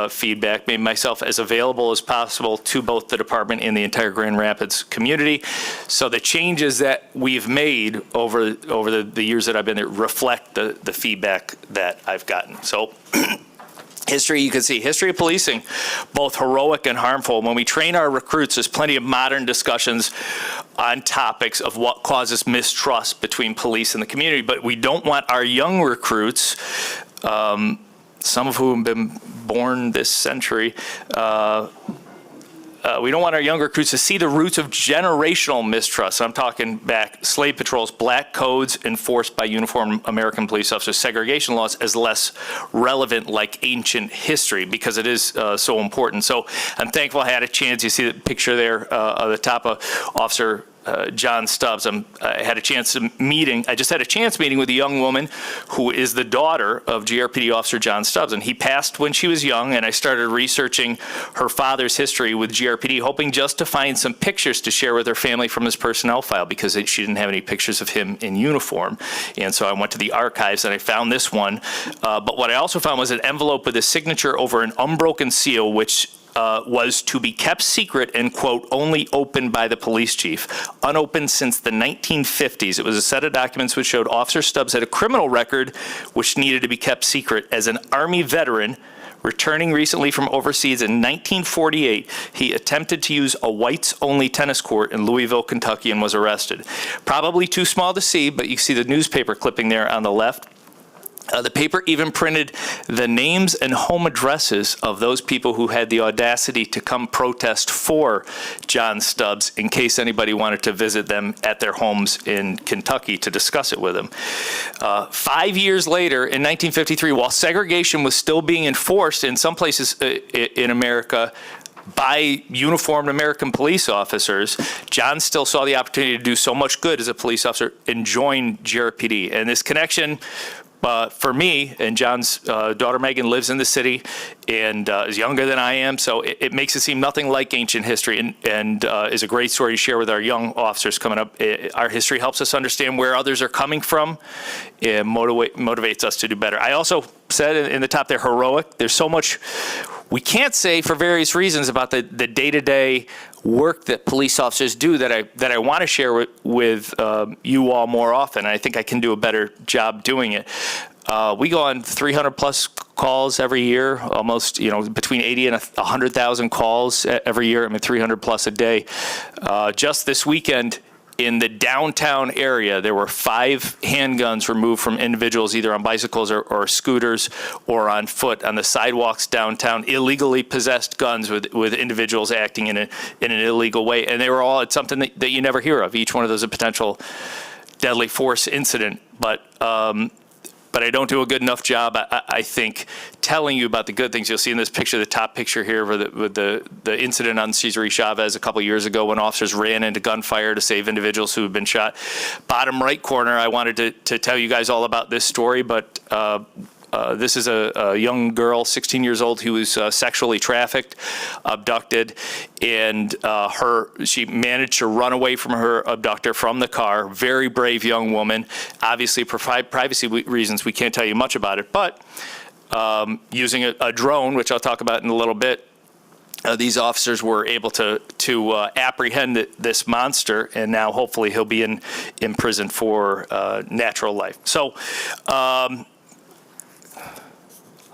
feedback, made myself as available as possible to both the department and the entire Grand Rapids community. So the changes that we've made over the years that I've been there reflect the feedback that I've gotten. So History, you can see history of policing, both heroic and harmful. When we train our recruits, there's plenty of modern discussions on topics of what causes mistrust between police and the community, but we don't want our young recruits, some of whom have been born this century, we don't want our young recruits to see the roots of generational mistrust. I'm talking back slave patrols, black codes enforced by uniformed American police officers, segregation laws as less relevant like ancient history because it is so important. So I'm thankful I had a chance. You see the picture there at the top of Officer John Stubbs. I had a chance meeting. I just had a chance meeting with a young woman who is the daughter of GRPD Officer John Stubbs, and he passed when she was young. And I started researching her father's history with GRPD, hoping just to find some pictures to share with her family from his personnel file because she didn't have any pictures of him in uniform. And so I went to the archives and I found this one. But what I also found was an envelope with a signature over an unbroken seal, which was to be kept secret and, quote, only opened by the police chief. Unopened since the 1950s. It was a set of documents which showed Officer Stubbs had a criminal record which needed to be kept secret. As an Army veteran returning recently from overseas in 1948, he attempted to use a whites-only tennis court in Louisville, Kentucky, and was arrested. Probably too small to see, but you see the newspaper clipping there on the left. The paper even printed the names and home addresses of those people who had the audacity to come protest for John Stubbs in case anybody wanted to visit them at their homes in Kentucky to discuss it with him. 5 years later, in 1953, while segregation was still being enforced in some places in America by uniformed American police officers, John still saw the opportunity to do so much good as a police officer and joined GRPD. And this connection for me, and John's daughter Megan lives in the city and is younger than I am, so it makes it seem nothing like ancient history and is a great story to share with our young officers coming up. Our history helps us understand where others are coming from and motivates us to do better. I also said in the top there, heroic. There's so much we can't say for various reasons about the day-to-day work that police officers do that I want to share with you all more often. I think I can do a better job doing it. We go on 300 plus calls every year, almost, between 80 and 100,000 calls every year. 300 plus a day. Just this weekend, in the downtown area, there were 5 handguns removed from individuals either on bicycles or scooters or on foot on the sidewalks downtown, illegally possessed guns with individuals acting in an illegal way. And they were all, it's something that you never hear of. Each one of those is a potential deadly force incident. But I don't do a good enough job, I think, telling you about the good things. You'll see in this picture, the top picture here, with the incident on Cesare Chavez a couple years ago when officers ran into gunfire to save individuals who had been shot. Bottom right corner, I wanted to tell you guys all about this story, but this is a young girl, 16 years old, who was sexually trafficked, abducted, and she managed to run away from her abductor from the car. Very brave young woman. Obviously, for privacy reasons, we can't tell you much about it, but using a drone, which I'll talk about in a little bit, these officers were able to apprehend this monster, and now hopefully he'll be in prison for natural life. So.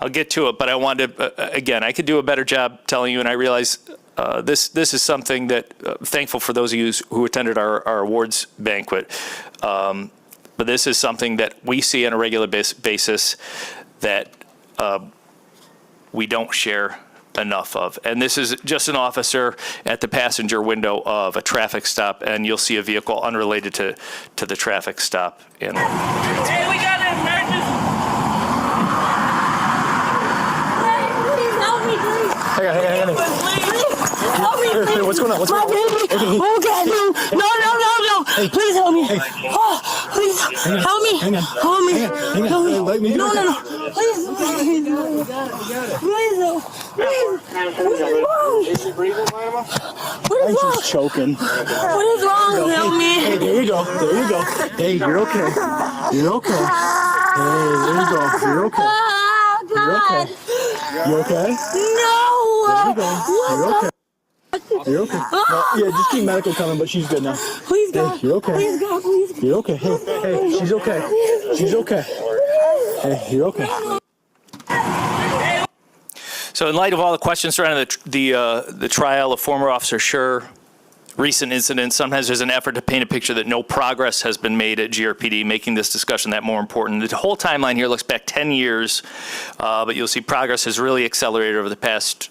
I'll get to it, but I wanted to, again, I could do a better job telling you, and I realize this is something that, thankful for those of you who attended our awards banquet, but this is something that we see on a regular basis that we don't share enough of. And this is just an officer at the passenger window of a traffic stop, and you'll see a vehicle unrelated to the traffic stop. Hey, we got an emergency! Hang on. Help me, please. What's going on? My baby. Okay, no. Hey. Please help me. Hey. Oh, please help me. Hang on. Help me. Help me. Let me No. Please. Please help. Please. What is wrong? Is she breathing, Mama? What is wrong? She's choking. What is wrong? Help me. Hey, there you go. Hey, you're okay. You're okay. Hey, there you go. You're okay. You're okay. You okay? No. There you go. You're okay. You're okay. No, yeah, just keep medical coming, but she's good now. Please, God. Hey, you're okay. Please, God, please. You're okay. Hey, she's okay. She's okay. Hey, you're okay. So in light of all the questions surrounding the trial of former Officer Scher, recent incidents, sometimes there's an effort to paint a picture that no progress has been made at GRPD, making this discussion that more important. The whole timeline here looks back 10 years, but you'll see progress has really accelerated over the past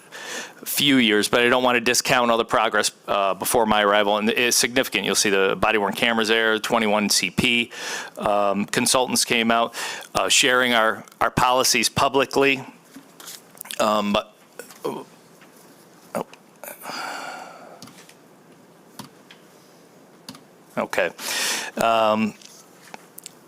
few years, but I don't want to discount all the progress before my arrival, and it's significant. You'll see the body-worn cameras there, 21 CP. Consultants came out sharing our policies publicly. Okay.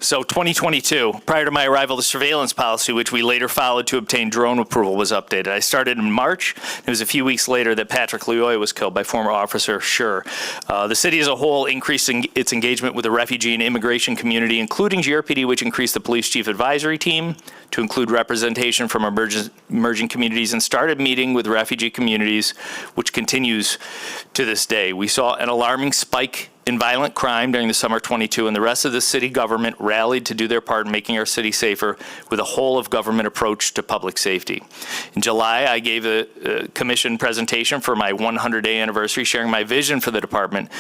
So 2022, prior to my arrival, the surveillance policy, which we later followed to obtain drone approval, was updated. I started in March. It was a few weeks later that Patrick Loyoy was killed by former Officer Scher. The city as a whole increased its engagement with the refugee and immigration community, including GRPD, which increased the police chief advisory team to include representation from emerging communities, and started meeting with refugee communities, which continues to this day. We saw an alarming spike in violent crime during the summer of 22, and the rest of the city government rallied to do their part in making our city safer with a whole-of-government approach to public safety. In July, I gave a commission presentation for my 100-day anniversary, sharing my vision for the department.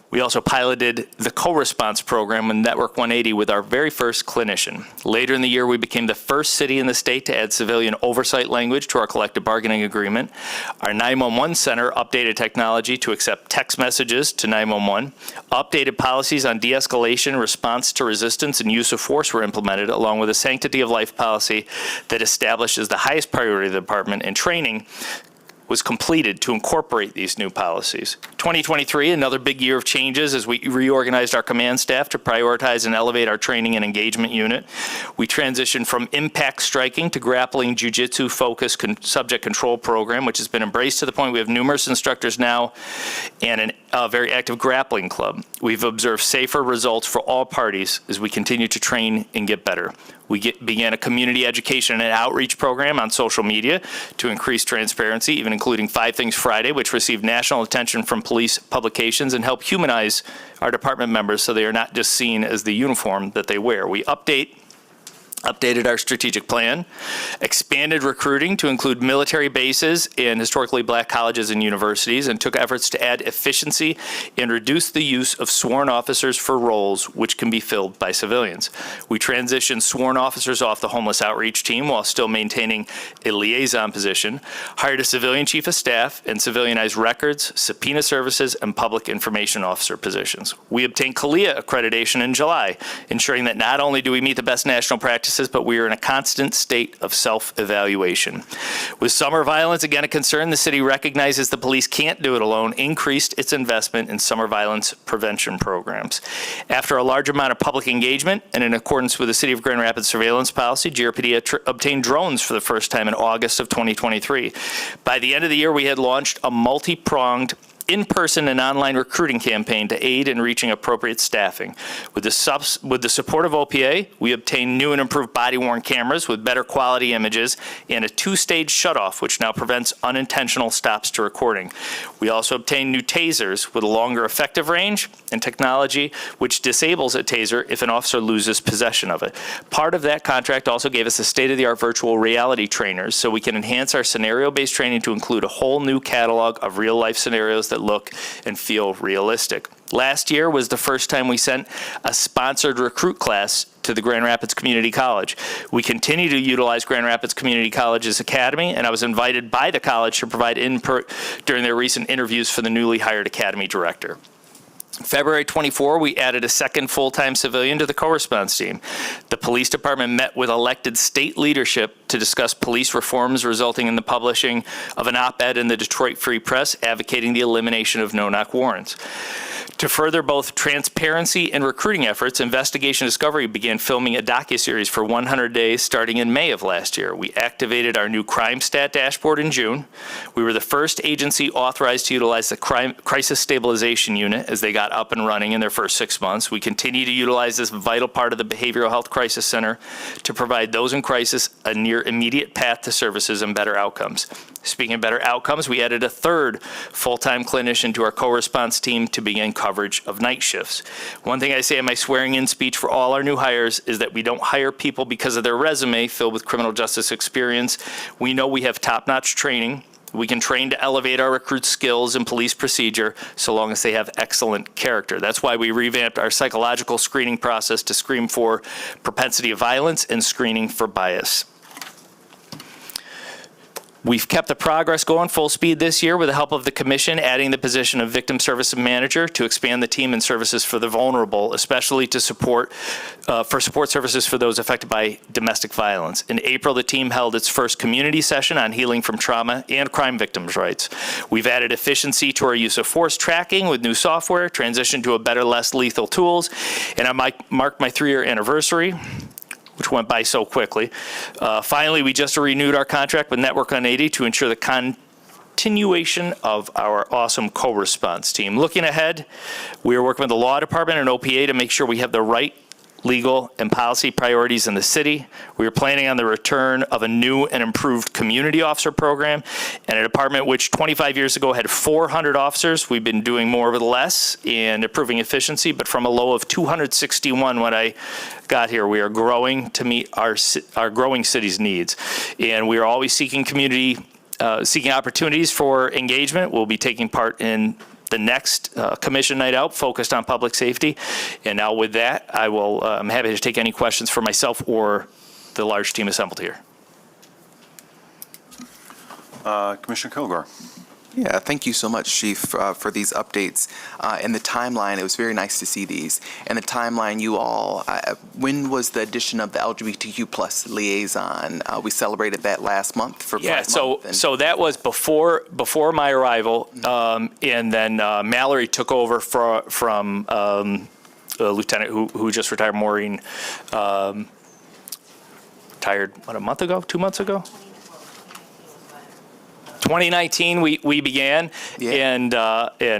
We also piloted the co-response program in Network 180 with our very first clinician. Later in the year, we became the first city in the state to add civilian oversight language to our collective bargaining agreement. Our 911 center updated technology to accept text messages to 911. Updated policies on de-escalation, response to resistance, and use of force were implemented, along with a sanctity of life policy that establishes the highest priority of the department, and training was completed to incorporate these new policies. 2023, another big year of changes as we reorganized our command staff to prioritize and elevate our training and engagement unit. We transitioned from impact striking to grappling jiu-jitsu focused subject control program, which has been embraced to the point we have numerous instructors now and a very active grappling club. We've observed safer results for all parties as we continue to train and get better. We began a community education and outreach program on social media to increase transparency, even including 5 Things Friday, which received national attention from police publications and help humanize our department members so they are not just seen as the uniform that they wear. We updated our strategic plan, expanded recruiting to include military bases and historically black colleges and universities, and took efforts to add efficiency and reduce the use of sworn officers for roles which can be filled by civilians. We transitioned sworn officers off the homeless outreach team while still maintaining a liaison position, hired a civilian chief of staff, and civilianized records, subpoena services, and public information officer positions. We obtained CALIA accreditation in July, ensuring that not only do we meet the best national practices, but we are in a constant state of self-evaluation. With summer violence again a concern, the city recognizes the police can't do it alone, increased its investment in summer violence prevention programs. After a large amount of public engagement and in accordance with the City of Grand Rapids surveillance policy, GRPD obtained drones for the first time in August of 2023. By the end of the year, we had launched a multi-pronged in-person and online recruiting campaign to aid in reaching appropriate staffing. With the support of OPA, we obtained new and improved body-worn cameras with better quality images and a 2-stage shutoff, which now prevents unintentional stops to recording. We also obtained new tasers with a longer effective range and technology which disables a taser if an officer loses possession of it. Part of that contract also gave us a state-of-the-art virtual reality trainers so we can enhance our scenario-based training to include a whole new catalog of real-life scenarios that look and feel realistic. Last year was the first time we sent a sponsored recruit class to the Grand Rapids Community College. We continue to utilize Grand Rapids Community College's academy, and I was invited by the college to provide input during their recent interviews for the newly hired academy director. February 24, we added a second full-time civilian to the co-response team. The police department met with elected state leadership to discuss police reforms, resulting in the publishing of an op-ed in the Detroit Free Press advocating the elimination of no-knock warrants. To further both transparency and recruiting efforts, Investigation Discovery began filming a docuseries for 100 days starting in May of last year. We activated our new crime stat dashboard in June. We were the first agency authorized to utilize the crisis stabilization unit as they got up and running in their first 6 months. We continue to utilize this vital part of the Behavioral Health Crisis Center to provide those in crisis a near immediate path to services and better outcomes. Speaking of better outcomes, we added a third full-time clinician to our co-response team to begin coverage of night shifts. One thing I say in my swearing-in speech for all our new hires is that we don't hire people because of their resume filled with criminal justice experience. We know we have top-notch training. We can train to elevate our recruits' skills and police procedure so long as they have excellent character. That's why we revamped our psychological screening process to screen for propensity of violence and screening for bias. We've kept the progress going full speed this year with the help of the commission, adding the position of victim service manager to expand the team and services for the vulnerable, especially to support services for those affected by domestic violence. In April, the team held its first community session on healing from trauma and crime victims' rights. We've added efficiency to our use of force tracking with new software, transitioned to a better, less lethal tools, and I marked my 3-year anniversary, which went by so quickly. Finally, we just renewed our contract with Network 180 to ensure the continuation of our awesome co-response team. Looking ahead, we are working with the law department and OPA to make sure we have the right legal and policy priorities in the city. We are planning on the return of a new and improved community officer program and a department which 25 years ago had 400 officers. We've been doing more with less and improving efficiency, but from a low of 261 when I got here, we are growing to meet our growing city's needs. And we are always seeking opportunities for engagement. We'll be taking part in the next commission night out focused on public safety. And now with that, I'm happy to take any questions for myself or the large team assembled here. Commissioner Kilgore. Yeah, thank you so much, Chief, for these updates. And the timeline, it was very nice to see these. And the timeline, you all, when was the addition of the LGBTQ plus liaison? We celebrated that last month for Pride Month. So that was before my arrival, and then Mallory took over from the lieutenant who just retired, Maureen, retired, a month ago, 2 months ago? 2019 we began, and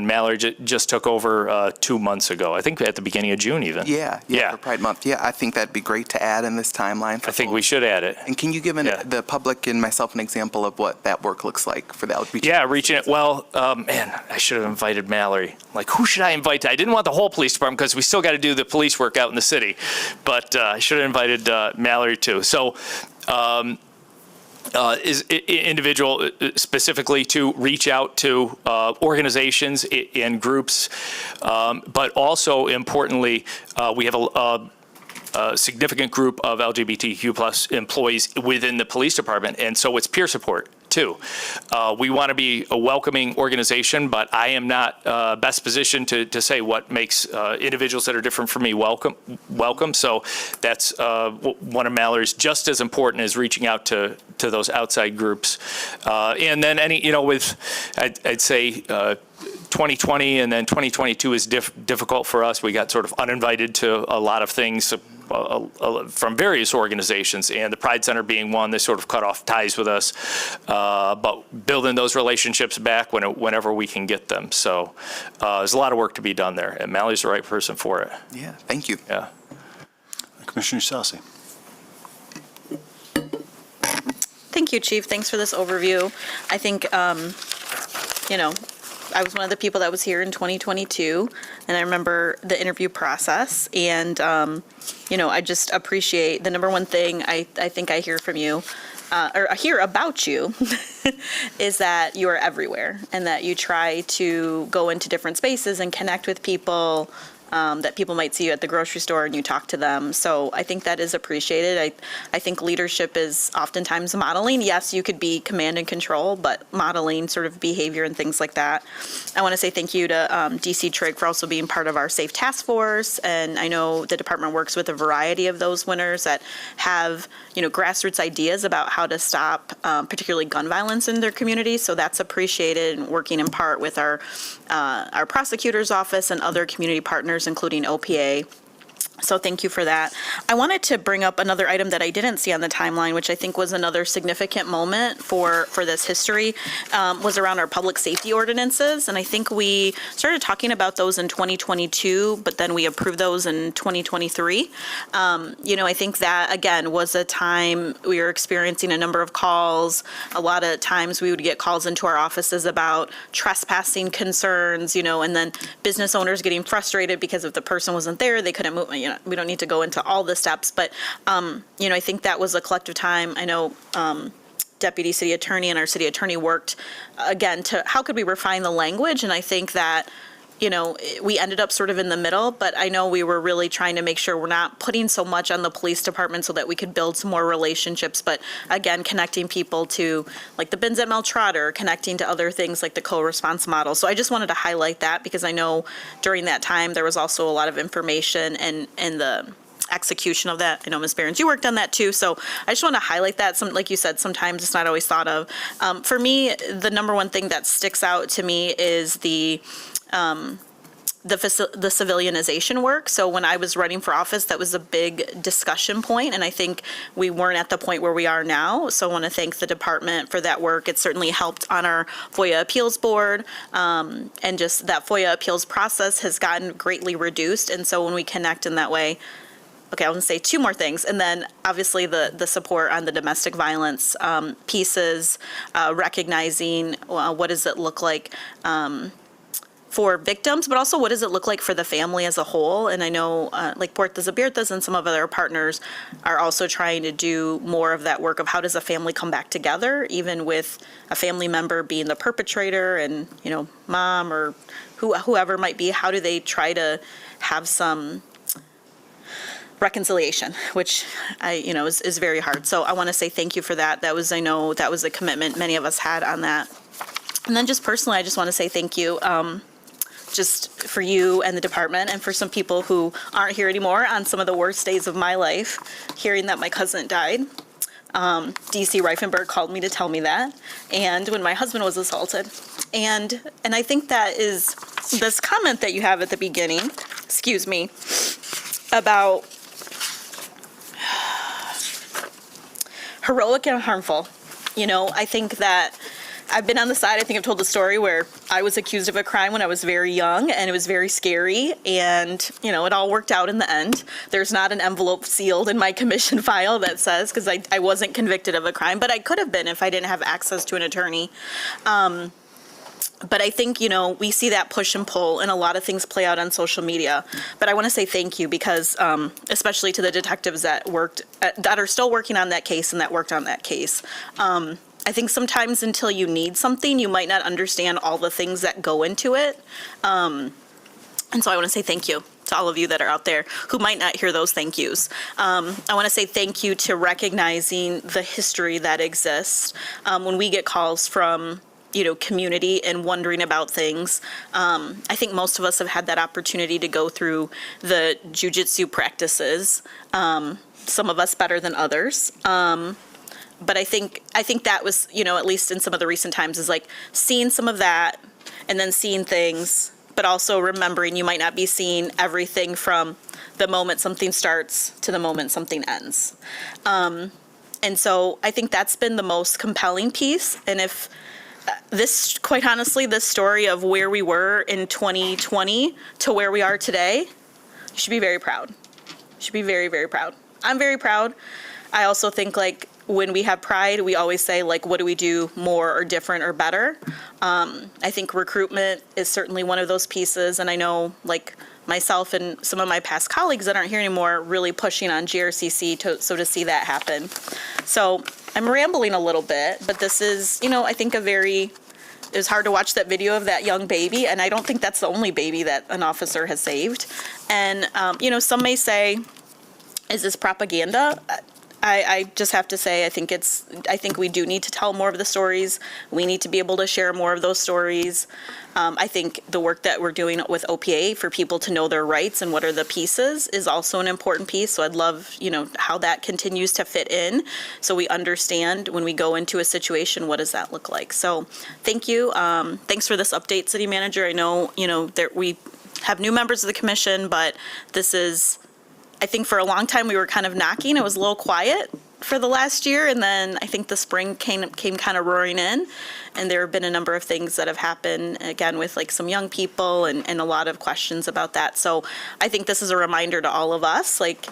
Mallory just took over 2 months ago. I think at the beginning of June even. Yeah, for Pride Month. Yeah, I think that'd be great to add in this timeline. I think we should add it. And can you give the public and myself an example of what that work looks like for the LGBT? Yeah, reaching it. Well, man, I should have invited Mallory. Like, who should I invite? I didn't want the whole police department because we still got to do the police work out in the city, but I should have invited Mallory too. So. Is individual specifically to reach out to organizations and groups, but also importantly, we have a significant group of LGBTQ plus employees within the police department, and so it's peer support too. We want to be a welcoming organization, but I am not best positioned to say what makes individuals that are different from me welcome. So that's one of Mallory's, just as important as reaching out to those outside groups. And then I'd say 2020 and then 2022 is difficult for us. We got sort of uninvited to a lot of things from various organizations, and the Pride Center being one. They sort of cut off ties with us, but building those relationships back whenever we can get them. So there's a lot of work to be done there, and Mallory's the right person for it. Yeah, thank you. Yeah. Commissioner Salsi. Thank you, Chief. Thanks for this overview. I think, I was one of the people that was here in 2022, and I remember the interview process, and, I just appreciate the number one thing I think I hear from you, or I hear about you, is that you are everywhere, and that you try to go into different spaces and connect with people, that people might see you at the grocery store and you talk to them. So I think that is appreciated. I think leadership is oftentimes modeling. Yes, you could be command and control, but modeling sort of behavior and things like that. I want to say thank you to DC Trigg for also being part of our Safe Task Force. And I know the department works with a variety of those winners that have, grassroots ideas about how to stop particularly gun violence in their communities. So that's appreciated, and working in part with our prosecutor's office and other community partners, including OPA. So thank you for that. I wanted to bring up another item that I didn't see on the timeline, which I think was another significant moment for this history, was around our public safety ordinances. And I think we started talking about those in 2022, but then we approved those in 2023. I think that, again, was a time we were experiencing a number of calls. A lot of times we would get calls into our offices about trespassing concerns, and then business owners getting frustrated because if the person wasn't there, they couldn't move. We don't need to go into all the steps, but, I think that was a collective time. I know Deputy City Attorney and our City Attorney worked, again, to how could we refine the language? And I think that, we ended up sort of in the middle, but I know we were really trying to make sure we're not putting so much on the police department so that we could build some more relationships, but again, connecting people to like the bins at Mel Trotter, connecting to other things like the co-response model. So I just wanted to highlight that because I know during that time there was also a lot of information and the execution of that. I know Ms. Behrens, you worked on that too. So I just want to highlight that. Like you said, sometimes it's not always thought of. For me, the number one thing that sticks out to me is the civilianization work. So when I was running for office, that was a big discussion point, and I think we weren't at the point where we are now. So I want to thank the department for that work. It certainly helped on our FOIA appeals board, and just that FOIA appeals process has gotten greatly reduced. And so when we connect in that way, okay, I want to say two more things. And then obviously the support on the domestic violence pieces, recognizing what does it look like for victims, but also what does it look like for the family as a whole. And I know like Puertas Abiertas and some of our partners are also trying to do more of that work of how does a family come back together, even with a family member being the perpetrator and, mom or whoever might be, how do they try to have some reconciliation, which is very hard. So I want to say thank you for that. I know that was a commitment many of us had on that. And then just personally, I just want to say thank you just for you and the department and for some people who aren't here anymore on some of the worst days of my life, hearing that my cousin died. DC Reifenberg called me to tell me that, and when my husband was assaulted. And I think that is this comment that you have at the beginning, about heroic and harmful. I think that I've been on the side, I think I've told the story where I was accused of a crime when I was very young, and it was very scary, and, it all worked out in the end. There's not an envelope sealed in my commission file that says, because I wasn't convicted of a crime, but I could have been if I didn't have access to an attorney. But I think, we see that push and pull, and a lot of things play out on social media. But I want to say thank you because, especially to the detectives that are still working on that case and that worked on that case. I think sometimes until you need something, you might not understand all the things that go into it. And so I want to say thank you to all of you that are out there who might not hear those thank yous. I want to say thank you to recognizing the history that exists. When we get calls from community and wondering about things. I think most of us have had that opportunity to go through the jujitsu practices. Some of us better than others. But I think that was, at least in some of the recent times, is like seeing some of that and then seeing things, but also remembering you might not be seeing everything from the moment something starts to the moment something ends. And so I think that's been the most compelling piece. And if quite honestly, this story of where we were in 2020 to where we are today, you should be very proud. You should be very, very proud. I'm very proud. I also think when we have pride, we always say what do we do more or different or better? I think recruitment is certainly one of those pieces. And I know myself and some of my past colleagues that aren't here anymore really pushing on GRCC to see that happen. So I'm rambling a little bit, but this is, I think it was hard to watch that video of that young baby, and I don't think that's the only baby that an officer has saved. And, some may say, is this propaganda? I just have to say, I think we do need to tell more of the stories. We need to be able to share more of those stories. I think the work that we're doing with OPA for people to know their rights and what are the pieces is also an important piece. So I'd love, how that continues to fit in so we understand when we go into a situation, what does that look like? So thank you. Thanks for this update, City Manager. I know, we have new members of the commission, but this is I think for a long time we were kind of knocking. It was a little quiet for the last year, and then I think the spring came kind of roaring in, and there have been a number of things that have happened, again, with like some young people and a lot of questions about that. So I think this is a reminder to all of us, like,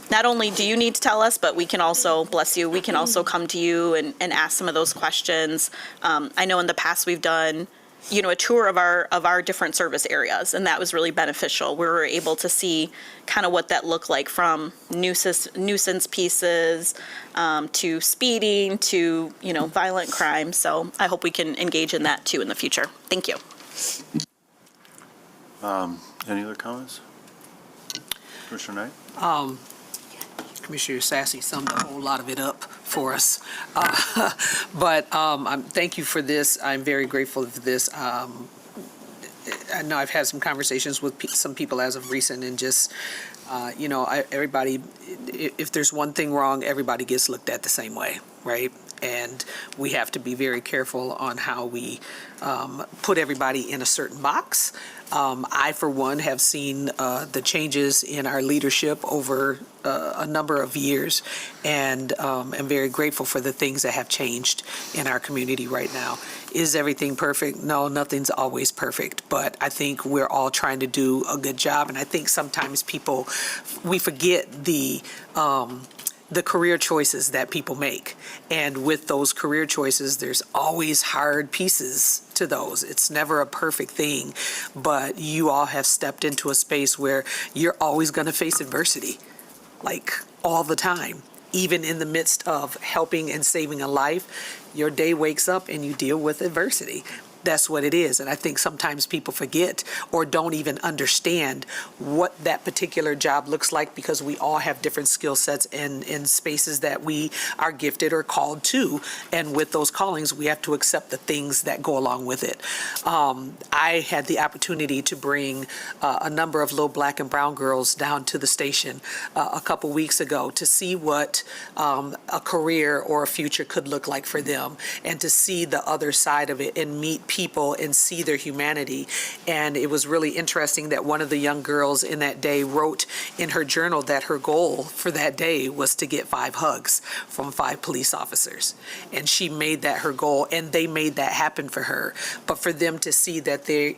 not only do you need to tell us, but we can also, bless you, we can also come to you and ask some of those questions. I know in the past we've done, you know, a tour of our different service areas, and that was really beneficial. We were able to see kind of what that looked like, from nuisance pieces to speeding to, you know, violent crime. So I hope we can engage in that too in the future. Thank you. Any other comments? Commissioner Knight? Commissioner Sassy summed a whole lot of it up for us. But thank you for this. I'm very grateful for this. I know I've had some conversations with some people as of recent, and just, you know, everybody, if there's one thing wrong, everybody gets looked at the same way, right? And we have to be very careful on how we put everybody in a certain box. I, for one, have seen the changes in our leadership over a number of years, and am very grateful for the things that have changed in our community right now. Is everything perfect? No, nothing's always perfect, but I think we're all trying to do a good job, and I think sometimes we forget the career choices that people make. And with those career choices, there's always hard pieces to those. It's never a perfect thing, but you all have stepped into a space where you're always going to face adversity, like all the time. Even in the midst of helping and saving a life, your day wakes up and you deal with adversity. That's what it is. And I think sometimes people forget or don't even understand what that particular job looks like, because we all have different skill sets and spaces that we are gifted or called to. And with those callings, we have to accept the things that go along with it. I had the opportunity to bring a number of little black and brown girls down to the station a couple weeks ago to see what a career or a future could look like for them, and to see the other side of it and meet people and see their humanity. And it was really interesting that one of the young girls in that day wrote in her journal that her goal for that day was to get 5 hugs from 5 police officers. And she made that her goal, and they made that happen for her. But for them to see that they're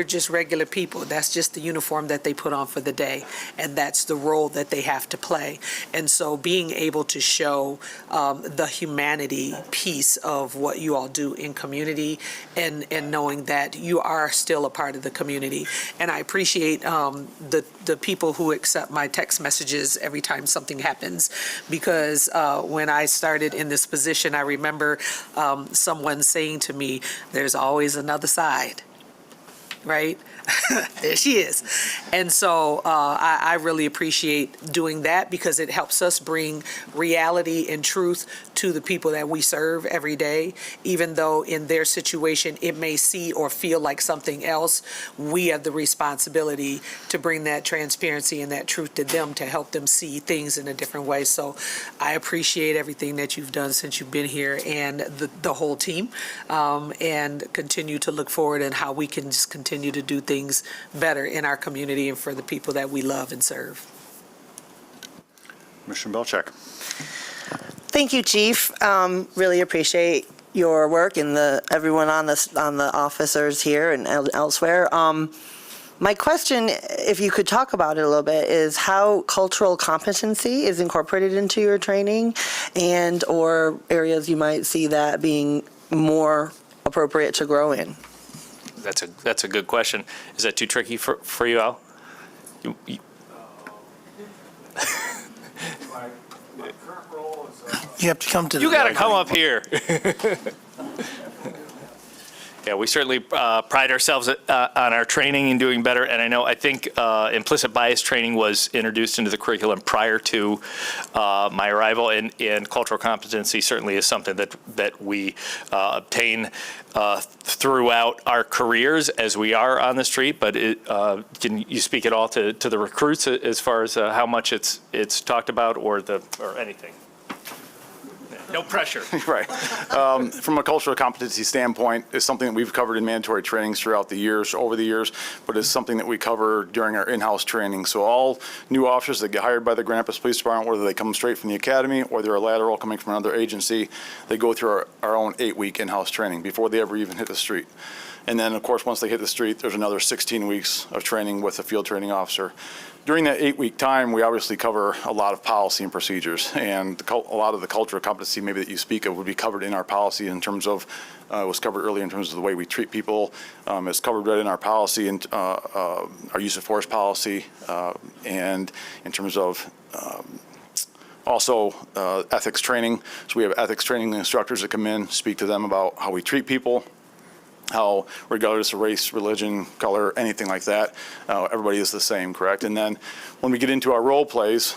just regular people. That's just the uniform that they put on for the day, and that's the role that they have to play. And so being able to show the humanity piece of what you all do in community, and knowing that you are still a part of the community. And I appreciate the people who accept my text messages every time something happens, because when I started in this position, I remember someone saying to me, "There's always another side." Right? There she is. And so I really appreciate doing that, because it helps us bring reality and truth to the people that we serve every day. Even though in their situation it may see or feel like something else, we have the responsibility to bring that transparency and that truth to them, to help them see things in a different way. So I appreciate everything that you've done since you've been here, and the whole team, and continue to look forward and how we can just continue to do things better in our community and for the people that we love and serve. Commissioner Belcheck. Thank you, Chief. Really appreciate your work and everyone on the officers here and elsewhere. My question, if you could talk about it a little bit, is how cultural competency is incorporated into your training, and or areas you might see that being more appropriate to grow in. That's a good question. Is that too tricky for you, Al? You have to come to the... You got to come up here. Yeah, we certainly pride ourselves on our training and doing better. And I think implicit bias training was introduced into the curriculum prior to my arrival, and cultural competency certainly is something that we obtain throughout our careers as we are on the street. But can you speak at all to the recruits as far as how much it's talked about, or anything? No pressure. Right. From a cultural competency standpoint, it's something that we've covered in mandatory trainings throughout the years, over the years, but it's something that we cover during our in-house training. So all new officers that get hired by the Grand Rapids Police Department, whether they come straight from the academy or they're a lateral coming from another agency, they go through our own 8-week in-house training before they ever even hit the street. And then, of course, once they hit the street, there's another 16 weeks of training with a field training officer. During that 8-week time, we obviously cover a lot of policy and procedures, and a lot of the cultural competency maybe that you speak of would be covered in our policy in terms of, it was covered earlier in terms of the way we treat people. It's covered right in our policy and our use of force policy, and in terms of also ethics training. So we have ethics training instructors that come in, speak to them about how we treat people, how, regardless of race, religion, color, anything like that, everybody is the same, correct? And then when we get into our role plays,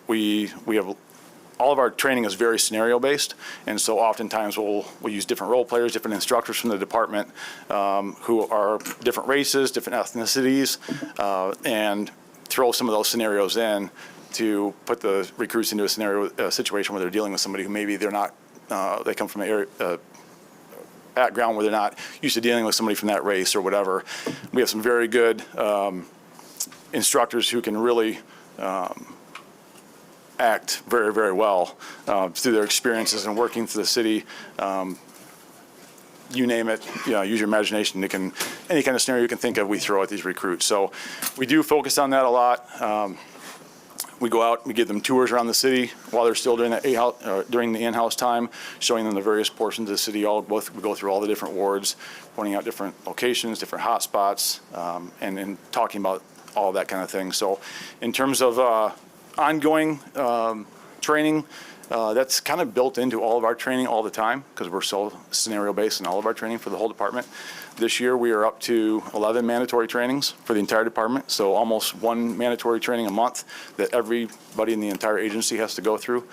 we have, all of our training is very scenario based, and so oftentimes we'll use different role players, different instructors from the department who are different races, different ethnicities, and throw some of those scenarios in to put the recruits into a situation where they're dealing with somebody who maybe they're not, they come from an area, background where they're not used to dealing with somebody from that race or whatever. We have some very good instructors who can really act very, very well through their experiences and working through the city. You name it, use your imagination. Any kind of scenario you can think of, we throw at these recruits. So we do focus on that a lot. We go out, we give them tours around the city while they're still during the in-house time, showing them the various portions of the city. We go through all the different wards, pointing out different locations, different hot spots, and talking about all of that kind of thing. So in terms of ongoing training, that's kind of built into all of our training all the time because we're so scenario-based in all of our training for the whole department. This year, we are up to 11 mandatory trainings for the entire department, so almost one mandatory training a month that everybody in the entire agency has to go through.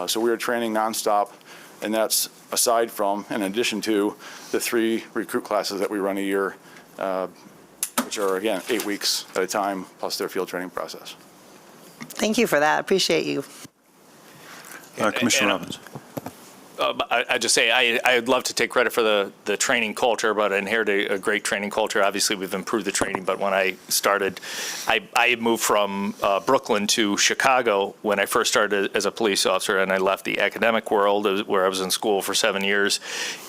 So we are training nonstop, and that's aside from, in addition to, the 3 recruit classes that we run a year, which are, again, 8 weeks at a time, plus their field training process. Thank you for that. Appreciate you. Commissioner Robbins. I just say I'd love to take credit for the training culture, but I inherited a great training culture. Obviously, we've improved the training, but when I started, I moved from Brooklyn to Chicago when I first started as a police officer, and I left the academic world where I was in school for 7 years,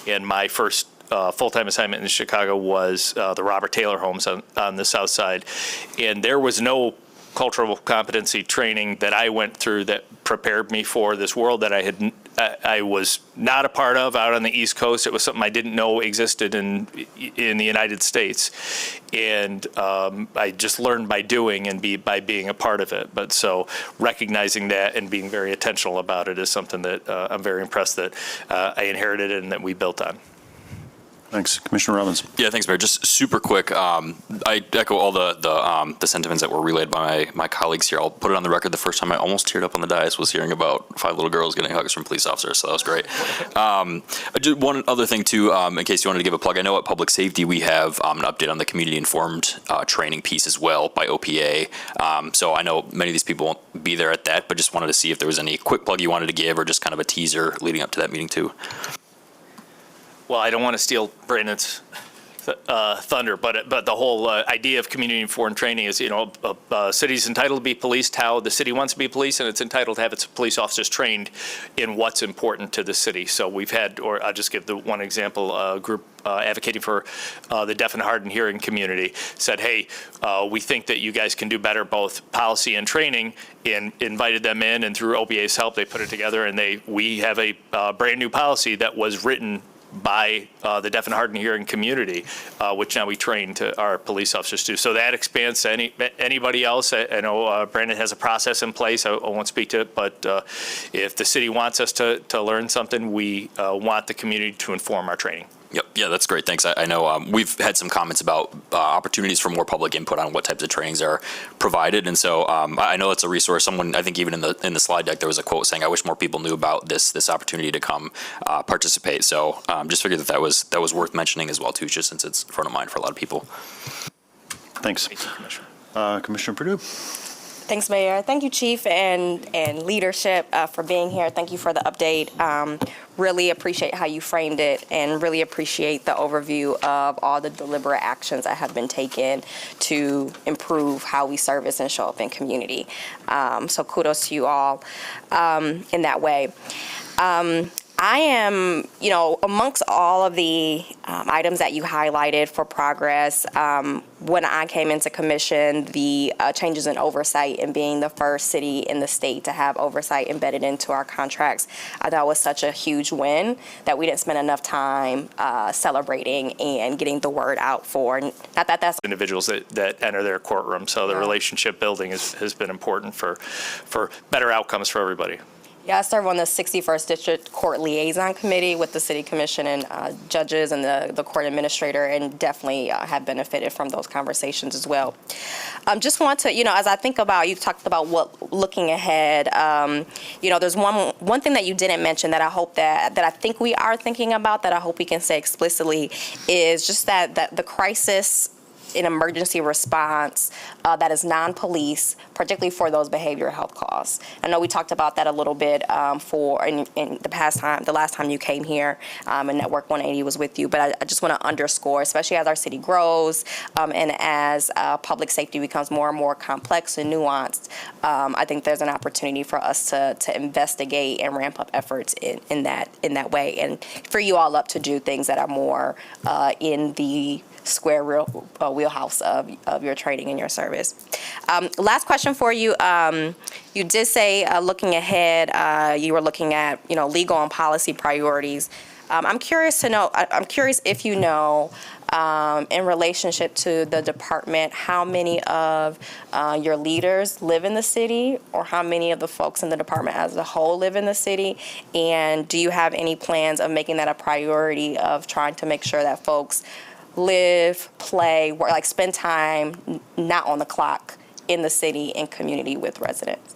and my first full-time assignment in Chicago was the Robert Taylor homes on the south side, and there was no cultural competency training that I went through that prepared me for this world that I was not a part of out on the East Coast. It was something I didn't know existed in the United States, and I just learned by doing and by being a part of it. But so recognizing that and being very intentional about it is something that I'm very impressed that I inherited and that we built on. Thanks. Commissioner Robbins. Yeah, thanks, Mayor. Just super quick, I echo all the sentiments that were relayed by my colleagues here. I'll put it on the record. The first time I almost teared up on the dais was hearing about 5 little girls getting hugs from police officers, so that was great. Just one other thing, too, in case you wanted to give a plug. I know at Public Safety we have an update on the community-informed training piece as well by OPA. So I know many of these people won't be there at that, but just wanted to see if there was any quick plug you wanted to give or just kind of a teaser leading up to that meeting, too. Well, I don't want to steal Brandon's thunder, but the whole idea of community-informed training is, a city's entitled to be policed how the city wants to be policed, and it's entitled to have its police officers trained in what's important to the city. So we've had, or I'll just give the one example, a group advocating for the deaf and hard of hearing community said, hey, we think that you guys can do better both policy and training, and invited them in, and through OPA's help, they put it together, and we have a brand new policy that was written by the deaf and hard of hearing community, which now we train to our police officers to. So that expands to anybody else. I know Brandon has a process in place. I won't speak to it, but if the city wants us to learn something, we want the community to inform our training. Yep. Yeah, that's great. Thanks. I know we've had some comments about opportunities for more public input on what types of trainings are provided, and so I know it's a resource. Someone, I think, even in the slide deck, there was a quote saying, "I wish more people knew about this opportunity to come participate." So just figured that was worth mentioning as well too, just since it's front of mind for a lot of people. Thanks. Thank you, Commissioner. Commissioner Perdue. Thanks, Mayor. Thank you, Chief, and leadership for being here. Thank you for the update. Really appreciate how you framed it and really appreciate the overview of all the deliberate actions that have been taken to improve how we service and show up in community. So kudos to you all in that way. I am, amongst all of the items that you highlighted for progress, when I came into commission, the changes in oversight and being the first city in the state to have oversight embedded into our contracts, I thought was such a huge win that we didn't spend enough time celebrating and getting the word out for. Not that that's individuals that enter their courtroom. So the relationship building has been important for better outcomes for everybody. Yeah, I serve on the 61st District Court Liaison Committee with the City Commission and judges and the court administrator, and definitely have benefited from those conversations as well. Just want to, as I think about, you talked about what looking ahead, there's one thing that you didn't mention that I hope that I think we are thinking about, that I hope we can say explicitly, is just that the crisis in emergency response that is non-police, particularly for those behavioral health costs. I know we talked about that a little bit in the last time you came here, and Network 180 was with you, but I just want to underscore, especially as our city grows and as public safety becomes more and more complex and nuanced, I think there's an opportunity for us to investigate and ramp up efforts in that way, and for you all up to do things that are more in the square wheelhouse of your training and your service. Last question for you. You did say looking ahead, you were looking at legal and policy priorities. I'm curious if you know, in relationship to the department, how many of your leaders live in the city, or how many of the folks in the department as a whole live in the city, and do you have any plans of making that a priority of trying to make sure that folks live, play, work, like spend time not on the clock in the city and community with residents?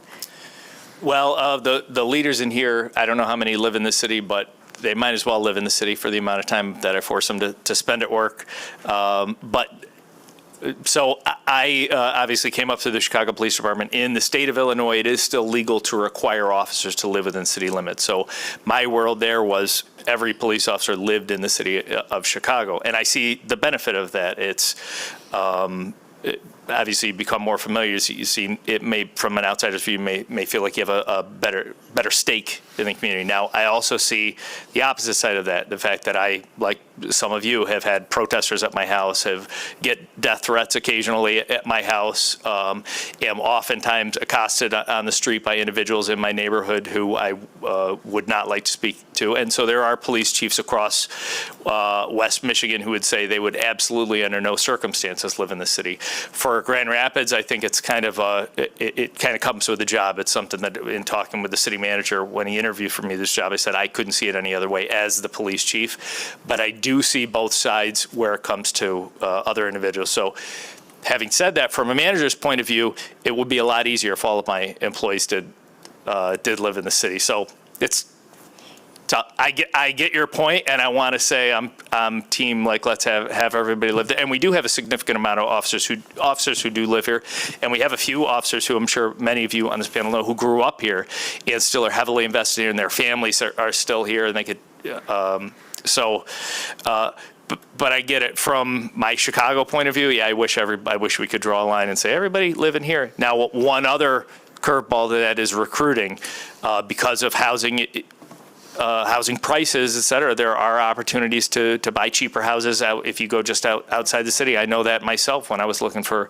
Well, the leaders in here, I don't know how many live in the city, but they might as well live in the city for the amount of time that I force them to spend at work. So I obviously came up through the Chicago Police Department. In the state of Illinois, it is still legal to require officers to live within city limits. So my world there was every police officer lived in the city of Chicago. And I see the benefit of that. It's obviously become more familiar. You see, it may, from an outsider's view, may feel like you have a better stake in the community. Now, I also see the opposite side of that, the fact that I, like some of you, have had protesters at my house, get death threats occasionally at my house, am oftentimes accosted on the street by individuals in my neighborhood who I would not like to speak to. And so there are police chiefs across West Michigan who would say they would absolutely under no circumstances live in the city. For Grand Rapids, I think it's kind of it kind of comes with the job. It's something that in talking with the city manager when he interviewed for me this job, I said I couldn't see it any other way as the police chief. But I do see both sides where it comes to other individuals. So having said that, from a manager's point of view, it would be a lot easier if all of my employees did live in the city. So it's I get your point, and I want to say I'm team, like, let's have everybody live there. And we do have a significant amount of officers who do live here, and we have a few officers who I'm sure many of you on this panel know who grew up here and still are heavily invested here, and their families are still here, and they could but I get it from my Chicago point of view. Yeah, I wish we could draw a line and say everybody live in here. Now, one other curveball to that is recruiting, because of housing prices, et cetera. There are opportunities to buy cheaper houses if you go just outside the city. I know that myself when I was looking for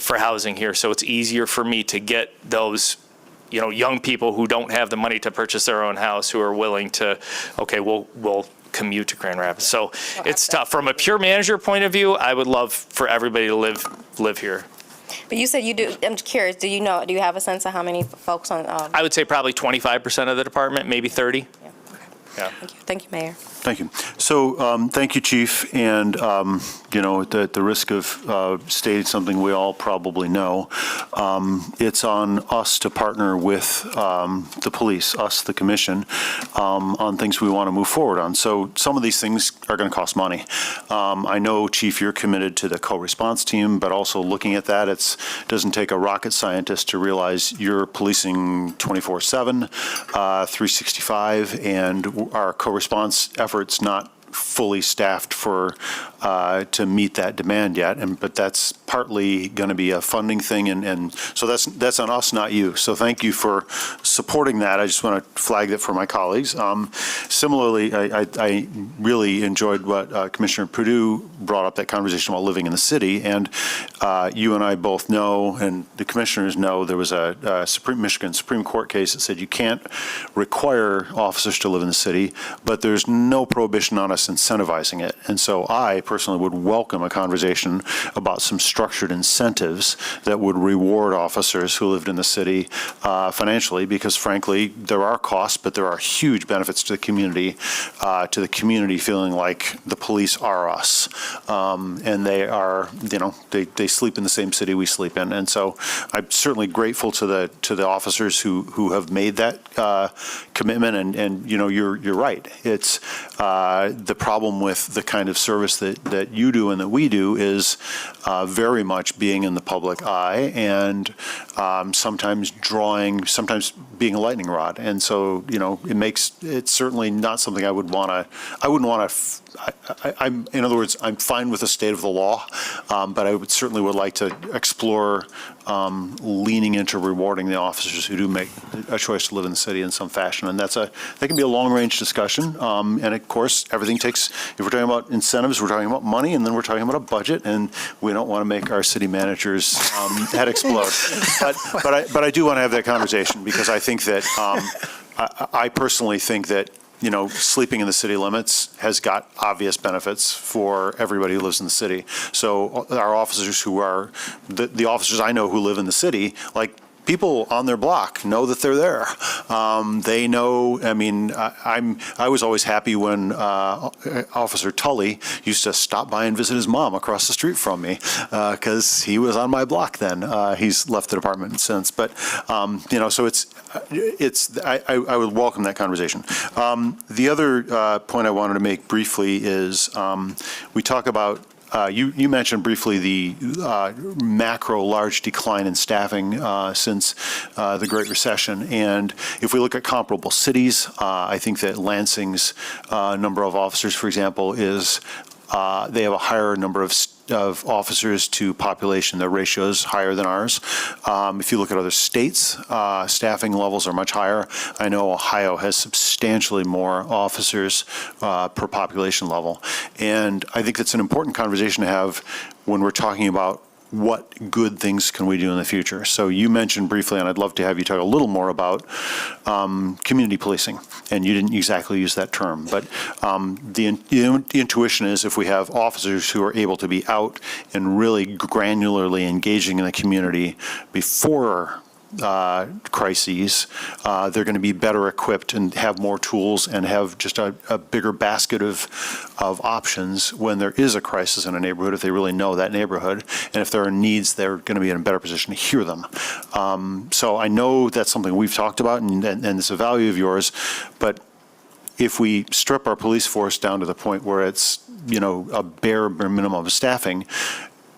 housing here. So it's easier for me to get those young people who don't have the money to purchase their own house, who are willing to, okay, we'll commute to Grand Rapids. So it's tough. From a pure manager point of view, I would love for everybody to live here. But you said you do. I'm curious. Do you have a sense of how many folks on? I would say probably 25% of the department, maybe 30. Yeah. Yeah. Thank you, Mayor. Thank you. So, thank you, Chief. And, at the risk of stating something we all probably know, it's on us to partner with the police, us, the commission, on things we want to move forward on. So some of these things are going to cost money. I know, Chief, you're committed to the co-response team, but also looking at that, it doesn't take a rocket scientist to realize you're policing 24/7, 365, and our co-response efforts not fully staffed to meet that demand yet, but that's partly going to be a funding thing, and so that's on us, not you. So thank you for supporting that. I just want to flag that for my colleagues. Similarly, I really enjoyed what Commissioner Perdue brought up, that conversation about living in the city, and you and I both know, and the commissioners know, there was a Michigan Supreme Court case that said you can't require officers to live in the city, but there's no prohibition on us incentivizing it. And so I personally would welcome a conversation about some structured incentives that would reward officers who lived in the city financially, because frankly, there are costs, but there are huge benefits to the community feeling like the police are us. And they are, they sleep in the same city we sleep in. And so I'm certainly grateful to the officers who have made that commitment. And you're right. It's the problem with the kind of service that you do and that we do is very much being in the public eye, and sometimes being a lightning rod. And so, it's certainly not something I wouldn't want to, in other words, I'm fine with the state of the law, but I certainly would like to explore leaning into rewarding the officers who do make a choice to live in the city in some fashion. And that can be a long-range discussion. And of course, everything takes, if we're talking about incentives, we're talking about money, and then we're talking about a budget, and we don't want to make our city managers' head explode. But I do want to have that conversation, because I think that, I personally think that sleeping in the city limits has got obvious benefits for everybody who lives in the city. So our officers who are, the officers I know who live in the city, like, people on their block know that they're there. They know, I was always happy when Officer Tully used to stop by and visit his mom across the street from me, because he was on my block then. He's left the department since. But, so I would welcome that conversation. The other point I wanted to make briefly is we talk about you mentioned briefly the macro large decline in staffing since the Great Recession. And if we look at comparable cities, I think that Lansing's number of officers, for example, is they have a higher number of officers to population. Their ratio is higher than ours. If you look at other states, staffing levels are much higher. I know Ohio has substantially more officers per population level. And I think that's an important conversation to have when we're talking about what good things can we do in the future. So you mentioned briefly, and I'd love to have you talk a little more about community policing. And you didn't exactly use that term, but the intuition is if we have officers who are able to be out and really granularly engaging in the community before crises, they're going to be better equipped and have more tools and have just a bigger basket of options when there is a crisis in a neighborhood, if they really know that neighborhood. And if there are needs, they're going to be in a better position to hear them. So I know that's something we've talked about, and it's a value of yours, but if we strip our police force down to the point where it's, a bare minimum of staffing,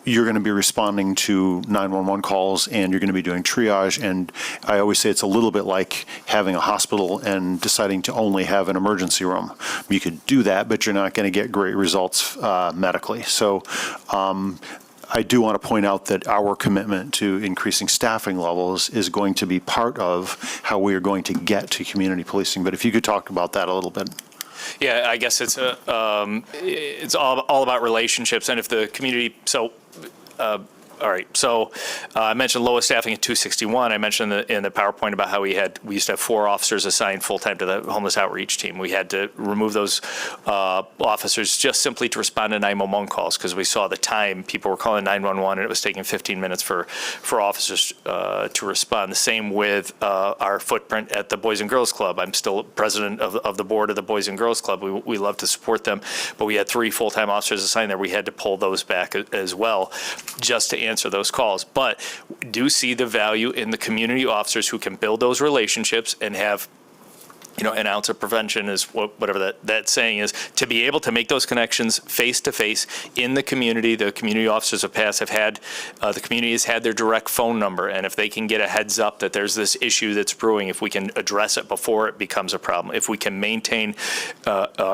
you're going to be responding to 911 calls, and you're going to be doing triage. And I always say it's a little bit like having a hospital and deciding to only have an emergency room. You could do that, but you're not going to get great results medically. So I do want to point out that our commitment to increasing staffing levels is going to be part of how we are going to get to community policing. But if you could talk about that a little bit. Yeah, I guess it's all about relationships, and if the community, All right, so I mentioned lowest staffing at 261. I mentioned in the PowerPoint about how we used to have 4 officers assigned full-time to the homeless outreach team. We had to remove those officers just simply to respond to 911 calls because we saw the time people were calling 911 and it was taking 15 minutes for officers to respond. The same with our footprint at the Boys and Girls Club. I'm still president of the board of the Boys and Girls Club. We love to support them, but we had 3 full-time officers assigned there. We had to pull those back as well just to answer those calls. But do see the value in the community officers who can build those relationships and have, an ounce of prevention is whatever that saying is, to be able to make those connections face to face in the community. The community officers of past have had, the community has had their direct phone number, and if they can get a heads up that there's this issue that's brewing, if we can address it before it becomes a problem, if we can maintain,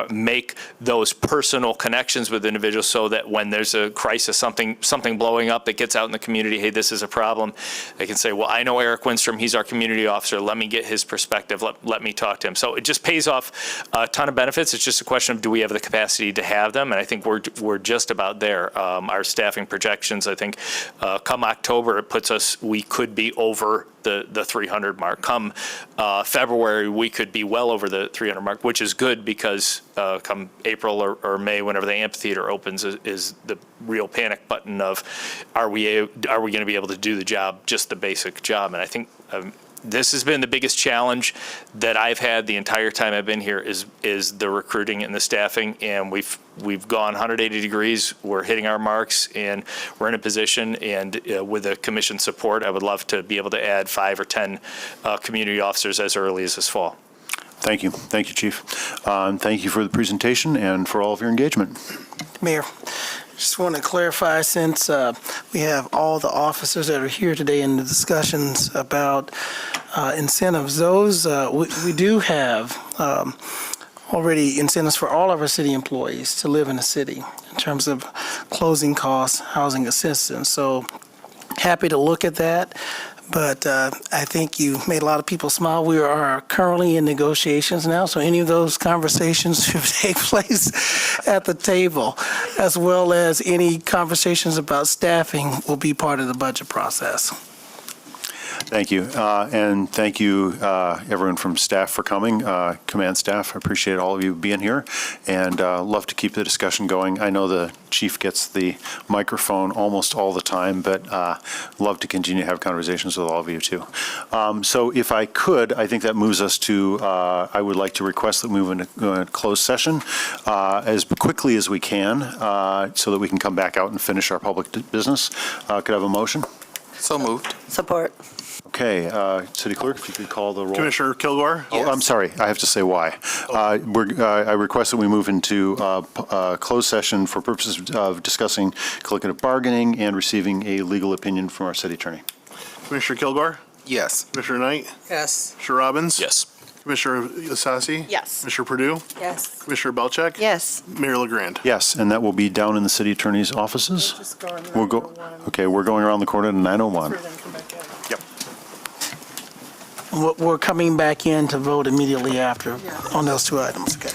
make those personal connections with individuals so that when there's a crisis, something blowing up that gets out in the community, hey, this is a problem, they can say, well, I know Eric Winstrom, he's our community officer, let me get his perspective, let me talk to him. So it just pays off a ton of benefits. It's just a question of, do we have the capacity to have them? And I think we're just about there. Our staffing projections, I think, come October, it puts us, we could be over the 300 mark. Come February, we could be well over the 300 mark, which is good because come April or May, whenever the amphitheater opens, is the real panic button of, are we going to be able to do the job, just the basic job? And I think this has been the biggest challenge that I've had the entire time I've been here is the recruiting and the staffing, and we've gone 180 degrees. We're hitting our marks, and we're in a position, and with the commission support, I would love to be able to add 5 or 10 community officers as early as this fall. Thank you, Chief. Thank you for the presentation and for all of your engagement. Mayor, just want to clarify, since we have all the officers that are here today in the discussions about incentives, those we do have already incentives for all of our city employees to live in the city in terms of closing costs, housing assistance. So happy to look at that. But I think you made a lot of people smile. We are currently in negotiations now, so any of those conversations should take place at the table, as well as any conversations about staffing will be part of the budget process. Thank you. And thank you, everyone from staff for coming, command staff. I appreciate all of you being here, and love to keep the discussion going. I know the chief gets the microphone almost all the time, but love to continue to have conversations with all of you too. So if I could, I think that moves us to, I would like to request that we move into a closed session as quickly as we can so that we can come back out and finish our public business. Could I have a motion? So moved. Support. Okay, City Clerk, if you could call the roll. Commissioner Kilgore? Oh, I'm sorry, I have to say why. I request that we move into closed session for purposes of discussing collective bargaining and receiving a legal opinion from our city attorney. Commissioner Kilgore? Yes. Commissioner Knight? Yes. Commissioner Robbins? Yes. Commissioner Isasi? Yes. Commissioner Purdue? Yes. Commissioner Belcheck? Yes. Mayor LaGrand? Yes, and that will be down in the city attorney's offices. Just go in We'll go. 901. Okay, we're going around the corner to 901. We're gonna come back in. Yep. We're coming back in to vote immediately after on those 2 items. Okay.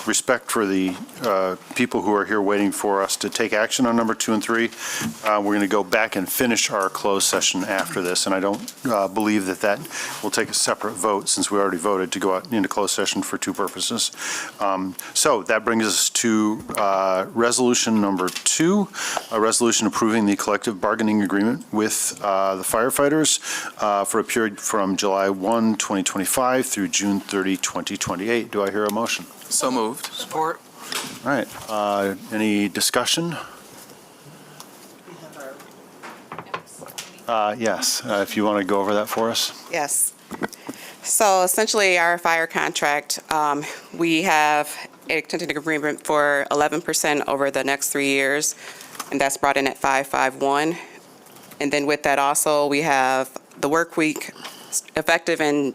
respect for the people who are here waiting for us to take action on number 2 and 3, we're going to go back and finish our closed session after this, and I don't believe that will take a separate vote since we already voted to go out into closed session for 2 purposes. So that brings us to resolution number 2, a resolution approving the collective bargaining agreement with the firefighters for a period from July 1, 2025 through June 30, 2028. Do I hear a motion? So moved. Support. All right. Any discussion? Yes, if you want to go over that for us. Yes. So essentially, our fire contract, we have a tentative agreement for 11% over the next 3 years, and that's brought in at 551. And then with that also, we have the work week effective in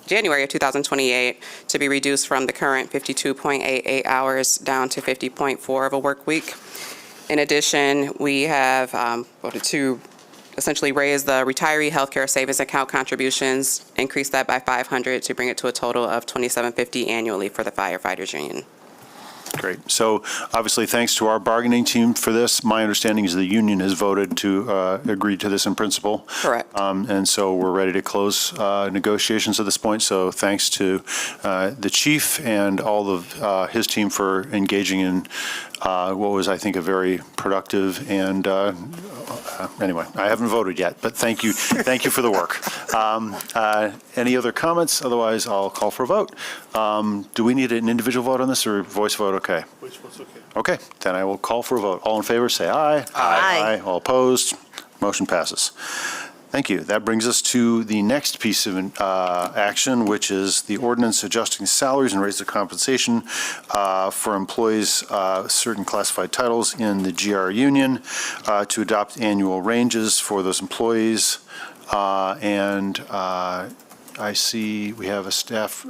January of 2028 to be reduced from the current 52.88 hours down to 50.4 of a work week. In addition, we have voted to essentially raise the retiree healthcare savings account contributions, increase that by 500 to bring it to a total of $2,750 annually for the firefighters union. Great. So obviously, thanks to our bargaining team for this. My understanding is the union has voted to agree to this in principle. Correct. And so we're ready to close negotiations at this point. So thanks to the chief and all of his team for engaging in what was, I think, a very productive and anyway, I haven't voted yet, but thank you for the work. Any other comments? Otherwise, I'll call for a vote. Do we need an individual vote on this or voice vote? Okay. Voice vote's okay. Okay, then I will call for a vote. All in favor, say aye. Aye. All opposed? Motion passes. Thank you. That brings us to the next piece of action, which is the ordinance adjusting salaries and rates of compensation for employees, certain classified titles in the GR union to adopt annual ranges for those employees. And I see we have a staff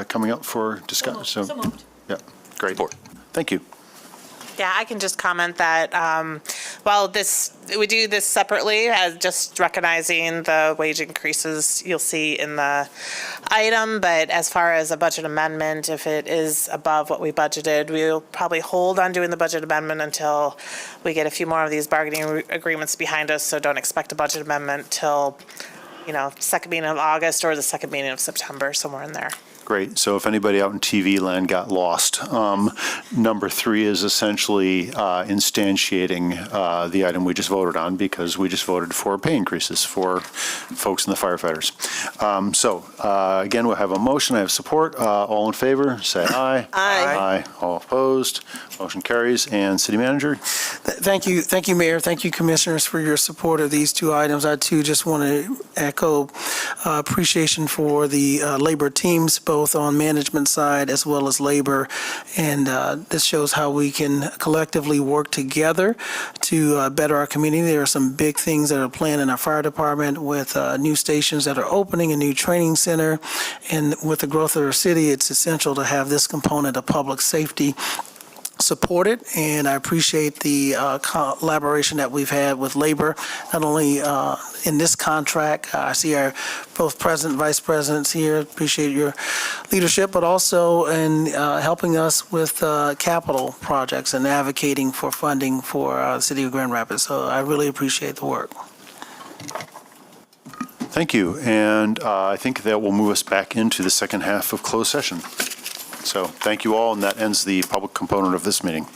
coming up for discussion. So moved. Yeah, great. Thank you. Yeah, I can just comment that, we do this separately as just recognizing the wage increases you'll see in the item, but as far as a budget amendment, if it is above what we budgeted, we'll probably hold on doing the budget amendment until we get a few more of these bargaining agreements behind us, so don't expect a budget amendment till, second meeting of August or the second meeting of September, somewhere in there. Great. So if anybody out in TV land got lost, number 3 is essentially instantiating the item we just voted on because we just voted for pay increases for folks in the firefighters. Again, we'll have a motion. I have support. All in favor, say aye. Aye. All opposed. Motion carries. And City Manager? Thank you, Mayor. Thank you, Commissioners, for your support of these 2 items. I, too, just want to echo appreciation for the labor teams, both on management side as well as labor. And this shows how we can collectively work together to better our community. There are some big things that are planned in our fire department with new stations that are opening, a new training center. And with the growth of our city, it's essential to have this component of public safety supported, and I appreciate the collaboration that we've had with labor, not only in this contract. I see our both president, vice presidents here. Appreciate your leadership, but also in helping us with capital projects and advocating for funding for the city of Grand Rapids. So I really appreciate the work. Thank you. And I think that will move us back into the second half of closed session. So thank you all, and that ends the public component of this meeting.